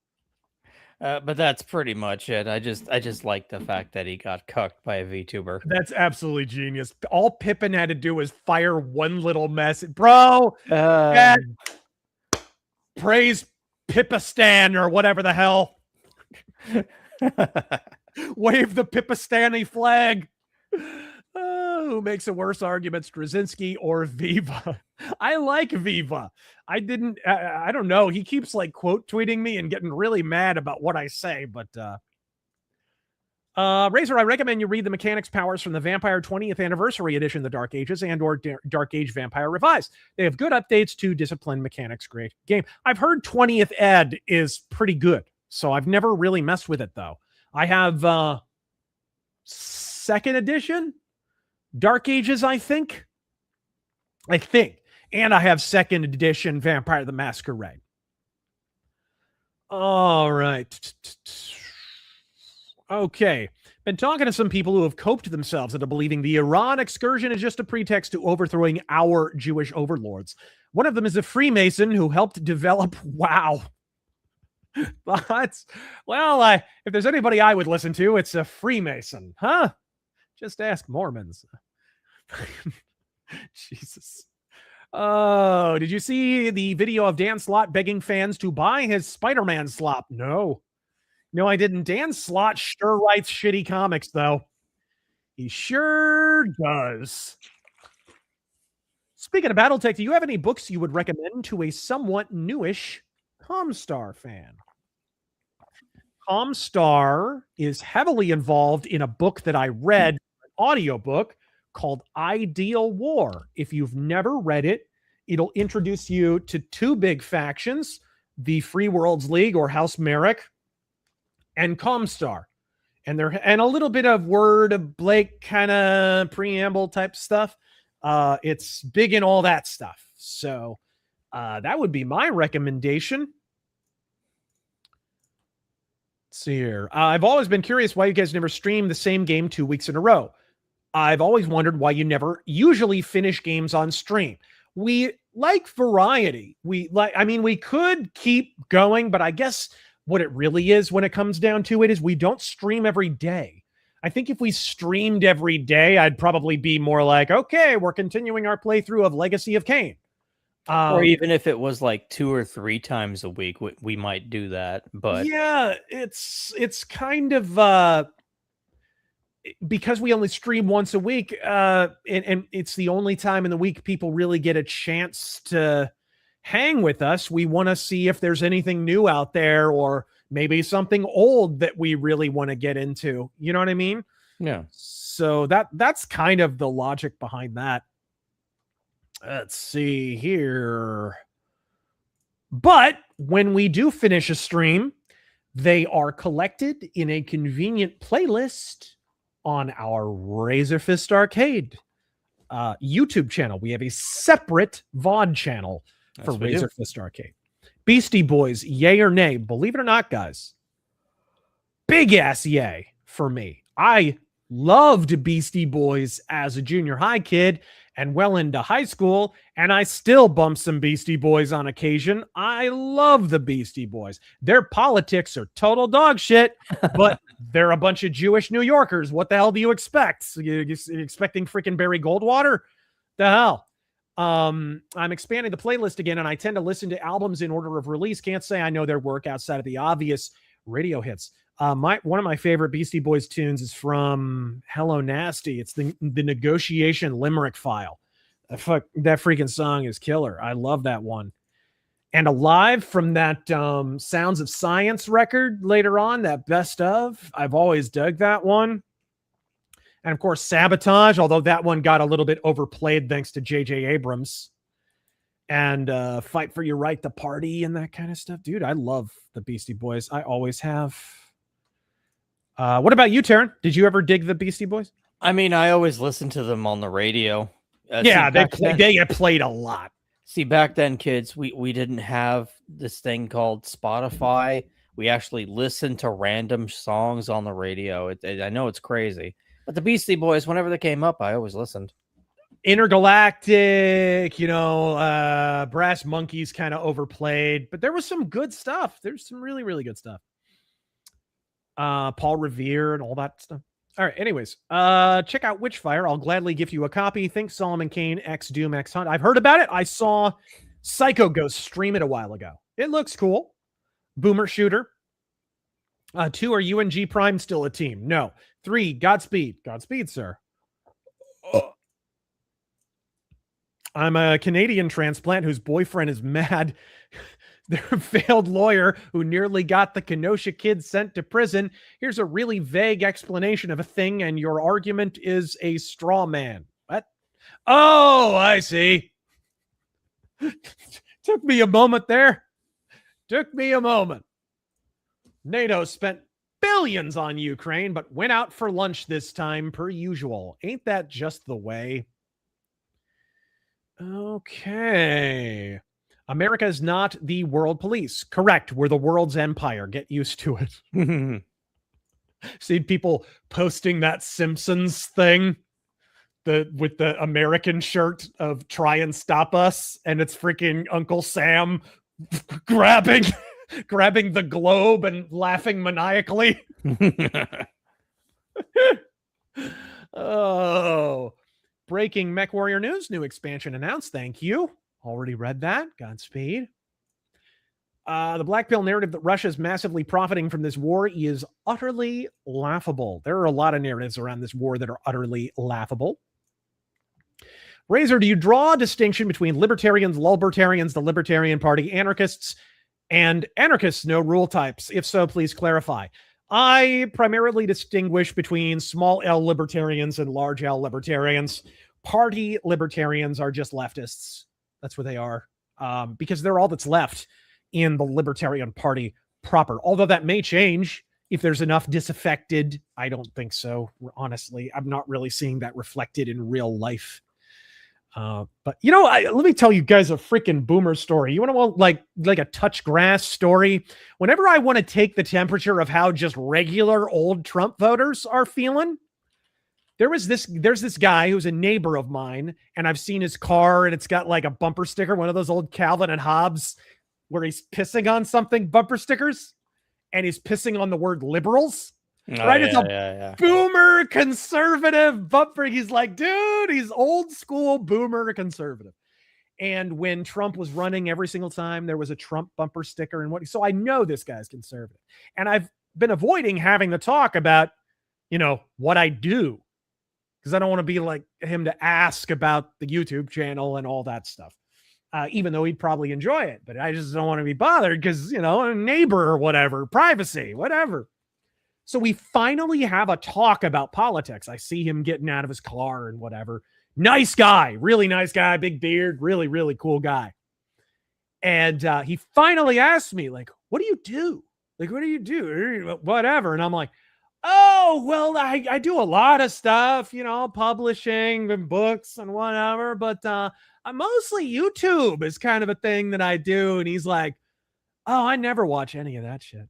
But that's pretty much it. I just like the fact that he got cucked by a VTuber. That's absolutely genius. All Pippin had to do was fire one little message. Bro, praise Pippistan or whatever the hell. Wave the Pippistani flag. Who makes a worse argument, Straczynski or Viva? I like Viva. I don't know. He keeps like quote tweeting me and getting really mad about what I say, but Razor, I recommend you read the mechanics powers from the Vampire 20th Anniversary Edition of the Dark Ages and or Dark Age Vampire Revised. They have good updates to discipline mechanics. Great game. I've heard 20th Ed is pretty good, so I've never really messed with it though. I have 2nd edition Dark Ages, I think. And I have 2nd edition Vampire the Masquerade. All right. Okay. Been talking to some people who have coped themselves into believing the Iran excursion is just a pretext to overthrowing our Jewish overlords. One of them is a Freemason who helped develop, wow. But, well, if there's anybody I would listen to, it's a Freemason, huh? Just ask Mormons. Jesus. Oh, did you see the video of Dan Slott begging fans to buy his Spider-Man slop? No, I didn't. Dan Slott sure writes shitty comics, though. He sure does. Speaking of Battletech, do you have any books you would recommend to a somewhat newish Comstar fan? Comstar is heavily involved in a book that I read, an audiobook called Ideal War. If you've never read it, it'll introduce you to two big factions, the Free Worlds League or House Merrick and Comstar. And a little bit of Word of Blake kind of preamble type stuff. It's big in all that stuff. So that would be my recommendation. Let's see here. I've always been curious why you guys never stream the same game 2 weeks in a row. I've always wondered why you never usually finish games on stream. We like variety. We could keep going, but I guess what it really is when it comes down to it is we don't stream every day. I think if we streamed every day, I'd probably be more like, okay, we're continuing our playthrough of Legacy of Kain. Or even if it was like 2 or 3 times a week, we might do that. But yeah, it's kind of because we only stream once a week, and it's the only time in the week people really get a chance to hang with us. We want to see if there's anything new out there, or maybe something old that we really want to get into. You know what I mean? Yeah. So that's kind of the logic behind that. Let's see here. But when we do finish a stream, they are collected in a convenient playlist on our Razor Fist Arcade YouTube channel. We have a separate VOD channel for Razor Fist Arcade. Beastie Boys, yay or nay? Believe it or not, guys, big ass yay for me. I loved Beastie Boys as a junior high kid and well into high school, and I still bump some Beastie Boys on occasion. I love the Beastie Boys. Their politics are total dog shit, but they're a bunch of Jewish New Yorkers. What the hell do you expect? You expecting freaking Barry Goldwater? The hell? I'm expanding the playlist again, and I tend to listen to albums in order of release. Can't say I know their work outside of the obvious radio hits. One of my favorite Beastie Boys tunes is from Hello Nasty. It's the Negotiation Limerick File. That freaking song is killer. I love that one. And Alive from that Sounds of Science record later on, that best of. I've always dug that one. And of course, Sabotage, although that one got a little bit overplayed thanks to J.J. Abrams. And Fight for Your Right to Party and that kind of stuff. Dude, I love the Beastie Boys. I always have. What about you, Taryn? Did you ever dig the Beastie Boys? I mean, I always listened to them on the radio. Yeah, they get played a lot. See, back then, kids, we didn't have this thing called Spotify. We actually listened to random songs on the radio. I know it's crazy, but the Beastie Boys, whenever they came up, I always listened. Intergalactic, Brass Monkeys kind of overplayed, but there was some good stuff. There's some really, really good stuff. Paul Revere and all that stuff. All right, anyways, check out Witchfire. I'll gladly give you a copy. Think Solomon Kane, X Doom, X Hunt. I've heard about it. I saw Psycho Ghost stream it a while ago. It looks cool. Boomer Shooter. 2, are UNG Prime still a team? No. 3, Godspeed. Godspeed, sir. I'm a Canadian transplant whose boyfriend is mad. They're a failed lawyer who nearly got the Kenosha kid sent to prison. Here's a really vague explanation of a thing, and your argument is a straw man. What? Oh, I see. Took me a moment there. Took me a moment. NATO spent billions on Ukraine, but went out for lunch this time per usual. Ain't that just the way? Okay. America is not the world police. Correct. We're the world's empire. Get used to it. See people posting that Simpsons thing with the American shirt of try and stop us. And it's freaking Uncle Sam grabbing grabbing the globe and laughing maniacally. Oh, breaking MechWarrior news. New expansion announced. Thank you. Already read that. Godspeed. The Black Pill narrative that Russia is massively profiting from this war is utterly laughable. There are a lot of narratives around this war that are utterly laughable. Razor, do you draw a distinction between libertarians, lulbertarians, the Libertarian Party, anarchists, and anarchists no rule types? If so, please clarify. I primarily distinguish between small L libertarians and large L libertarians. Party libertarians are just leftists. That's what they are, because they're all that's left in the Libertarian Party proper. Although that may change if there's enough disaffected. I don't think so, honestly. I'm not really seeing that reflected in real life. But you know, let me tell you guys a freaking boomer story. You want to like a touch grass story? Whenever I want to take the temperature of how just regular old Trump voters are feeling, there's this guy who's a neighbor of mine, and I've seen his car, and it's got like a bumper sticker, one of those old Calvin and Hobbes where he's pissing on something bumper stickers, and he's pissing on the word liberals. Right? It's a boomer conservative bumper. He's like, dude, he's old school boomer conservative. And when Trump was running every single time, there was a Trump bumper sticker. So I know this guy's conservative. And I've been avoiding having the talk about, you know, what I do, because I don't want to be like him to ask about the YouTube channel and all that stuff. Even though he'd probably enjoy it. But I just don't want to be bothered because, you know, a neighbor or whatever, privacy, whatever. So we finally have a talk about politics. I see him getting out of his car and whatever. Nice guy, really nice guy, big beard, really, really cool guy. And he finally asked me, like, what do you do? Like, what do you do? Whatever. And I'm like, oh, well, I do a lot of stuff, you know, publishing and books and whatever. But I'm mostly YouTube is kind of a thing that I do. And he's like, oh, I never watch any of that shit.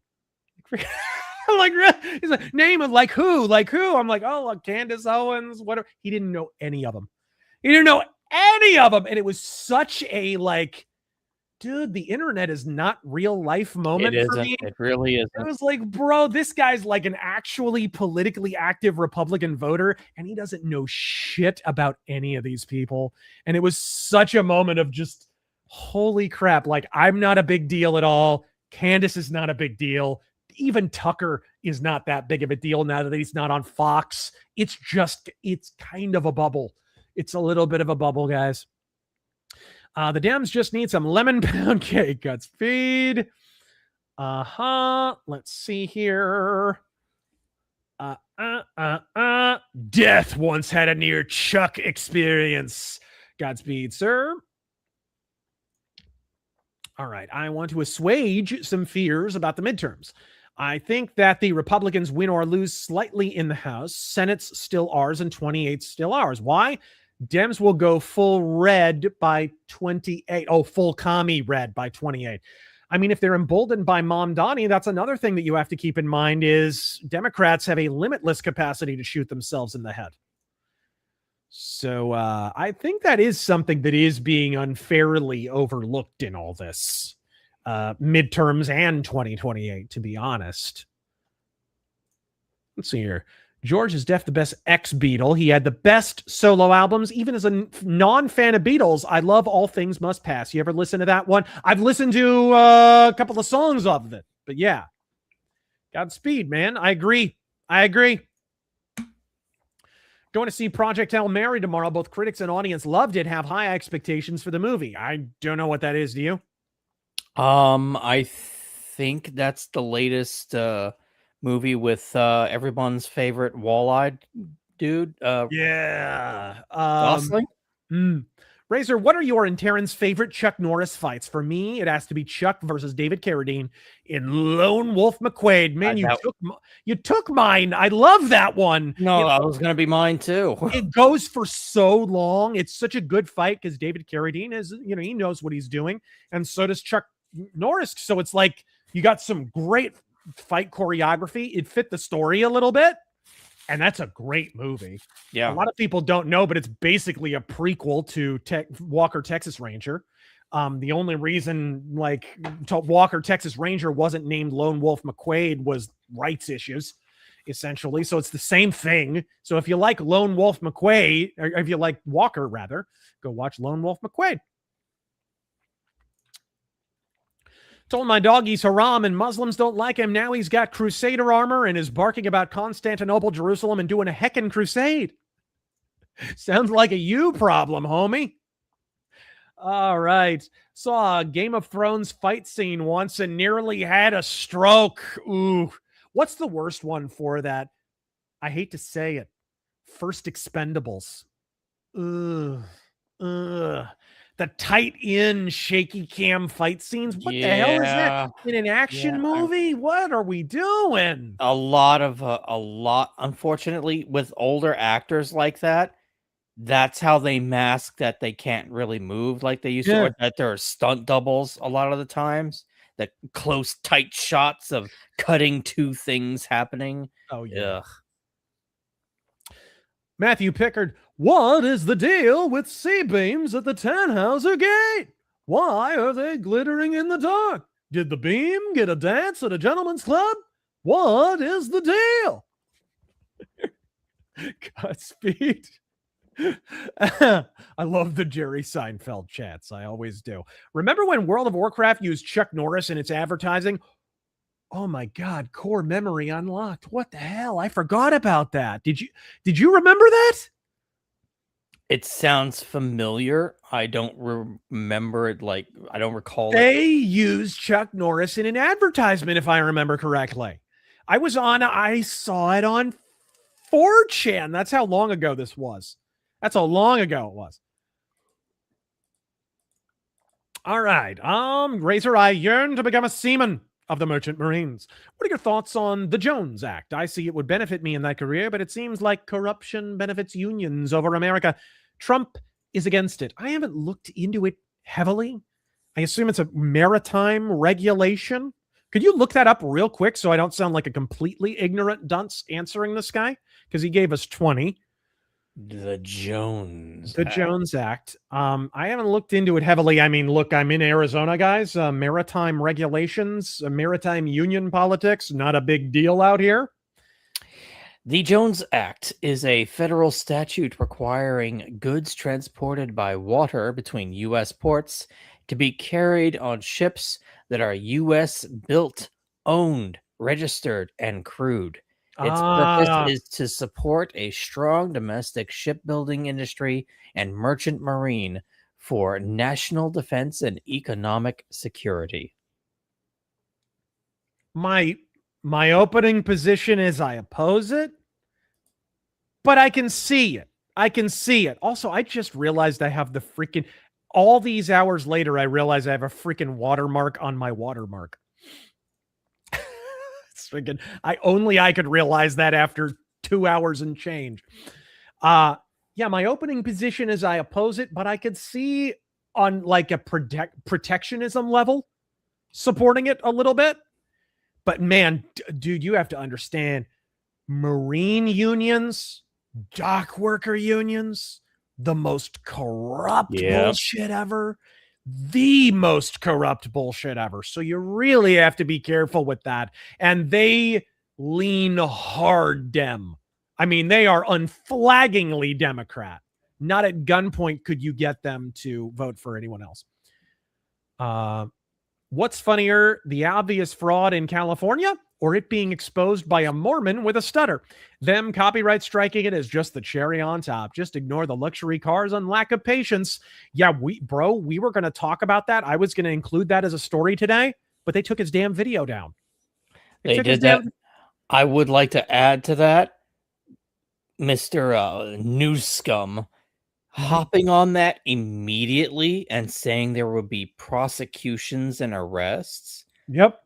I'm like, he's like, name of like who? I'm like, oh, like Candace Owens, whatever. He didn't know any of them. And it was such a like, dude, the internet is not real life moment. It for isn't. me. It really isn't. I was like, bro, this guy's like an actually politically active Republican voter, and he doesn't know shit about any of these people. And it was such a moment of just, holy crap. Like, I'm not a big deal at all. Candace is not a big deal. Even Tucker is not that big of a deal now that he's not on Fox. It's kind of a bubble. It's a little bit of a bubble, guys. The Dems just need some lemon pound cake. Godspeed. Let's see here. Death once had a near Chuck experience. Godspeed, sir. All right. I want to assuage some fears about the midterms. I think that the Republicans win or lose slightly in the House. Senate's still ours and 28's still ours. Why? Dems will go full red by 28. Oh, full commie red by 28. I mean, if they're emboldened by Mom Donnie, that's another thing that you have to keep in mind is Democrats have a limitless capacity to shoot themselves in the head. So I think that is something that is being unfairly overlooked in all this. Midterms and 2028, to be honest. Let's see here. George is the best ex-Beatle. He had the best solo albums. Even as a non-fan of Beatles, I love All Things Must Pass. You ever listen to that one? I've listened to a couple of songs of it. But yeah. Godspeed, man. I agree. Going to see Project Hail Mary tomorrow. Both critics and audience loved it. Have high expectations for the movie. I don't know what that is. Do you? I think that's the latest movie with everyone's favorite wall-eyed dude. Yeah. Gosling? Razor, what are your and Terran's favorite Chuck Norris fights? For me, it has to be Chuck versus David Carradine in Lone Wolf McQuade. Man, you took mine. I love that one. No, that was going to be mine too. It goes for so long. It's such a good fight because David Carradine is, you know, he knows what he's doing. And so does Chuck Norris. So it's like you got some great fight choreography. It fit the story a little bit. And that's a great movie. Yeah. A lot of people don't know, but it's basically a prequel to Walker, Texas Ranger. The only reason like Walker Texas Ranger wasn't named Lone Wolf McQuade was rights issues, essentially. So it's the same thing. So if you like Lone Wolf McQuade, or if you like Walker, rather, go watch Lone Wolf McQuade. Told my dog he's haram and Muslims don't like him. Now he's got crusader armor and is barking about Constantinople, Jerusalem, and doing a heckin' crusade. Sounds like a you problem, homie. All right. Saw a Game of Thrones fight scene once and nearly had a stroke. Ooh. What's the worst one for that? I hate to say it. First Expendables. Ugh. Ugh. The tight in shaky cam fight scenes. What the hell is that in an action movie? What are we doing? A lot. Unfortunately, with older actors like that, that's how they mask that they can't really move like they used to, or that there are stunt doubles a lot of the times. The close, tight shots of cutting two things happening. Oh, yeah. Ugh. Matthew Pickard, what is the deal with C-beams at the Tannhauser Gate? Why are they glittering in the dark? Did the beam get a dance at a gentleman's club? What is the deal? Godspeed. I love the Jerry Seinfeld chats. I always do. Remember when World of Warcraft used Chuck Norris in its advertising? Oh my God, core memory unlocked. What the hell? I forgot about that. Did you remember that? It sounds familiar. I don't remember it. Like, I don't recall. They used Chuck Norris in an advertisement, if I remember correctly. I saw it on 4chan. That's how long ago this was. That's how long ago it was. All right. Razor, I yearn to become a seaman of the Merchant Marines. What are your thoughts on the Jones Act? I see it would benefit me in that career, but it seems like corruption benefits unions over America. Trump is against it. I haven't looked into it heavily. I assume it's a maritime regulation. Could you look that up real quick so I don't sound like a completely ignorant dunce answering this guy? Because he gave us 20. The Jones Act. I haven't looked into it heavily. I mean, look, I'm in Arizona, guys. Maritime regulations, maritime union politics, not a big deal out here. The Jones Act is a federal statute requiring goods transported by water between U.S. ports to be carried on ships that are U.S. built, owned, registered, and crewed. Its purpose is to support a strong domestic shipbuilding industry and merchant marine for national defense and economic security. My opening position is I oppose it, but I can see it. Also, I just realized I have the freaking, all these hours later, I realize I have a freaking watermark on my watermark. Freaking, I could realize that after 2 hours and change. My opening position is I oppose it, but I could see on like a protectionism level supporting it a little bit. But man, dude, you have to understand, marine unions, dock worker unions, the most corrupt bullshit ever. The most corrupt bullshit ever. So you really have to be careful with that. And they lean hard Dem. I mean, they are unflaggingly Democrat. Not at gunpoint could you get them to vote for anyone else. What's funnier, the obvious fraud in California or it being exposed by a Mormon with a stutter? Them copyright striking it is just the cherry on top. Just ignore the luxury cars and lack of patience. Yeah, we were going to talk about that. I was going to include that as a story today, but they took his damn video down. They did that. I would like to add to that, Mr. News Scum hopping on that immediately and saying there would be prosecutions and arrests. Yep.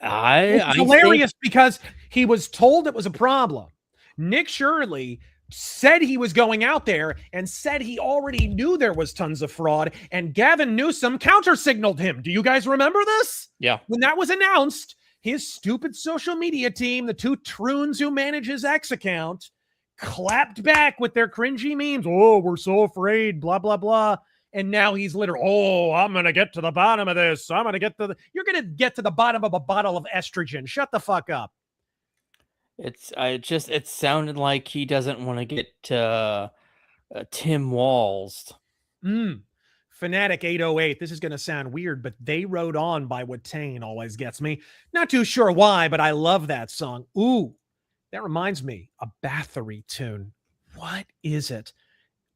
It's hilarious because he was told it was a problem. Nick Shirley said he was going out there and said he already knew there was tons of fraud, and Gavin Newsom counter-signaled him. Do you guys remember this? Yeah. When that was announced, his stupid social media team, the two troons who manage his X account, clapped back with their cringy memes. Oh, we're so afraid, blah, blah, blah. And now he's literally, oh, I'm going to get to the bottom of this. I'm going to get to the, you're going to get to the bottom of a bottle of estrogen. Shut the fuck up. It sounded like he doesn't want to get Tim Walls. Fanatic 808. This is going to sound weird, but They Rode On by Watain always gets me. Not too sure why, but I love that song. Ooh, that reminds me, a Bathory tune. What is it?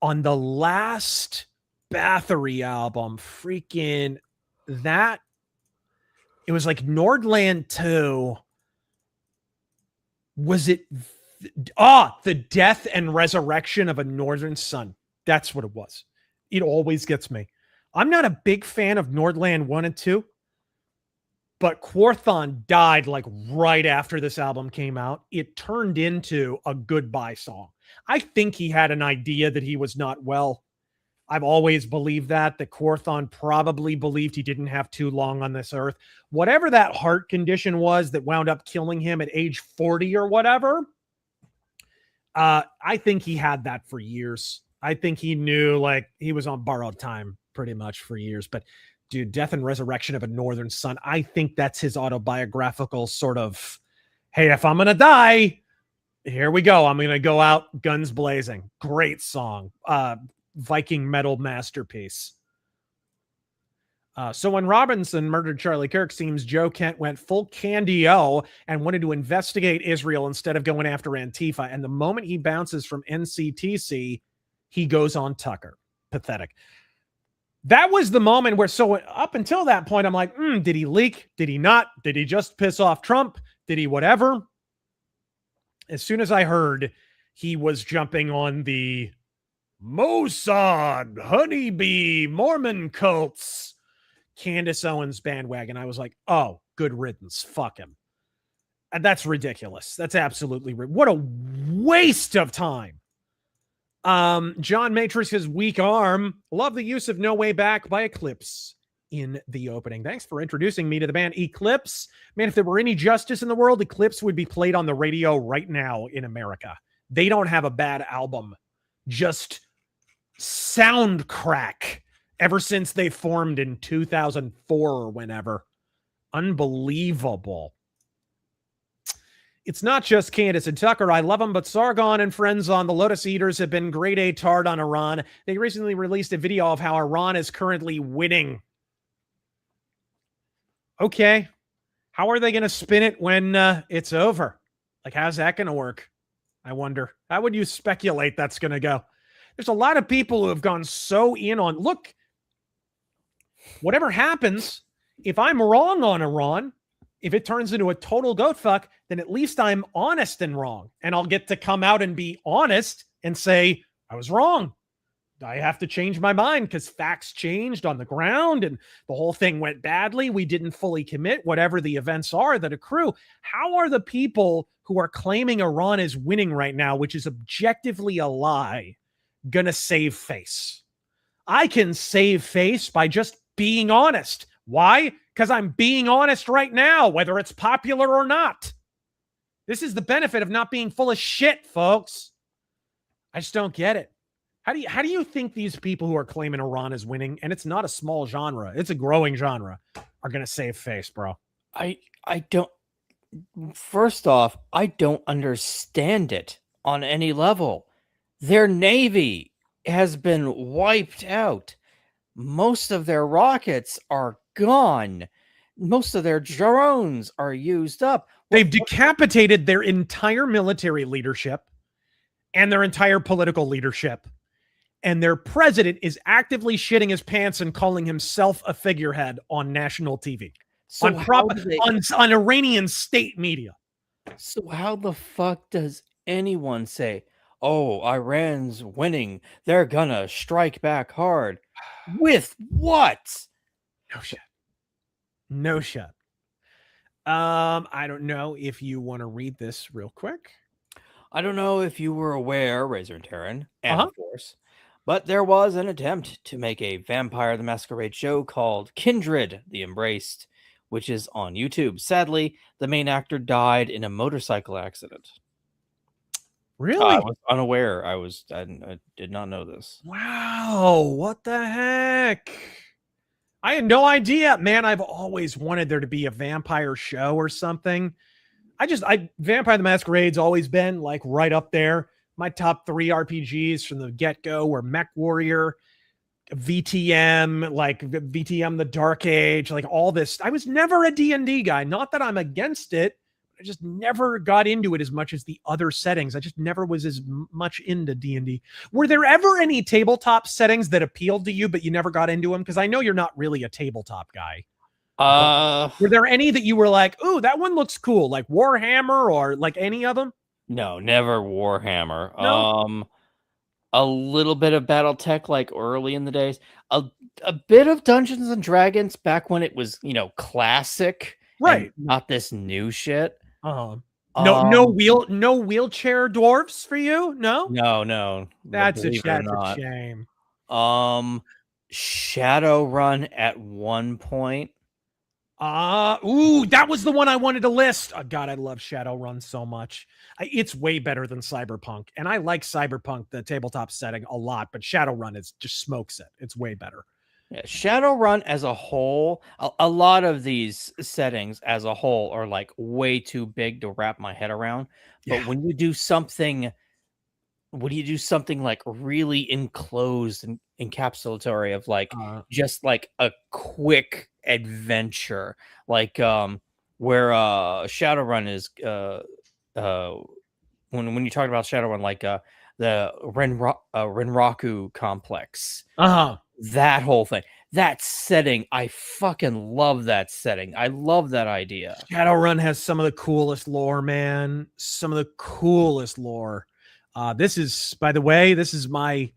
On the last Bathory album, freaking that, it was like Nordland 2. Was it the death and resurrection of a northern sun? That's what it was. It always gets me. I'm not a big fan of Nordland 1 and 2, but Quorthon died like right after this album came out. It turned into a goodbye song. I think he had an idea that he was not well. I've always believed that Quorthon probably believed he didn't have too long on this earth. Whatever that heart condition was that wound up killing him at age 40 or whatever, I think he had that for years. I think he knew like he was on borrowed time pretty much for years. But dude, Death and Resurrection of a Northern Sun, I think that's his autobiographical sort of, hey, if I'm going to die, here we go. I'm going to go out guns blazing. Great song. Viking metal masterpiece. So when Robinson murdered Charlie Kirk, seems Joe Kent went full Candy-O and wanted to investigate Israel instead of going after Antifa. And the moment he bounces from NCTC, he goes on Tucker. Pathetic. That was the moment where, so up until that point, I'm like, did he leak? Did he not? Did he just piss off Trump? Did he whatever? As soon as I heard he was jumping on the Mossad, honeybee, Mormon cults, Candace Owens bandwagon, I was like, oh, good riddance. Fuck him. And that's ridiculous. That's absolutely what a waste of time. John Matrix's weak arm. Love the use of No Way Back by Eclipse in the opening. Thanks for introducing me to the band Eclipse. Man, if there were any justice in the world, Eclipse would be played on the radio right now in America. They don't have a bad album. Just sound crack ever since they formed in 2004 or whenever. Unbelievable. It's not just Candace and Tucker. I love them, but Sargon and friends on the Lotus Eaters have been grade A tard on Iran. They recently released a video of how Iran is currently winning. Okay. How are they going to spin it when it's over? Like, how's that going to work? I wonder. How would you speculate that's going to go? There's a lot of people who have gone so in on, look, whatever happens, if I'm wrong on Iran, if it turns into a total goat fuck, then at least I'm honest and wrong. And I'll get to come out and be honest and say, I was wrong. I have to change my mind because facts changed on the ground and the whole thing went badly. We didn't fully commit, whatever the events are that accrue. How are the people who are claiming Iran is winning right now, which is objectively a lie, going to save face? I can save face by just being honest. Why? Because I'm being honest right now, whether it's popular or not. This is the benefit of not being full of shit, folks. I just don't get it. How do you think these people who are claiming Iran is winning, and it's not a small genre, it's a growing genre, are going to save face, bro? I don't. First off, I don't understand it on any level. Their navy has been wiped out. Most of their rockets are gone. Most of their drones are used up. They've decapitated their entire military leadership and their entire political leadership. And their president is actively shitting his pants and calling himself a figurehead on national TV. So on Iranian state media. So how the fuck does anyone say, oh, Iran's winning, they're gonna strike back hard? With what? No shit. No shit. I don't know if you want to read this real quick. I don't know if you were aware, Razor and Terran, and of course, but there was an attempt to make a Vampire the Masquerade show called Kindred the Embraced, which is on YouTube. Sadly, the main actor died in a motorcycle accident. Really? I was unaware. I did not know this. Wow, what the heck? I had no idea, man. I've always wanted there to be a vampire show or something. Vampire the Masquerade's always been like right up there. My top 3 RPGs from the get-go were MechWarrior, VTM, like VTM the Dark Age, like all this. I was never a D&D guy. Not that I'm against it. I just never got into it as much as the other settings. I just never was as much into D&D. Were there ever any tabletop settings that appealed to you, but you never got into them? Because I know you're not really a tabletop guy. Were there any that you were like, ooh, that one looks cool, like Warhammer or like any of them? No, never Warhammer. No? A little bit of BattleTech, like early in the days. A bit of Dungeons and Dragons back when it was, classic, right? Not this new shit. No wheelchair dwarfs for you? No. That's a shame. Shadowrun at one point. That was the one I wanted to list. Oh, God, I love Shadowrun so much. It's way better than Cyberpunk, and I like Cyberpunk, the tabletop setting, a lot. But Shadowrun just smokes it. It's way better. Yeah, Shadowrun as a whole, a lot of these settings as a whole are like way too big to wrap my head around. But when you do something like really enclosed and encapsulatory of like just like a quick adventure, like where Shadowrun is when you talk about Shadowrun, like the Renraku complex. That whole thing, that setting, I fucking love that setting. I love that idea. Shadowrun has some of the coolest lore, man. Some of the coolest lore. This is, by the way, my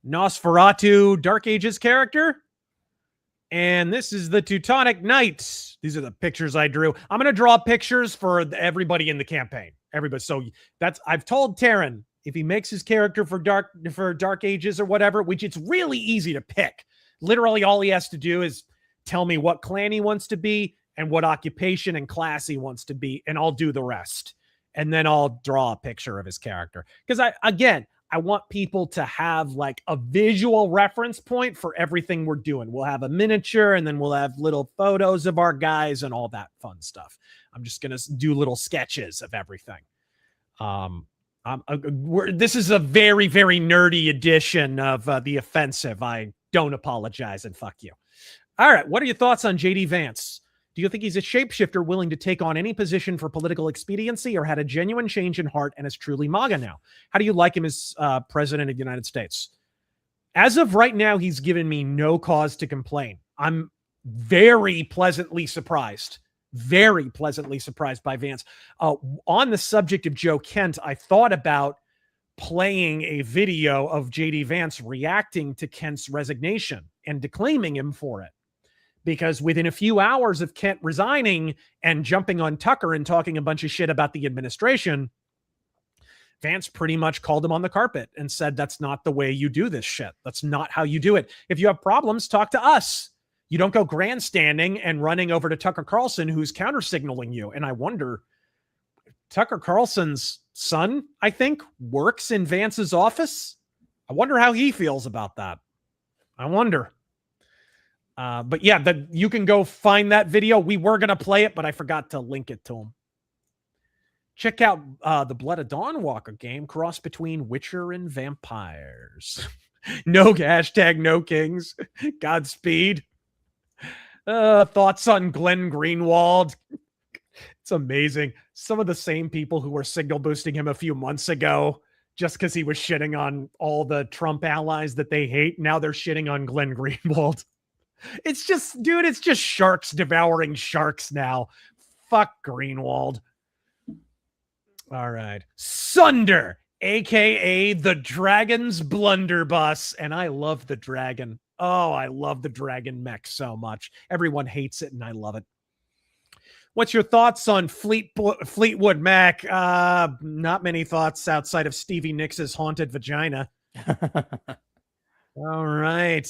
Nosferatu Dark Ages character. And this is the Teutonic Knights. These are the pictures I drew. I'm going to draw pictures for everybody in the campaign. Everybody. So I've told Taryn, if he makes his character for Dark Ages or whatever, which it's really easy to pick. Literally all he has to do is tell me what clan he wants to be and what occupation and class he wants to be, and I'll do the rest. And then I'll draw a picture of his character. Because I want people to have like a visual reference point for everything we're doing. We'll have a miniature, and then we'll have little photos of our guys and all that fun stuff. I'm just going to do little sketches of everything. This is a very, very nerdy edition of The Offensive. I don't apologize, and fuck you. All right. What are your thoughts on JD Vance? Do you think he's a shapeshifter willing to take on any position for political expediency, or had a genuine change in heart and is truly MAGA now? How do you like him as president of the United States? As of right now, he's given me no cause to complain. I'm very pleasantly surprised by Vance. On the subject of Joe Kent, I thought about playing a video of JD Vance reacting to Kent's resignation and declaiming him for it. Because within a few hours of Kent resigning and jumping on Tucker and talking a bunch of shit about the administration, Vance pretty much called him on the carpet and said, that's not the way you do this shit. That's not how you do it. If you have problems, talk to us. You don't go grandstanding and running over to Tucker Carlson, who's counter-signaling you. And I wonder, Tucker Carlson's son, I think, works in Vance's office. I wonder how he feels about that. I wonder. But yeah, you can go find that video. We were going to play it, but I forgot to link it to him. Check out the Blood of Dawnwalker game, cross between Witcher and vampires. No kings. Godspeed. Thoughts on Glenn Greenwald? It's amazing. Some of the same people who were signal boosting him a few months ago just because he was shitting on all the Trump allies that they hate. Now they're shitting on Glenn Greenwald. It's just, dude, it's just sharks devouring sharks now. Fuck Greenwald. All right. Sunder, a.k.a. the Dragon's blunderbuss. And I love the dragon. Oh, I love the dragon mech so much. Everyone hates it, and I love it. What's your thoughts on Fleetwood Mac? Not many thoughts outside of Stevie Nicks' haunted vagina. All right.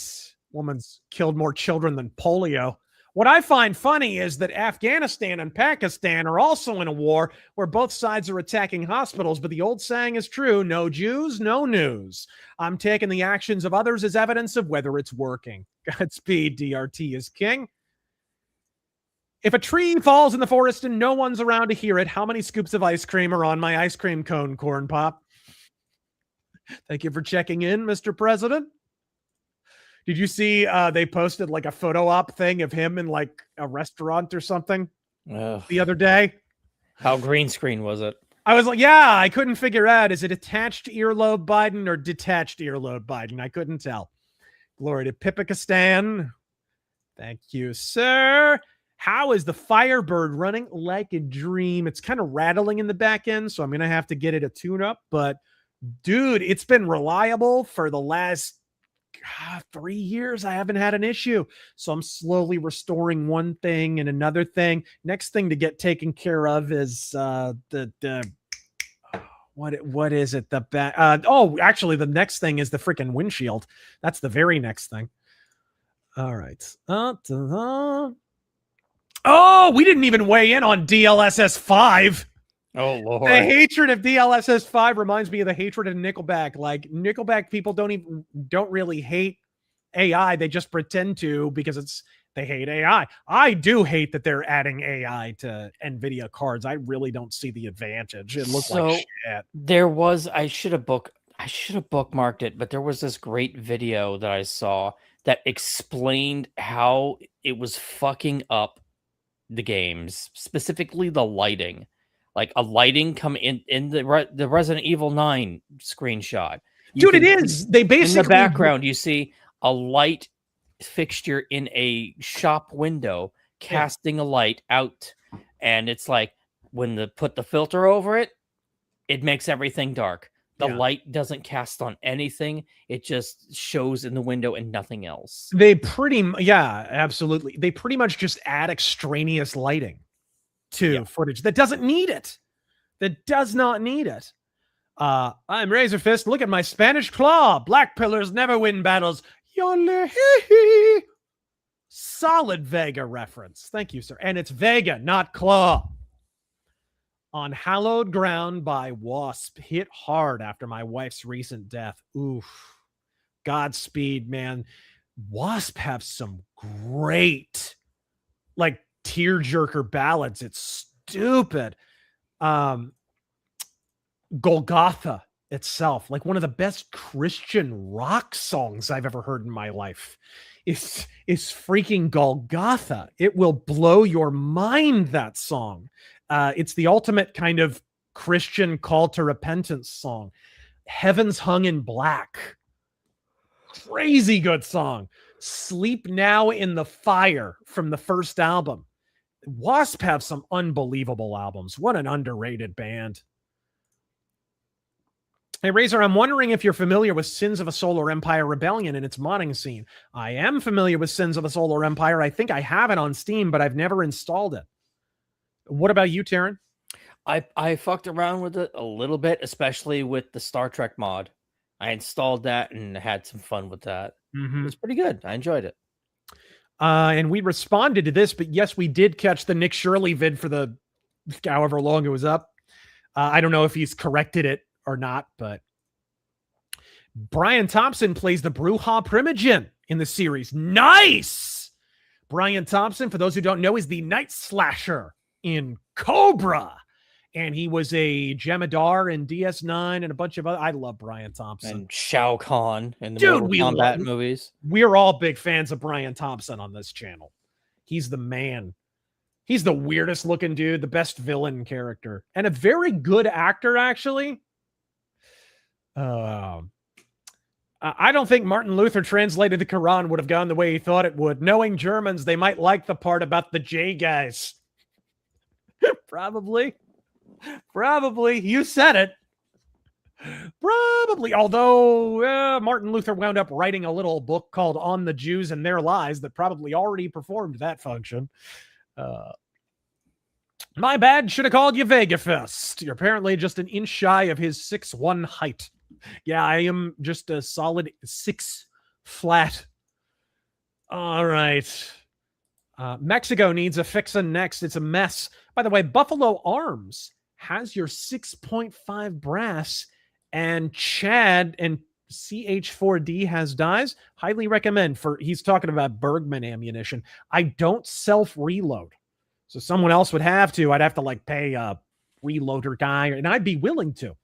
Woman's killed more children than polio. What I find funny is that Afghanistan and Pakistan are also in a war where both sides are attacking hospitals, but the old saying is true, no Jews, no news. I'm taking the actions of others as evidence of whether it's working. Godspeed, DRT is king. If a tree falls in the forest and no one's around to hear it, how many scoops of ice cream are on my ice cream cone, Corn Pop? Thank you for checking in, Mr. President. Did you see they posted like a photo op thing of him in like a restaurant or something the other day? How green screen was it? I was like, yeah, I couldn't figure out. Is it attached earlobe Biden or detached earlobe Biden? I couldn't tell. Glory to Pipikistan. Thank you, sir. How is the Firebird running like a dream? It's kind of rattling in the back end, so I'm going to have to get it a tune-up. But, dude, it's been reliable for the last 3 years. I haven't had an issue. So I'm slowly restoring one thing and another thing. Next thing to get taken care of is what is it? Actually, the next thing is the freaking windshield. That's the very next thing. All right. Oh, we didn't even weigh in on DLSS 5. Oh, Lord. The hatred of DLSS 5 reminds me of the hatred of Nickelback. Like, Nickelback people don't really hate AI. They just pretend to because they hate AI. I do hate that they're adding AI to NVIDIA cards. I really don't see the advantage. It looks like shit. There was, I should have bookmarked it, but there was this great video that I saw that explained how it was fucking up the games, specifically the lighting. Like a lighting come in the Resident Evil 9 screenshot. Dude, it is. They basically in the background you see a light fixture in a shop window casting a light out, and it's like when they put the filter over it, it makes everything dark. The light doesn't cast on anything. It just shows in the window and nothing else. Absolutely. They pretty much just add extraneous lighting to footage that doesn't need it. That does not need it. I'm Razor Fist. Look at my Spanish claw. Black pillars never win battles. Solid Vega reference. Thank you, sir. And it's Vega, not claw. On Hallowed Ground by Wasp. Hit hard after my wife's recent death. Oof. Godspeed, man. Wasp have some great, like, tearjerker ballads. It's stupid. Golgotha itself, like one of the best Christian rock songs I've ever heard in my life, is freaking Golgotha. It will blow your mind, that song. It's the ultimate kind of Christian call to repentance song. Heaven's Hung in Black. Crazy good song. Sleep Now in the Fire from the first album. Wasp have some unbelievable albums. What an underrated band. Hey, Razor, I'm wondering if you're familiar with Sins of a Solar Empire Rebellion and its modding scene. I am familiar with Sins of a Solar Empire. I think I have it on Steam, but I've never installed it. What about you, Taryn? I fucked around with it a little bit, especially with the Star Trek mod. I installed that and had some fun with that. Mm-hmm. It was pretty good. I enjoyed it. And we responded to this, but yes, we did catch the Nick Shirley vid for the however long it was up. I don't know if he's corrected it or not, but Brian Thompson plays the Bruja Primogen in the series. Nice! Brian Thompson, for those who don't know, is the Night Slasher in Cobra. And he was a Jemadar in DS9 and a bunch of other. I love Brian Thompson. And Shao Kahn in the Mortal Kombat movies. We're all big fans of Brian Thompson on this channel. He's the man. He's the weirdest looking dude, the best villain character, and a very good actor, actually. I don't think Martin Luther translated the Quran would have gone the way he thought it would. Knowing Germans, they might like the part about the J guys. Probably. You said it. Probably. Although Martin Luther wound up writing a little book called On the Jews and Their Lies that probably already performed that function. My bad. Should have called you Vega Fest. You're apparently just an inch shy of his 6'1" height. Yeah, I am just a solid 6 flat. All right. Mexico needs a fixin' next. It's a mess. By the way, Buffalo Arms has your 6.5 brass, and Chad and CH4D has dies. Highly recommend he's talking about Bergman ammunition. I don't self-reload. So someone else would have to. I'd have to like pay a reloader guy, and I'd be willing to.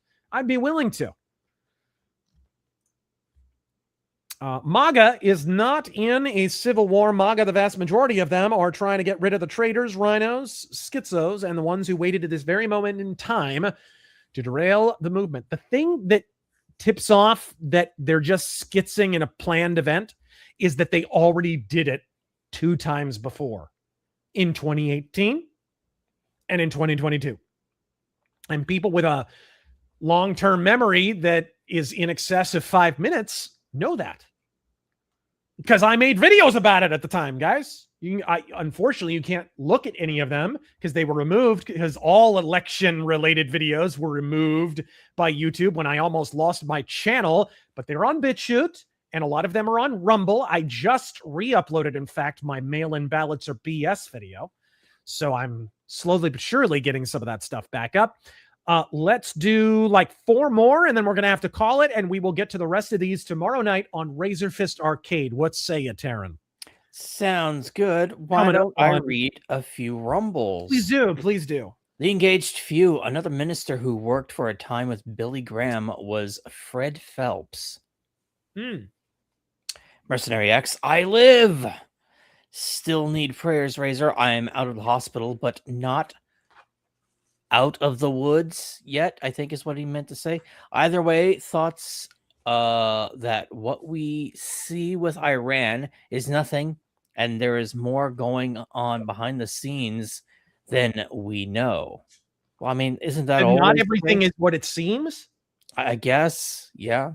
MAGA is not in a civil war. MAGA, the vast majority of them, are trying to get rid of the traitors, rhinos, schizos, and the ones who waited at this very moment in time to derail the movement. The thing that tips off that they're just skitzing in a planned event is that they already did it 2 times before, in 2018 and in 2022. And people with a long-term memory that is in excess of 5 minutes know that. Because I made videos about it at the time, guys. Unfortunately, you can't look at any of them because they were removed, because all election-related videos were removed by YouTube when I almost lost my channel. But they're on BitChute, and a lot of them are on Rumble. I just re-uploaded, in fact, my mail-in ballots or BS video. So I'm slowly but surely getting some of that stuff back up. Let's do like 4 more, and then we're going to have to call it, and we will get to the rest of these tomorrow night on Razor Fist Arcade. What say you, Taryn? Sounds good. Why don't I read a few rumbles? Please do. The engaged few. Another minister who worked for a time with Billy Graham was Fred Phelps. Mercenary X, I live. Still need prayers, Razor. I am out of the hospital, but not out of the woods yet, I think is what he meant to say. Either way, thoughts that what we see with Iran is nothing, and there is more going on behind the scenes than we know. Well, I mean, isn't that all? Not everything is what it seems? I guess, yeah.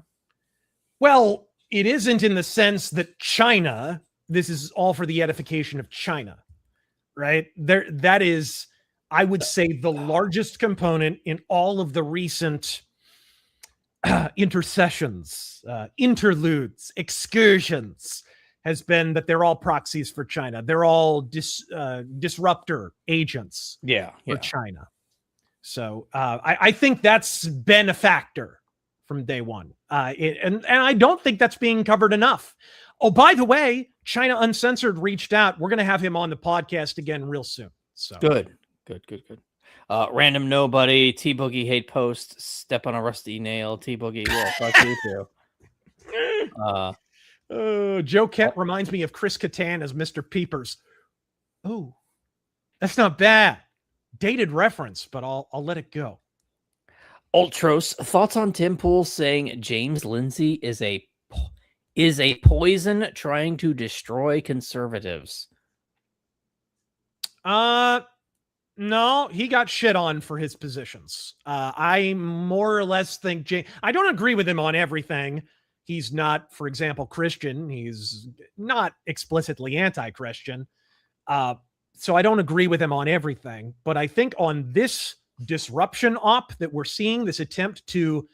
Well, it isn't in the sense that China, this is all for the edification of China, right? That is, I would say, the largest component in all of the recent intercessions, interludes, excursions, has been that they're all proxies for China. They're all disruptor agents for China. So I think that's been a factor from day one. And I don't think that's being covered enough. Oh, by the way, China Uncensored reached out. We're going to have him on the podcast again real soon. So Good. Random nobody, T-Boogie hate post, step on a rusty nail, T-Boogie, yeah, fuck you too. Joe Kent reminds me of Chris Kattan as Mr. Peepers. Oh, that's not bad. Dated reference, but I'll let it go. Ultros, thoughts on Tim Pool saying James Lindsay is a poison trying to destroy conservatives? No, he got shit on for his positions. I more or less think I don't agree with him on everything. He's not, for example, Christian. He's not explicitly anti-Christian. So I don't agree with him on everything. But I think on this disruption op that we're seeing, this attempt to,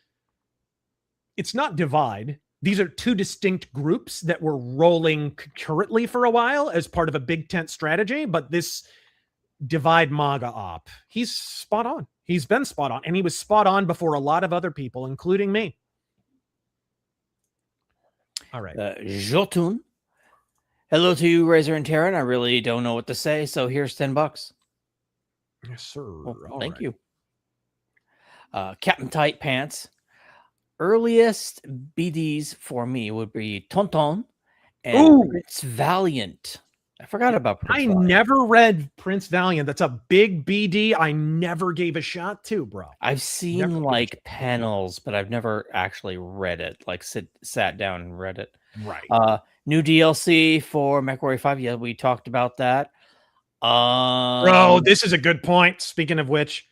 it's not divide. These are 2 distinct groups that were rolling concurrently for a while as part of a big tent strategy. But this divide MAGA op, he's spot on. He's been spot on. And he was spot on before a lot of other people, including me. All right. Jotun. Hello to you, Razor and Taryn. I really don't know what to say, so here's $10. Yes, sir. Thank you. Captain Tight Pants. Earliest BDs for me would be Tonton and Prince Valiant. I forgot about Prince Valiant. Never read Prince Valiant. That's a big BD I never gave a shot to, bro. I've seen like panels, but I've never actually read it. Like sat down and read it. Right. New DLC for MechWarrior 5. Yeah, we talked about that. Bro, this is a good point. Speaking of which,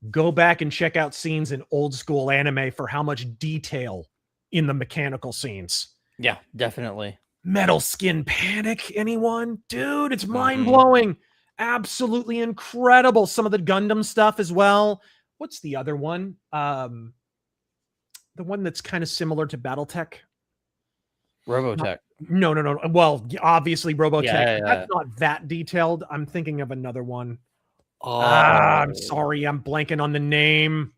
go back and check out scenes in old school anime for how much detail in the mechanical scenes. Yeah, definitely. Metal Skin Panic, anyone? Dude, it's mind-blowing. Absolutely incredible. Some of the Gundam stuff as well. What's the other one? The one that's kind of similar to Battletech. Robotech. No. Well, obviously Robotech. Yeah. That's not that detailed. I'm thinking of another one. Oh. I'm sorry. I'm blanking on the name.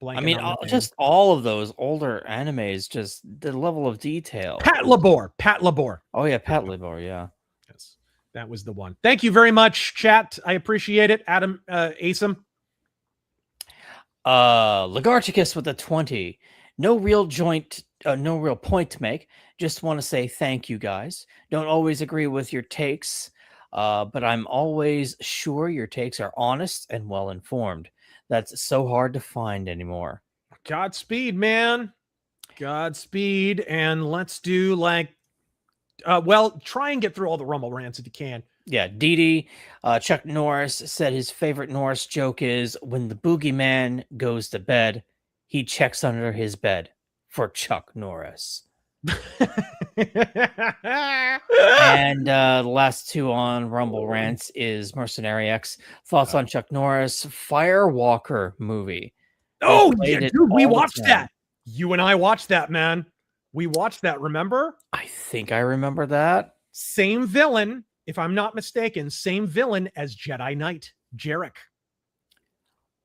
I mean, just all of those older animes, just the level of detail. Pat Labor. Oh yeah, Pat Labor. Yeah. Yes, that was the one. Thank you very much, chat. I appreciate it, Adam Asim. Lagarticus with a 20. No real point to make. Just want to say thank you, guys. Don't always agree with your takes, but I'm always sure your takes are honest and well informed. That's so hard to find anymore. Godspeed, man. Godspeed. And let's do try and get through all the Rumble rants if you can. Yeah, Dee Chuck Norris said his favorite Norris joke is when the boogeyman goes to bed, he checks under his bed for Chuck Norris. And the last two on Rumble rants is Mercenary X. Thoughts on Chuck Norris Firewalker movie. Oh, yeah, dude, we watched that. You and I watched that, man. We watched that, remember? I think I remember that. Same villain, if I'm not mistaken, same villain as Jedi Knight, Jarek.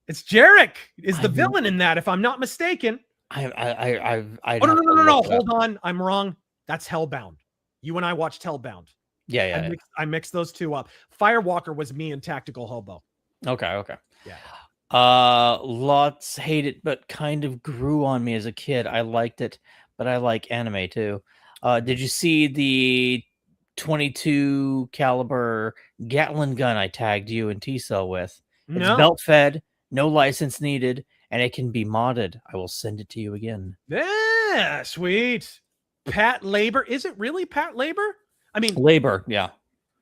It's Jarek is the villain in that, if I'm not mistaken. No. Hold on. I'm wrong. That's Hellbound. You and I watched Hellbound. Yeah. I mixed those two up. Firewalker was me and Tactical Hobo. Okay. Yeah. Lots hate it, but kind of grew on me as a kid. I liked it, but I like anime too. Did you see the 22 caliber Gatling gun I tagged you and T-Cell with? It's belt fed, no license needed, and it can be modded. I will send it to you again. Yeah, sweet. Pat Labor. Is it really Pat Labor? I mean, Labor, yeah.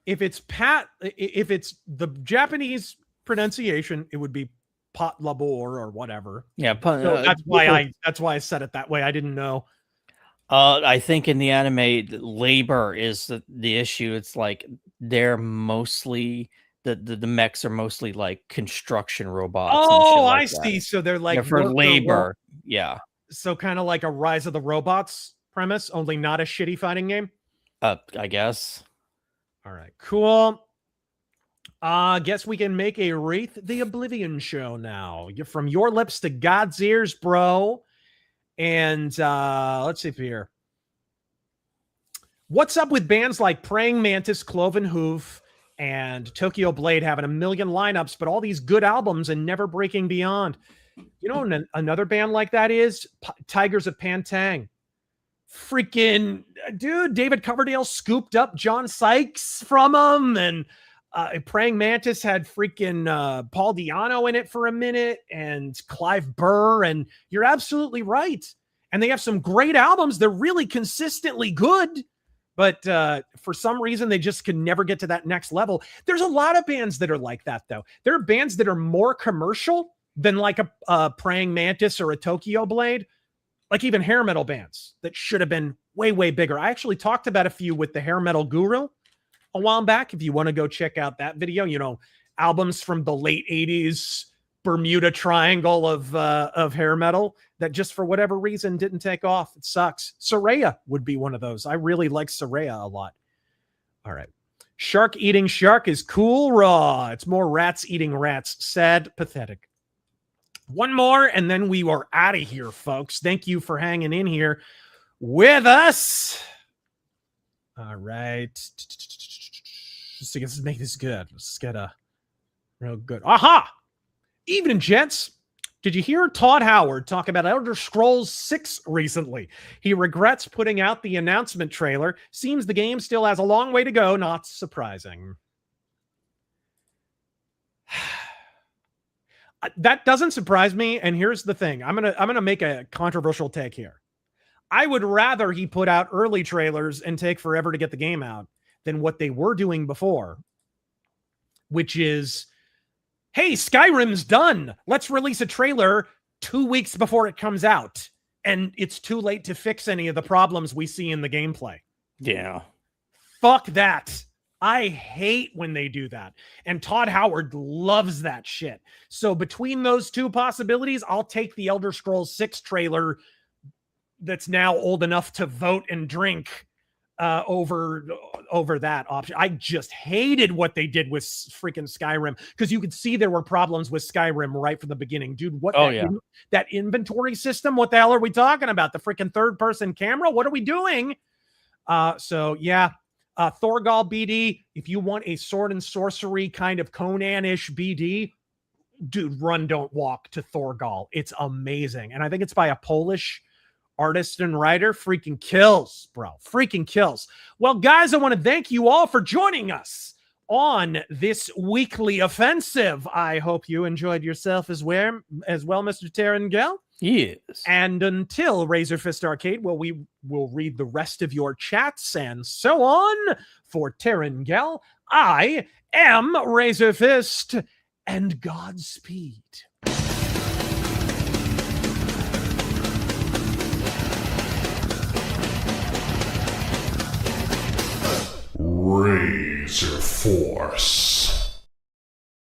If it's the Japanese pronunciation, it would be Pat Labor or whatever. Yeah, so that's why I said it that way. I didn't know. I think in the anime, labor is the issue. It's like they're mostly the mechs are mostly like construction robots. Oh, like I see. So they're like for labor. Yeah. So kind of like a Rise of the Robots premise, only not a shitty fighting game. I guess. All right, cool. Guess we can make a Wraith the Oblivion show now. You're from your lips to God's ears, bro. And let's see here. What's up with bands like Praying Mantis, Cloven Hoof, and Tokyo Blade having a million lineups, but all these good albums and never breaking beyond? You know, another band like that is Tigers of Pantang. Freaking dude, David Coverdale scooped up John Sykes from them, and Praying Mantis had freaking Paul Di'Anno in it for a minute, and Clive Burr, and you're absolutely right. And they have some great albums. They're really consistently good, but for some reason, they just can never get to that next level. There's a lot of bands that are like that, though. There are bands that are more commercial than like a Praying Mantis or a Tokyo Blade. Like even hair metal bands that should have been way, way bigger. I actually talked about a few with the Hair Metal Guru a while back. If you want to go check out that video, you know, albums from the late 80s, Bermuda Triangle of hair metal that just for whatever reason didn't take off. It sucks. Soraya would be one of those. I really like Soraya a lot. All right. Shark eating shark is cool raw. It's more rats eating rats. Sad, pathetic. One more, and then we are out of here, folks. Thank you for hanging in here with us. All right. Let's make this good. Let's get a real good. Aha! Evening, gents. Did you hear Todd Howard talk about Elder Scrolls 6 recently? He regrets putting out the announcement trailer. Seems the game still has a long way to go. Not surprising. That doesn't surprise me. And here's the thing. I'm gonna make a controversial take here. I would rather he put out early trailers and take forever to get the game out than what they were doing before, which is, hey, Skyrim's done. Let's release a trailer 2 weeks before it comes out. And it's too late to fix any of the problems we see in the gameplay. Yeah. Fuck that. I hate when they do that. And Todd Howard loves that shit. So between those two possibilities, I'll take the Elder Scrolls 6 trailer that's now old enough to vote and drink over that option. I just hated what they did with freaking Skyrim, because you could see there were problems with Skyrim right from the beginning. Dude, that inventory system, what the hell are we talking about? The freaking third person camera? What are we doing? Thorgal BD, if you want a sword and sorcery kind of Conan-ish BD, dude, run, don't walk to Thorgal. It's amazing. And I think it's by a Polish artist and writer. Freaking kills, bro. Freaking kills. Well, guys, I want to thank you all for joining us on this weekly offensive. I hope you enjoyed yourself as well, Mr. Terengel. Yes. And until Razor Fist Arcade, well, we will read the rest of your chats and so on. For Terengel, I am Razor Fist, and Godspeed. RazörForce.